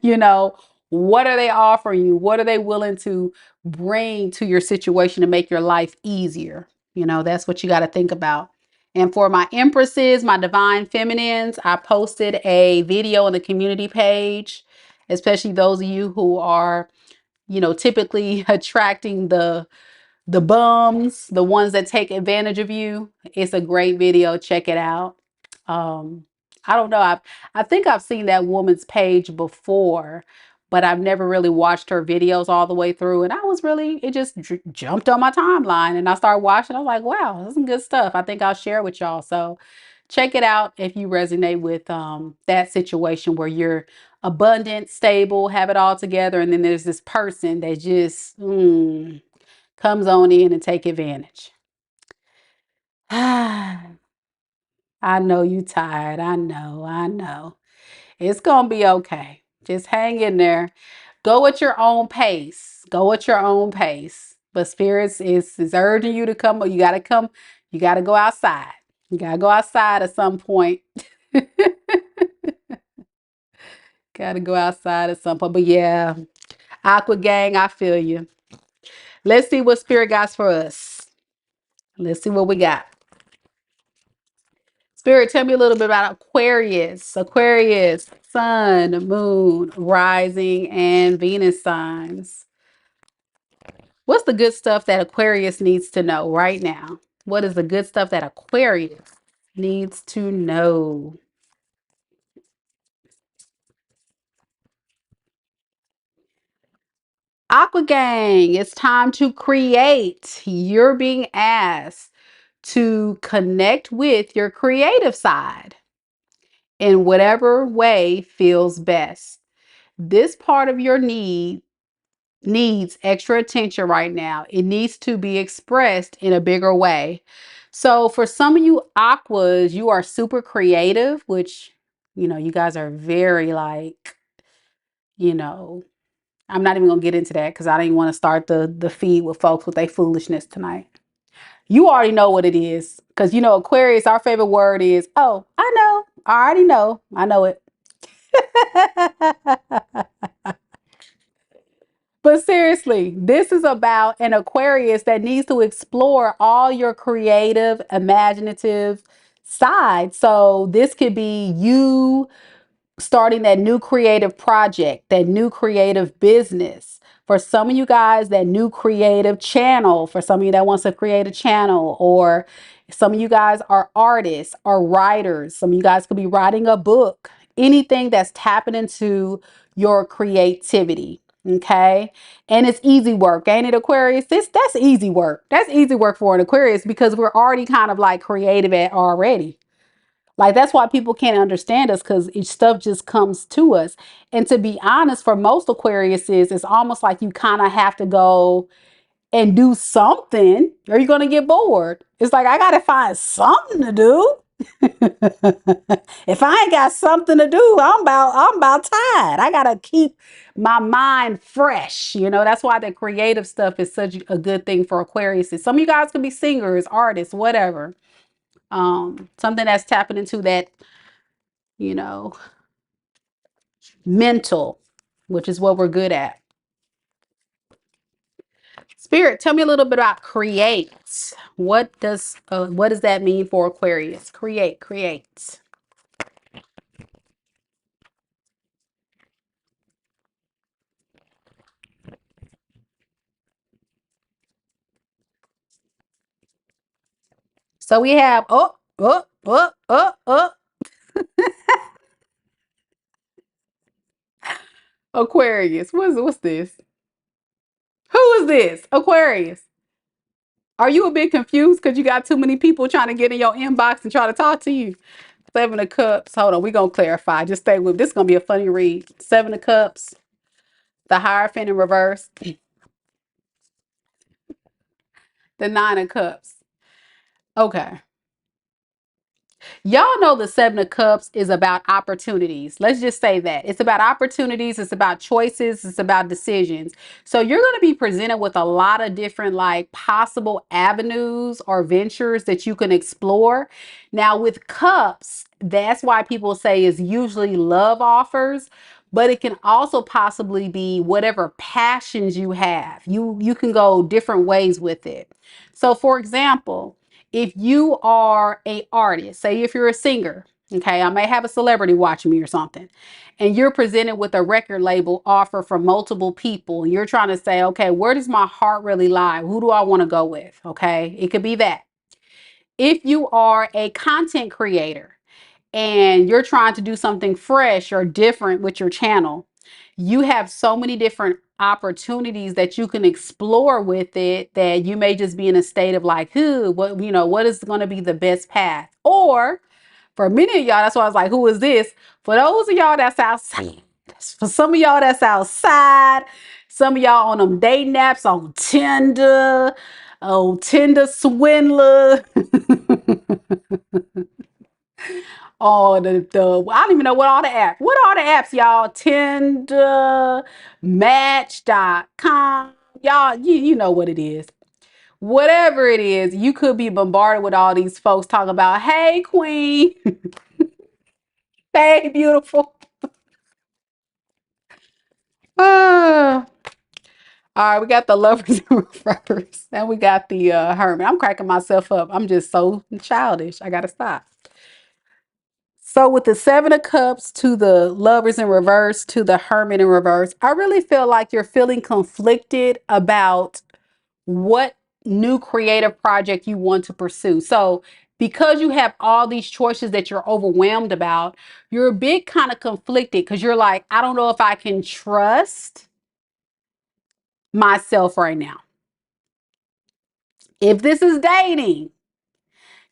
you know, what are they offering you? What are they willing to bring to your situation to make your life easier? That's what you got to think about. And for my empresses, my divine feminines, I posted a video on the community page, especially those of you who are, typically attracting the bums, the ones that take advantage of you. It's a great video. Check it out. Um, I don't know. I think I've seen that woman's page before, but I've never really watched her videos all the way through. And it just jumped on my timeline and I started watching. I was like, wow, that's some good stuff. I think I'll share with y'all. So check it out if you resonate with that situation where you're abundant, stable, have it all together. And then there's this person that just comes on in and take advantage. I know you tired. I know. It's going to be okay. Just hang in there. Go at your own pace. Go at your own pace. But spirits is urging you to come. You got to come. You got to go outside. You got to go outside at some point. Got to go outside at some point. But yeah, Aqua Gang, I feel you. Let's see what Spirit got for us. Let's see what we got. Spirit, tell me a little bit about Aquarius. Aquarius, sun, moon, rising, and Venus signs. What's the good stuff that Aquarius needs to know right now? What is the good stuff that Aquarius needs to know? Aqua Gang, it's time to create. You're being asked to connect with your creative side in whatever way feels best. This part of your needs extra attention right now. It needs to be expressed in a bigger way. So for some of you aquas, you are super creative, which, you guys are very like, I'm not even gonna get into that because I didn't want to start the feed with folks with their foolishness tonight. You already know what it is. Because Aquarius, our favorite word is, oh, I know. I already know. I know it. But seriously, this is about an Aquarius that needs to explore all your creative, imaginative side. So this could be you starting that new creative project, that new creative business. For some of you guys, that new creative channel. For some of you that wants to create a channel, or some of you guys are artists or writers. Some of you guys could be writing a book. Anything that's tapping into your creativity. Okay. And it's easy work, ain't it, Aquarius? That's easy work. That's easy work for an Aquarius because we're already kind of like creative at already. Like that's why people can't understand us because stuff just comes to us. And to be honest, for most Aquariuses, it's almost like you kind of have to go and do something or you're going to get bored. It's like I got to find something to do. If I ain't got something to do, I'm about tired. I got to keep my mind fresh. That's why the creative stuff is such a good thing for Aquarius. Some of you guys could be singers, artists, whatever. Something that's tapping into that, you know, mental, which is what we're good at. Spirit, tell me a little bit about create. What does that mean for Aquarius? Create. So we have Aquarius. What's this? Who is this? Aquarius. Are you a bit confused because you got too many people trying to get in your inbox and try to talk to you? Seven of Cups. Hold on, we're gonna clarify. Just stay with me. This is gonna be a funny read. Seven of Cups, the Hierophant in reverse, the Nine of Cups. Okay. Y'all know the Seven of Cups is about opportunities. Let's just say that. It's about opportunities, it's about choices, it's about decisions. So you're going to be presented with a lot of different like possible avenues or ventures that you can explore. Now with cups, that's why people say is usually love offers, but it can also possibly be whatever passions you have. You can go different ways with it. So for example, if you are a artist, say if you're a singer, okay, I may have a celebrity watching me or something, and you're presented with a record label offer from multiple people, and you're trying to say, okay, where does my heart really lie? Who do I want to go with? Okay, it could be that. If you are a content creator and you're trying to do something fresh or different with your channel, you have so many different opportunities that you can explore with it that you may just be in a state of like, who, what is going to be the best path? Or for many of y'all, that's why I was like, who is this? For those of y'all that's outside, for some of y'all that's outside, some of y'all on them dating apps on Tinder swindler. Oh, the I don't even know what all the apps. What are the apps, y'all? Tinder, Match.com. Y'all, you know what it is. Whatever it is, you could be bombarded with all these folks talking about, hey, queen, hey, beautiful. Ah. All right, we got the lovers in reverse, and we got the hermit. I'm cracking myself up. I'm just so childish. I gotta stop. So with the Seven of Cups to the Lovers in reverse to the Hermit in reverse, I really feel like you're feeling conflicted about what new creative project you want to pursue. So because you have all these choices that you're overwhelmed about, you're a bit kind of conflicted because you're like, I don't know if I can trust myself right now. If this is dating,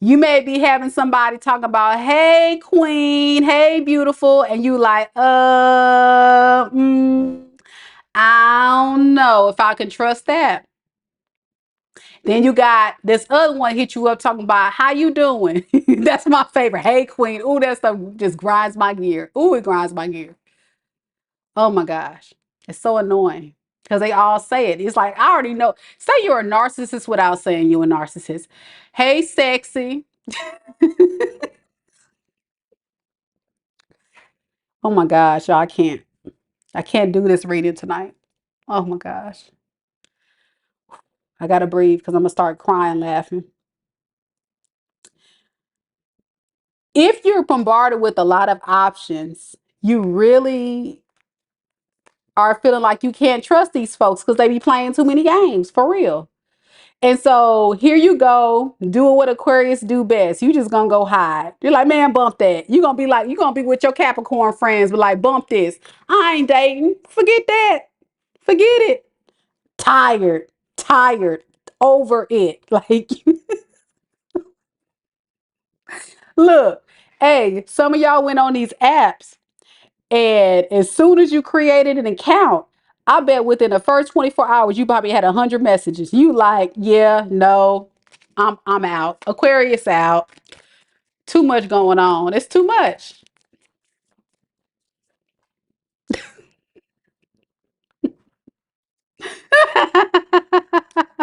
you may be having somebody talk about, hey, queen, hey, beautiful, and you like, I don't know if I can trust that. Then you got this other one hit you up talking about, how you doing? That's my favorite. Hey, queen. Ooh, that stuff just grinds my gear. Ooh, it grinds my gear. Oh my gosh. It's so annoying because they all say it. It's like, I already know. Say you're a narcissist without saying you're a narcissist. Hey, sexy. Oh my gosh, y'all, I can't. I can't do this reading tonight. Oh my gosh. I gotta breathe because I'm gonna start crying laughing. If you're bombarded with a lot of options, you really are feeling like you can't trust these folks because they be playing too many games for real. And so here you go, doing what Aquarius do best. You just gonna go hide. You're like, man, bump that. You're gonna be with your Capricorn friends, but like, bump this. I ain't dating. Forget that. Forget it. Tired, over it. Like, look, Hey, some of y'all went on these apps, and as soon as you created an account, I bet within the first 24 hours, you probably had 100 messages. You like, yeah, no, I'm out. Aquarius out. Too much going on. It's too much.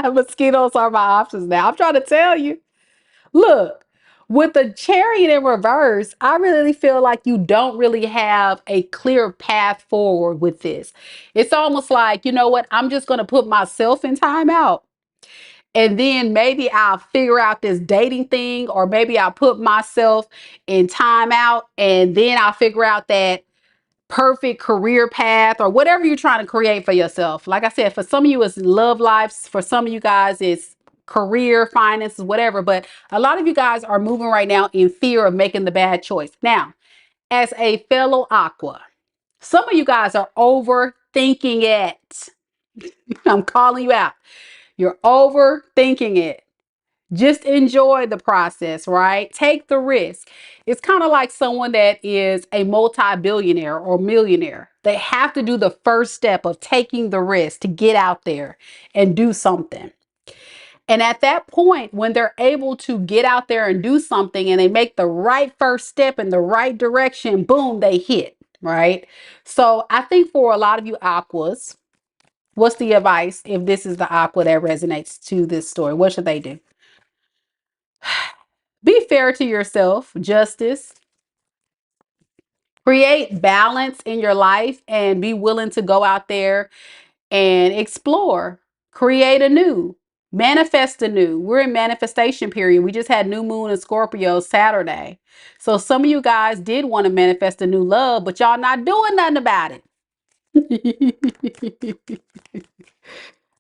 Mosquitoes are my options now. I'm trying to tell you. Look, with the chariot in reverse, I really feel like you don't really have a clear path forward with this. It's almost like, you know what? I'm just going to put myself in timeout. And then maybe I'll figure out this dating thing, or maybe I'll put myself in timeout and then I'll figure out that perfect career path or whatever you're trying to create for yourself. Like I said, for some of you, it's love lives. For some of you guys, it's career, finances, whatever. But a lot of you guys are moving right now in fear of making the bad choice. Now, as a fellow aqua, some of you guys are overthinking it. I'm calling you out. You're overthinking it. Just enjoy the process, right? Take the risk. It's kind of like someone that is a multi-billionaire or millionaire. They have to do the first step of taking the risk to get out there and do something. And at that point, when they're able to get out there and do something and they make the right first step in the right direction, boom, they hit, right? So I think for a lot of you aquas, what's the advice if this is the aqua that resonates to this story? What should they do? Be fair to yourself, justice, create balance in your life, and be willing to go out there and explore, create a new, manifest a new. We're in manifestation period. We just had new moon in Scorpio Saturday. So some of you guys did want to manifest a new love, but y'all not doing nothing about it.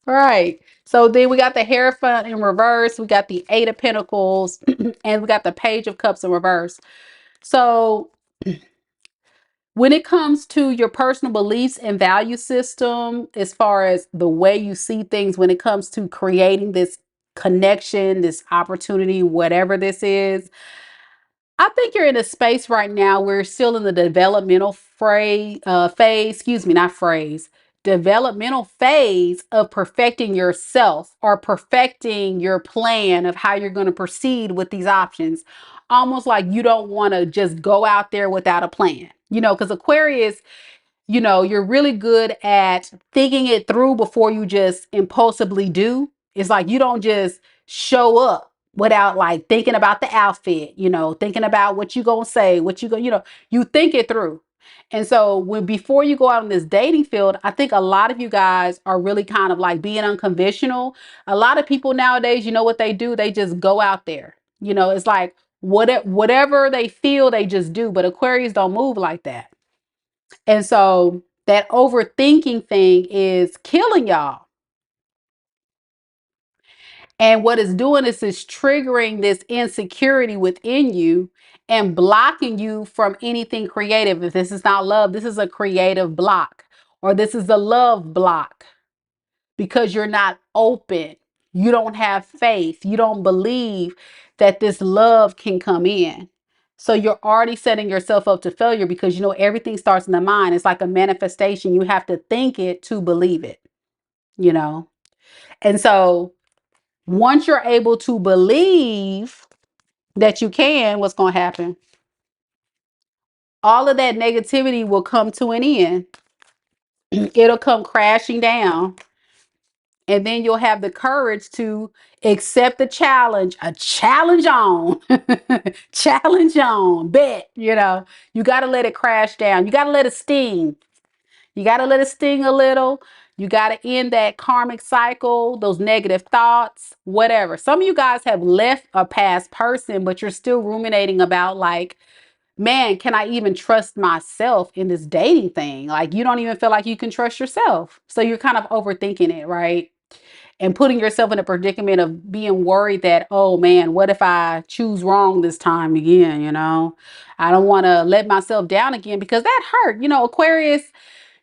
Right. So then we got the Hierophant in reverse. We got the Eight of Pentacles and we got the Page of Cups in reverse. So when it comes to your personal beliefs and value system, as far as the way you see things, when it comes to creating this connection, this opportunity, whatever this is, I think you're in a space right now where you're still in the developmental phase, excuse me, not phrase, developmental phase of perfecting yourself or perfecting your plan of how you're going to proceed with these options. Almost like you don't want to just go out there without a plan, because Aquarius, you're really good at thinking it through before you just impulsively do. It's like you don't just show up without like thinking about the outfit, thinking about what you gonna say, what you go, you think it through. And so when before you go out in this dating field, I think a lot of you guys are really kind of like being unconventional. A lot of people nowadays, you know what they do? They just go out there. It's like whatever they feel, they just do. But Aquarius don't move like that. And so that overthinking thing is killing y'all. And what it's doing is it's triggering this insecurity within you and blocking you from anything creative. If this is not love, this is a creative block, or this is a love block because you're not open. You don't have faith. You don't believe that this love can come in. So you're already setting yourself up to failure because everything starts in the mind. It's like a manifestation. You have to think it to believe it, you know? And so once you're able to believe that you can, what's going to happen? All of that negativity will come to an end. It'll come crashing down. And then you'll have the courage to accept the challenge, a challenge on, challenge on, bet, you got to let it crash down. You got to let it sting. You got to let it sting a little. You got to end that karmic cycle, those negative thoughts, whatever. Some of you guys have left a past person, but you're still ruminating about like, man, can I even trust myself in this dating thing? Like you don't even feel like you can trust yourself. So you're kind of overthinking it, right? And putting yourself in a predicament of being worried that, oh man, what if I choose wrong this time again? I don't want to let myself down again because that hurt. Aquarius,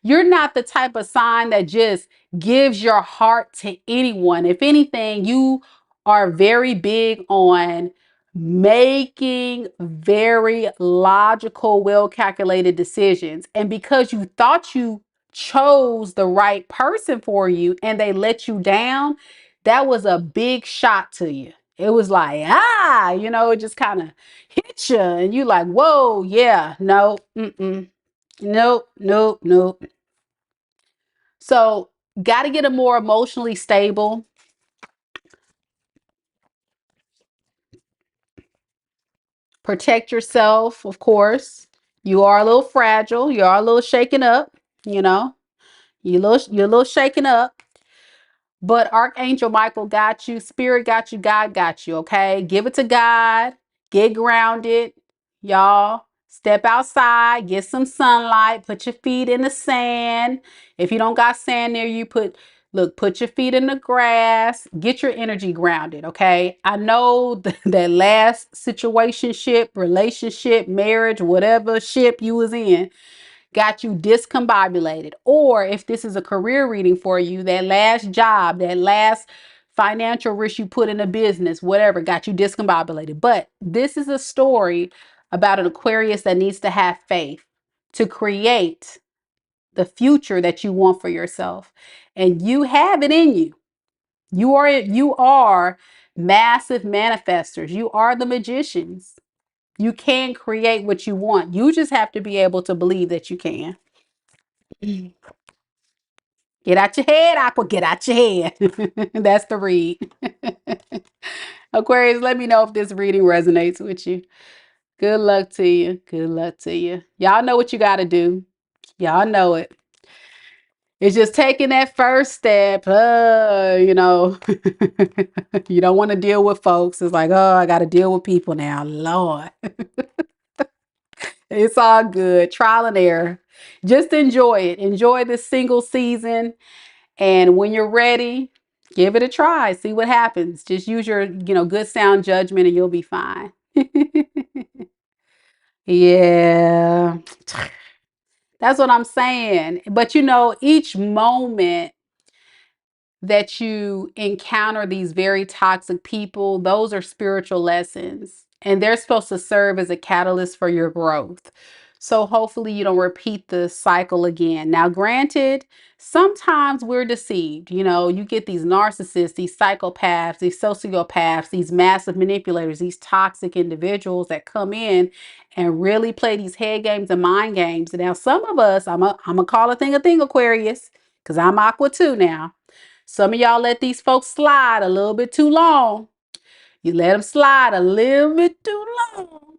you're not the type of sign that just gives your heart to anyone. If anything, you are very big on making very logical, well-calculated decisions. And because you thought you chose the right person for you and they let you down, that was a big shot to you. It was like, it just kind of hit you and you like, whoa, yeah, no, nope, nope, nope. So got to get a more emotionally stable. Protect yourself, of course. You are a little fragile. You are a little shaken up, you know. You're a little shaken up. But Archangel Michael got you, Spirit got you, God got you, okay? Give it to God. Get grounded, y'all. Step outside, get some sunlight, put your feet in the sand. If you don't got sand there, put your feet in the grass. Get your energy grounded, okay? I know that last situationship, relationship, marriage, whatever ship you was in, got you discombobulated. Or if this is a career reading for you, that last job, that last financial risk you put in a business, whatever, got you discombobulated. But this is a story about an Aquarius that needs to have faith to create the future that you want for yourself. And you have it in you. You are massive manifestors. You are the magicians. You can create what you want. You just have to be able to believe that you can. Get out your head, Aqua. Get out your head. That's the read. Aquarius, let me know if this reading resonates with you. Good luck to you. Good luck to you. Y'all know what you got to do. Y'all know it. It's just taking that first step. You don't want to deal with folks. It's like, oh, I got to deal with people now. Lord. It's all good. Trial and error. Just enjoy it. Enjoy this single season. And when you're ready, give it a try. See what happens. Just use your, good sound judgment and you'll be fine. Yeah. That's what I'm saying. But each moment that you encounter these very toxic people, those are spiritual lessons, and they're supposed to serve as a catalyst for your growth. So hopefully you don't repeat the cycle again. Now, granted, sometimes we're deceived. You get these narcissists, these psychopaths, these sociopaths, these massive manipulators, these toxic individuals that come in and really play these head games and mind games. Now, some of us, I'm gonna call a thing, Aquarius, because I'm Aqua too now. Some of y'all let these folks slide a little bit too long. You let them slide a little bit too long,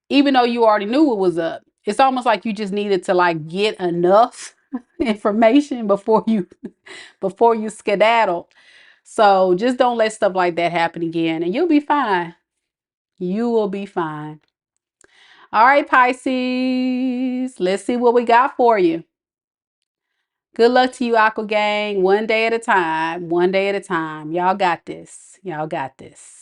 even though you already knew what was up. It's almost like you just needed to get enough information before you skedaddle. So just don't let stuff like that happen again, and you'll be fine. You will be fine. All right, Pisces. Let's see what we got for you. Good luck to you, Aqua Gang. One day at a time. One day at a time. Y'all got this. Y'all got this.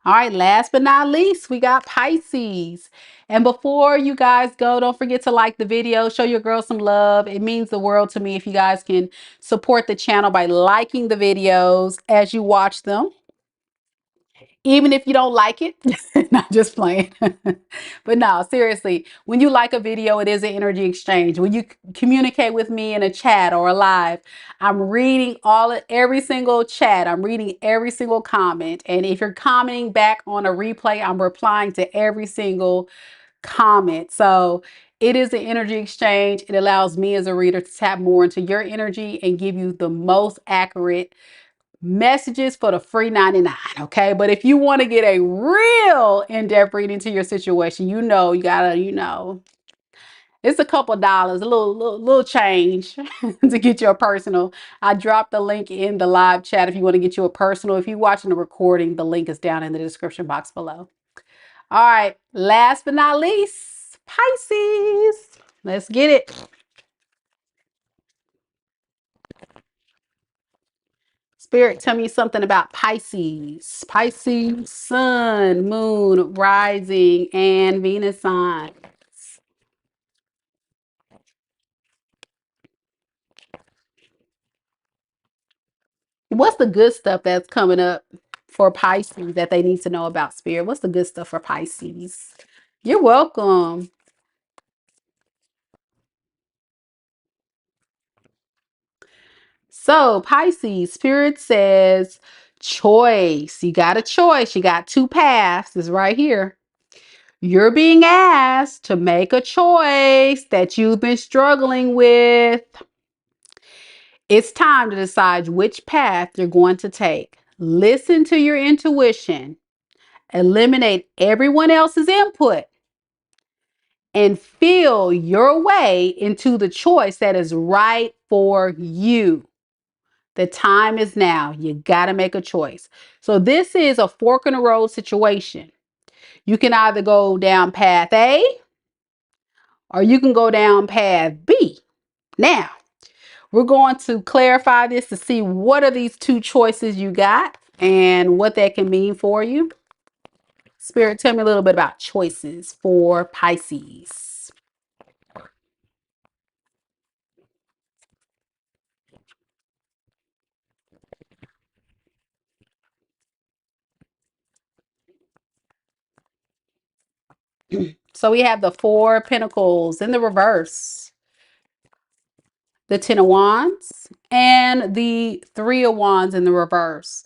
All right, last but not least, we got Pisces. And before you guys go, don't forget to like the video, show your girl some love. It means the world to me if you guys can support the channel by liking the videos as you watch them. Even if you don't like it. Not just playing. But no, seriously, when you like a video, it is an energy exchange. When you communicate with me in a chat or a live, I'm reading every single chat. I'm reading every single comment. And if you're commenting back on a replay, I'm replying to every single comment. So it is an energy exchange. It allows me as a reader to tap more into your energy and give you the most accurate messages for the free 99. Okay, but if you want to get a real in-depth reading to your situation, you gotta, it's a couple dollars, a little change to get you a personal. I dropped the link in the live chat if you want to get you a personal. If you're watching the recording, the link is down in the description box below. All right, last but not least, Pisces. Let's get it. Spirit, tell me something about Pisces. Pisces, sun, moon, rising, and Venus signs. What's the good stuff that's coming up for Pisces that they need to know about, Spirit? What's the good stuff for Pisces? You're welcome. So Pisces, Spirit says choice. You got a choice. You got two paths. It's right here. You're being asked to make a choice that you've been struggling with. It's time to decide which path you're going to take. Listen to your intuition. Eliminate everyone else's input and feel your way into the choice that is right for you. The time is now. You got to make a choice. So this is a fork in the road situation. You can either go down path A or you can go down path B. Now, we're going to clarify this to see what are these two choices you got and what that can mean for you. Spirit, tell me a little bit about choices for Pisces. So we have the Four of Pentacles in the reverse, the Ten of Wands, and the Three of Wands in the reverse.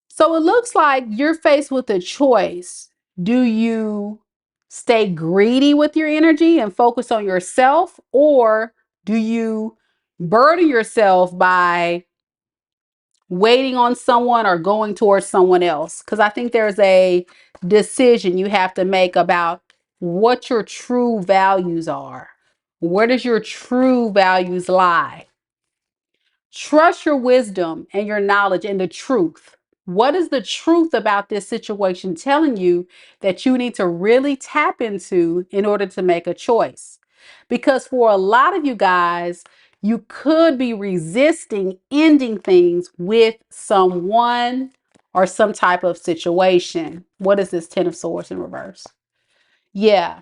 So it looks like you're faced with a choice. Do you stay greedy with your energy and focus on yourself, or do you burden yourself by waiting on someone or going towards someone else? Because I think there's a decision you have to make about what your true values are. Where does your true values lie? Trust your wisdom and your knowledge and the truth. What is the truth about this situation telling you that you need to really tap into in order to make a choice? Because for a lot of you guys, you could be resisting ending things with someone or some type of situation. What is this Ten of Swords in reverse? Yeah,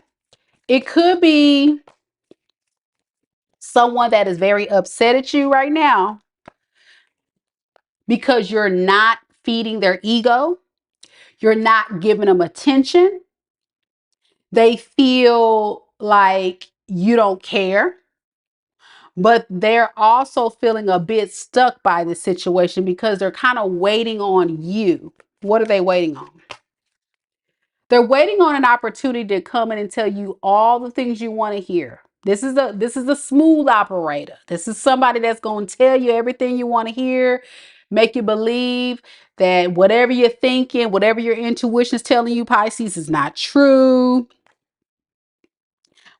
it could be someone that is very upset at you right now because you're not feeding their ego. You're not giving them attention. They feel like you don't care, but they're also feeling a bit stuck by the situation because they're kind of waiting on you. What are they waiting on? They're waiting on an opportunity to come in and tell you all the things you want to hear. This is a smooth operator. This is somebody that's going to tell you everything you want to hear, make you believe that whatever you're thinking, whatever your intuition is telling you, Pisces, is not true.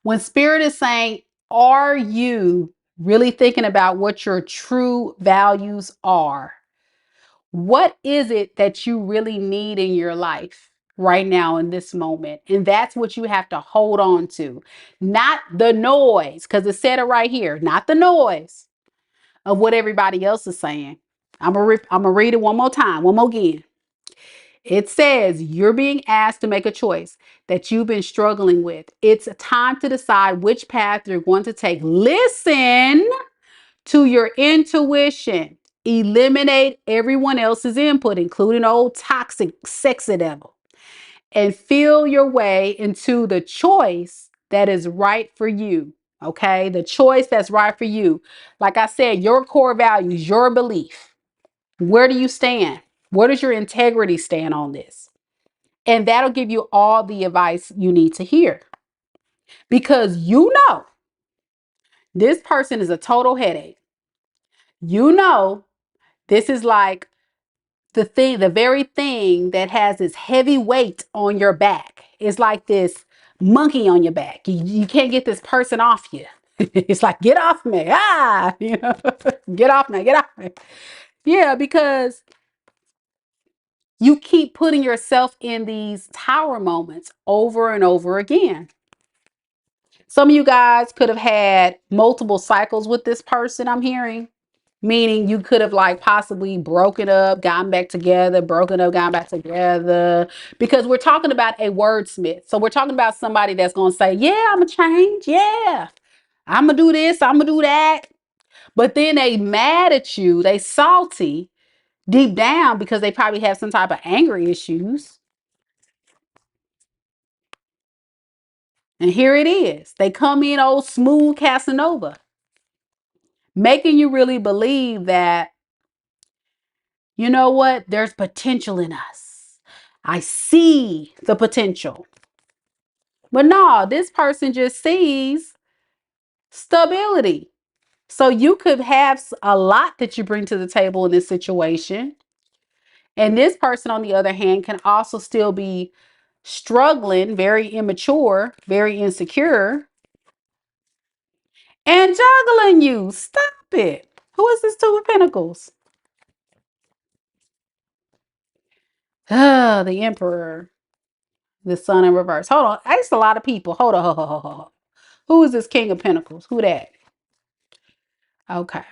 When Spirit is saying, are you really thinking about what your true values are? What is it that you really need in your life right now in this moment? And that's what you have to hold on to, not the noise, because it said it right here, not the noise of what everybody else is saying. I'm gonna read it one more time, one more again. It says you're being asked to make a choice that you've been struggling with. It's time to decide which path you're going to take. Listen to your intuition. Eliminate everyone else's input, including old toxic sexy devil, and feel your way into the choice that is right for you. Okay, the choice that's right for you. Like I said, your core values, your belief. Where do you stand? Where does your integrity stand on this? And that'll give you all the advice you need to hear. Because you know this person is a total headache. You know this is like the very thing that has this heavy weight on your back. It's like this monkey on your back. You can't get this person off you. It's like, get off me. Ah, get off me, get off me. Yeah, because you keep putting yourself in these tower moments over and over again. Some of you guys could have had multiple cycles with this person, I'm hearing. Meaning you could have like possibly broken up, gotten back together, broken up, gotten back together. Because we're talking about a wordsmith. So we're talking about somebody that's going to say, yeah, I'm going to change. Yeah, I'm going to do this. I'm going to do that. But then they mad at you. They salty deep down because they probably have some type of anger issues. And here it is. They come in old smooth Casanova, making you really believe that, you know what, there's potential in us. I see the potential. But no, this person just sees stability. So you could have a lot that you bring to the table in this situation. And this person, on the other hand, can also still be struggling, very immature, very insecure, and juggling you. Stop it. Who is this Two of Pentacles? Oh, the Emperor, the Sun in reverse. Hold on. That's a lot of people. Hold on. Hold. Who is this King of Pentacles? Who that? Okay.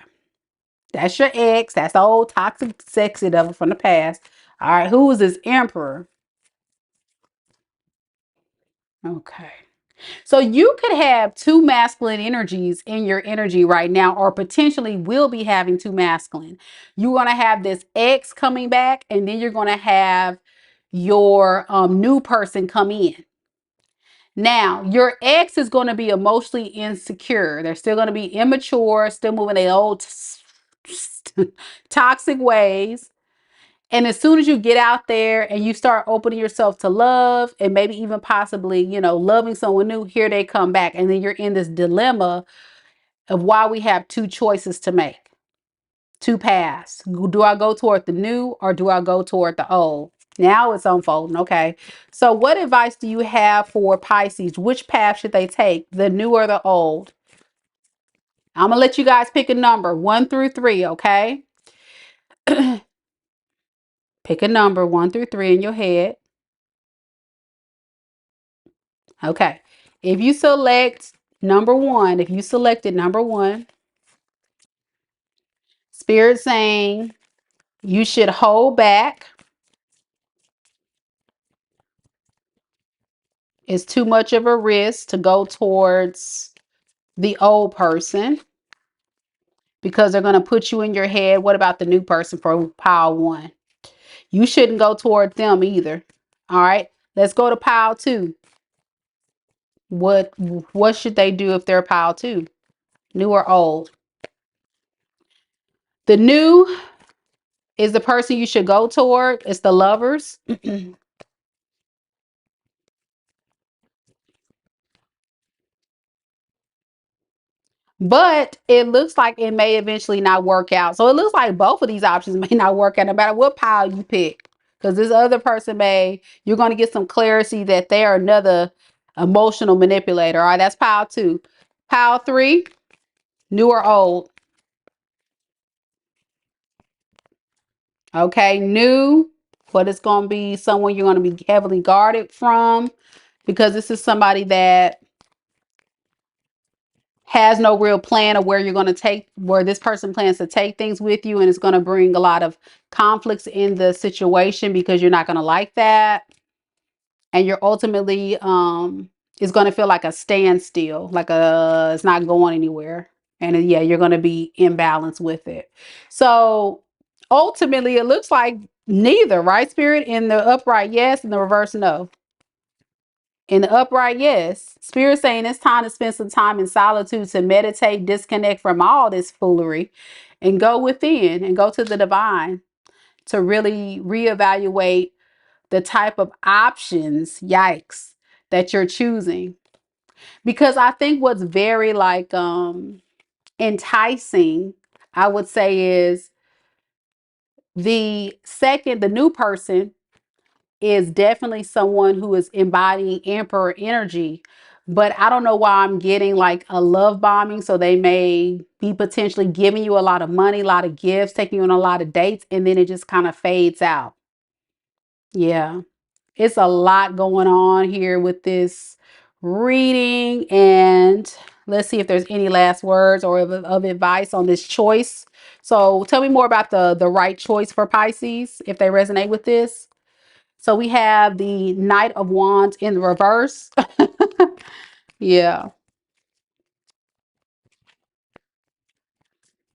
That's your ex. That's the old toxic, sexy devil from the past. All right. Who is this Emperor? Okay. So you could have two masculine energies in your energy right now, or potentially will be having two masculine. You're going to have this ex coming back, and then you're going to have your new person come in. Now, your ex is going to be emotionally insecure. They're still going to be immature, still moving their old toxic ways. And as soon as you get out there and you start opening yourself to love and maybe even possibly, you know, loving someone new, here they come back. And then you're in this dilemma of why we have two choices to make, two paths. Do I go toward the new or do I go toward the old? Now it's unfolding. Okay. So what advice do you have for Pisces? Which path should they take, the new or the old? I'm going to let you guys pick a number 1 through 3. Okay. Pick a number 1 through 3 in your head. Okay. If you select number 1, if you selected number 1, Spirit saying you should hold back. It's too much of a risk to go towards the old person because they're going to put you in your head. What about the new person for pile 1? You shouldn't go toward them either. All right. Let's go to pile 2. What should they do if they're pile 2? New or old? The new is the person you should go toward. It's the Lovers. But it looks like it may eventually not work out. So it looks like both of these options may not work out no matter what pile you pick. Because this other person you're going to get some clarity that they are another emotional manipulator. All right, that's pile 2. Pile 3, new or old? Okay, new, but it's going to be someone you're going to be heavily guarded from because this is somebody that has no real plan of where you're going to take, where this person plans to take things with you, and it's going to bring a lot of conflicts in the situation because you're not going to like that, and you're ultimately it's going to feel like a standstill, like it's not going anywhere, and yeah, you're going to be imbalanced with it. So ultimately it looks like neither, right, Spirit? In the upright, yes. In the reverse, no. In the upright, yes. Spirit saying it's time to spend some time in solitude to meditate, disconnect from all this foolery, and go within and go to the divine to really reevaluate the type of options, yikes, that you're choosing. Because I think what's very like enticing, I would say, is the new person is definitely someone who is embodying Emperor energy. But I don't know why I'm getting like a love bombing. So they may be potentially giving you a lot of money, a lot of gifts, taking you on a lot of dates, and then it just kind of fades out. Yeah, it's a lot going on here with this reading. And let's see if there's any last words or of advice on this choice. So tell me more about the right choice for Pisces if they resonate with this. So we have the Knight of Wands in the reverse. Yeah.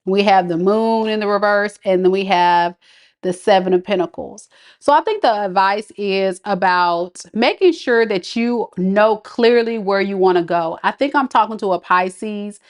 We have the Moon in the reverse, and then we have the Seven of Pentacles. So I think the advice is about making sure that you know clearly where you want to go. I think I'm talking to a Pisces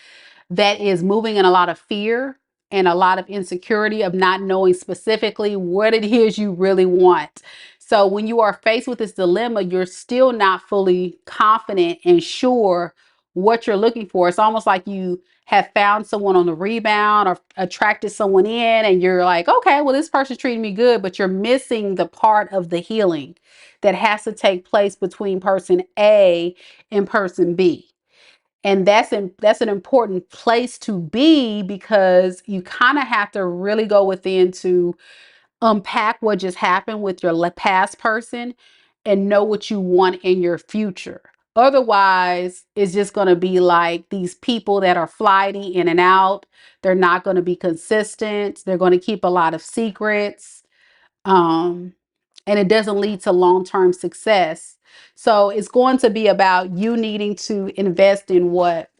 that is moving in a lot of fear and a lot of insecurity of not knowing specifically what it is you really want. So when you are faced with this dilemma, you're still not fully confident and sure what you're looking for. It's almost like you have found someone on the rebound or attracted someone in and you're like, okay, well, this person's treating me good, but you're missing the part of the healing that has to take place between person A and person B. And that's an important place to be, because you kind of have to really go within to unpack what just happened with your past person and know what you want in your future. Otherwise, it's just going to be like these people that are flighty in and out. They're not going to be consistent. They're going to keep a lot of secrets. Um, and it doesn't lead to long-term success. So it's going to be about you needing to invest in what?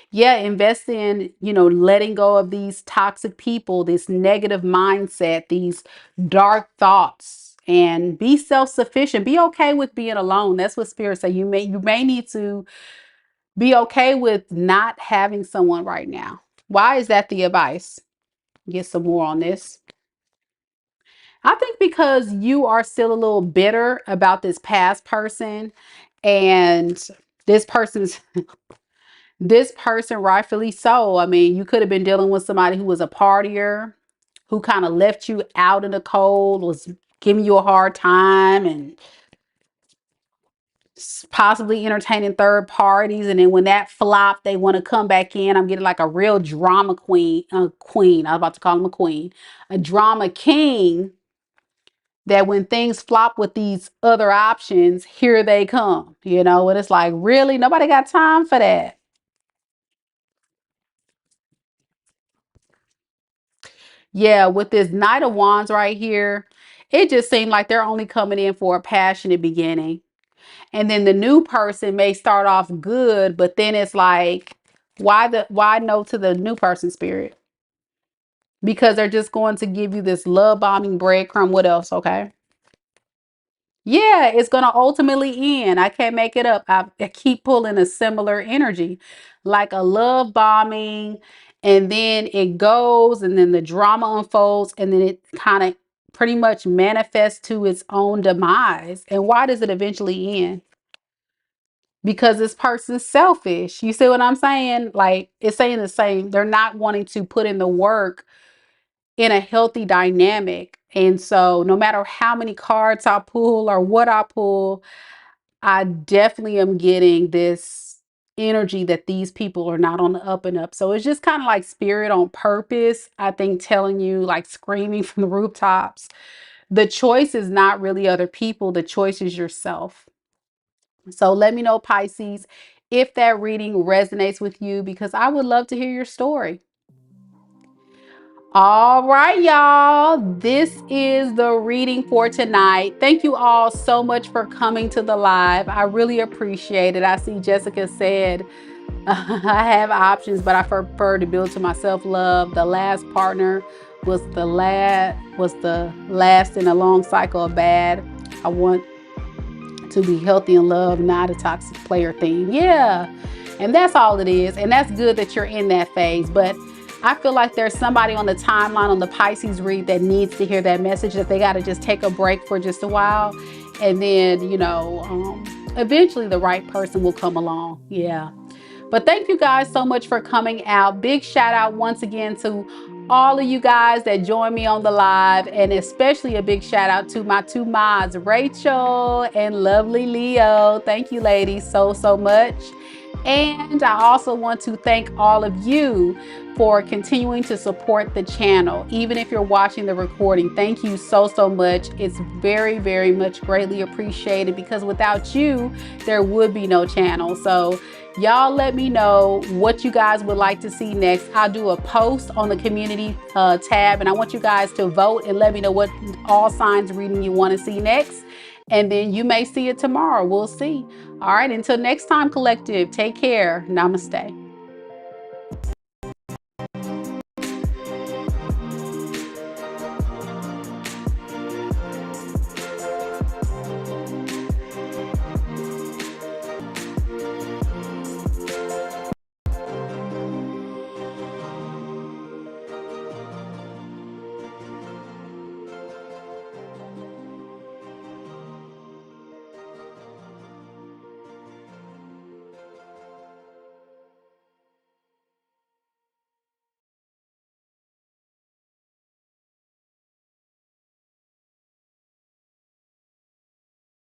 Yeah, invest in, letting go of these toxic people, this negative mindset, these dark thoughts, and be self-sufficient. Be okay with being alone. That's what Spirit say. You may need to be okay with not having someone right now. Why is that the advice? Get some more on this. I think because you are still a little bitter about this past person, and this person's this person, rightfully so. I mean, you could have been dealing with somebody who was a partier, who kind of left you out in the cold, was giving you a hard time, and possibly entertaining third parties. And then when that flopped, they want to come back in. I'm getting like a real drama queen. Queen. I was about to call him a queen. A drama king, that when things flop with these other options, here they come. And it's like, really? Nobody got time for that. Yeah, with this Knight of Wands right here, it just seemed like they're only coming in for a passionate beginning. And then the new person may start off good, but then it's like, why no to the new person, Spirit? Because they're just going to give you this love bombing breadcrumb. What else? Okay. Yeah, it's going to ultimately end. I can't make it up. I keep pulling a similar energy, like a love bombing, and then it goes, and then the drama unfolds, and then it kind of pretty much manifests to its own demise. And why does it eventually end? Because this person's selfish. You see what I'm saying? Like, it's saying the same. They're not wanting to put in the work in a healthy dynamic. And so no matter how many cards I pull or what I pull, I definitely am getting this energy that these people are not on the up and up. So it's just kind of like Spirit on purpose, I think, telling you, like screaming from the rooftops, the choice is not really other people. The choice is yourself. So let me know, Pisces, if that reading resonates with you, because I would love to hear your story. All right, y'all. This is the reading for tonight. Thank you all so much for coming to the live. I really appreciate it. I see Jessica said, I have options, but I prefer to build to my self-love. The last partner was the last in a long cycle of bad. I want to be healthy and love, not a toxic player theme. Yeah. And that's all it is. And that's good that you're in that phase. But I feel like there's somebody on the timeline on the Pisces read that needs to hear that message, that they got to just take a break for just a while. And then, eventually the right person will come along. Yeah. But thank you guys so much for coming out. Big shout out once again to all of you guys that joined me on the live, and especially a big shout out to my two mods, Rachel and lovely Leo. Thank you, ladies, so much. And I also want to thank all of you for continuing to support the channel, even if you're watching the recording. Thank you so much. It's very much greatly appreciated, because without you, there would be no channel. So y'all let me know what you guys would like to see next. I'll do a post on the community tab, and I want you guys to vote and let me know what all signs reading you want to see next. And then you may see it tomorrow. We'll see. All right, until next time, collective, take care. Namaste.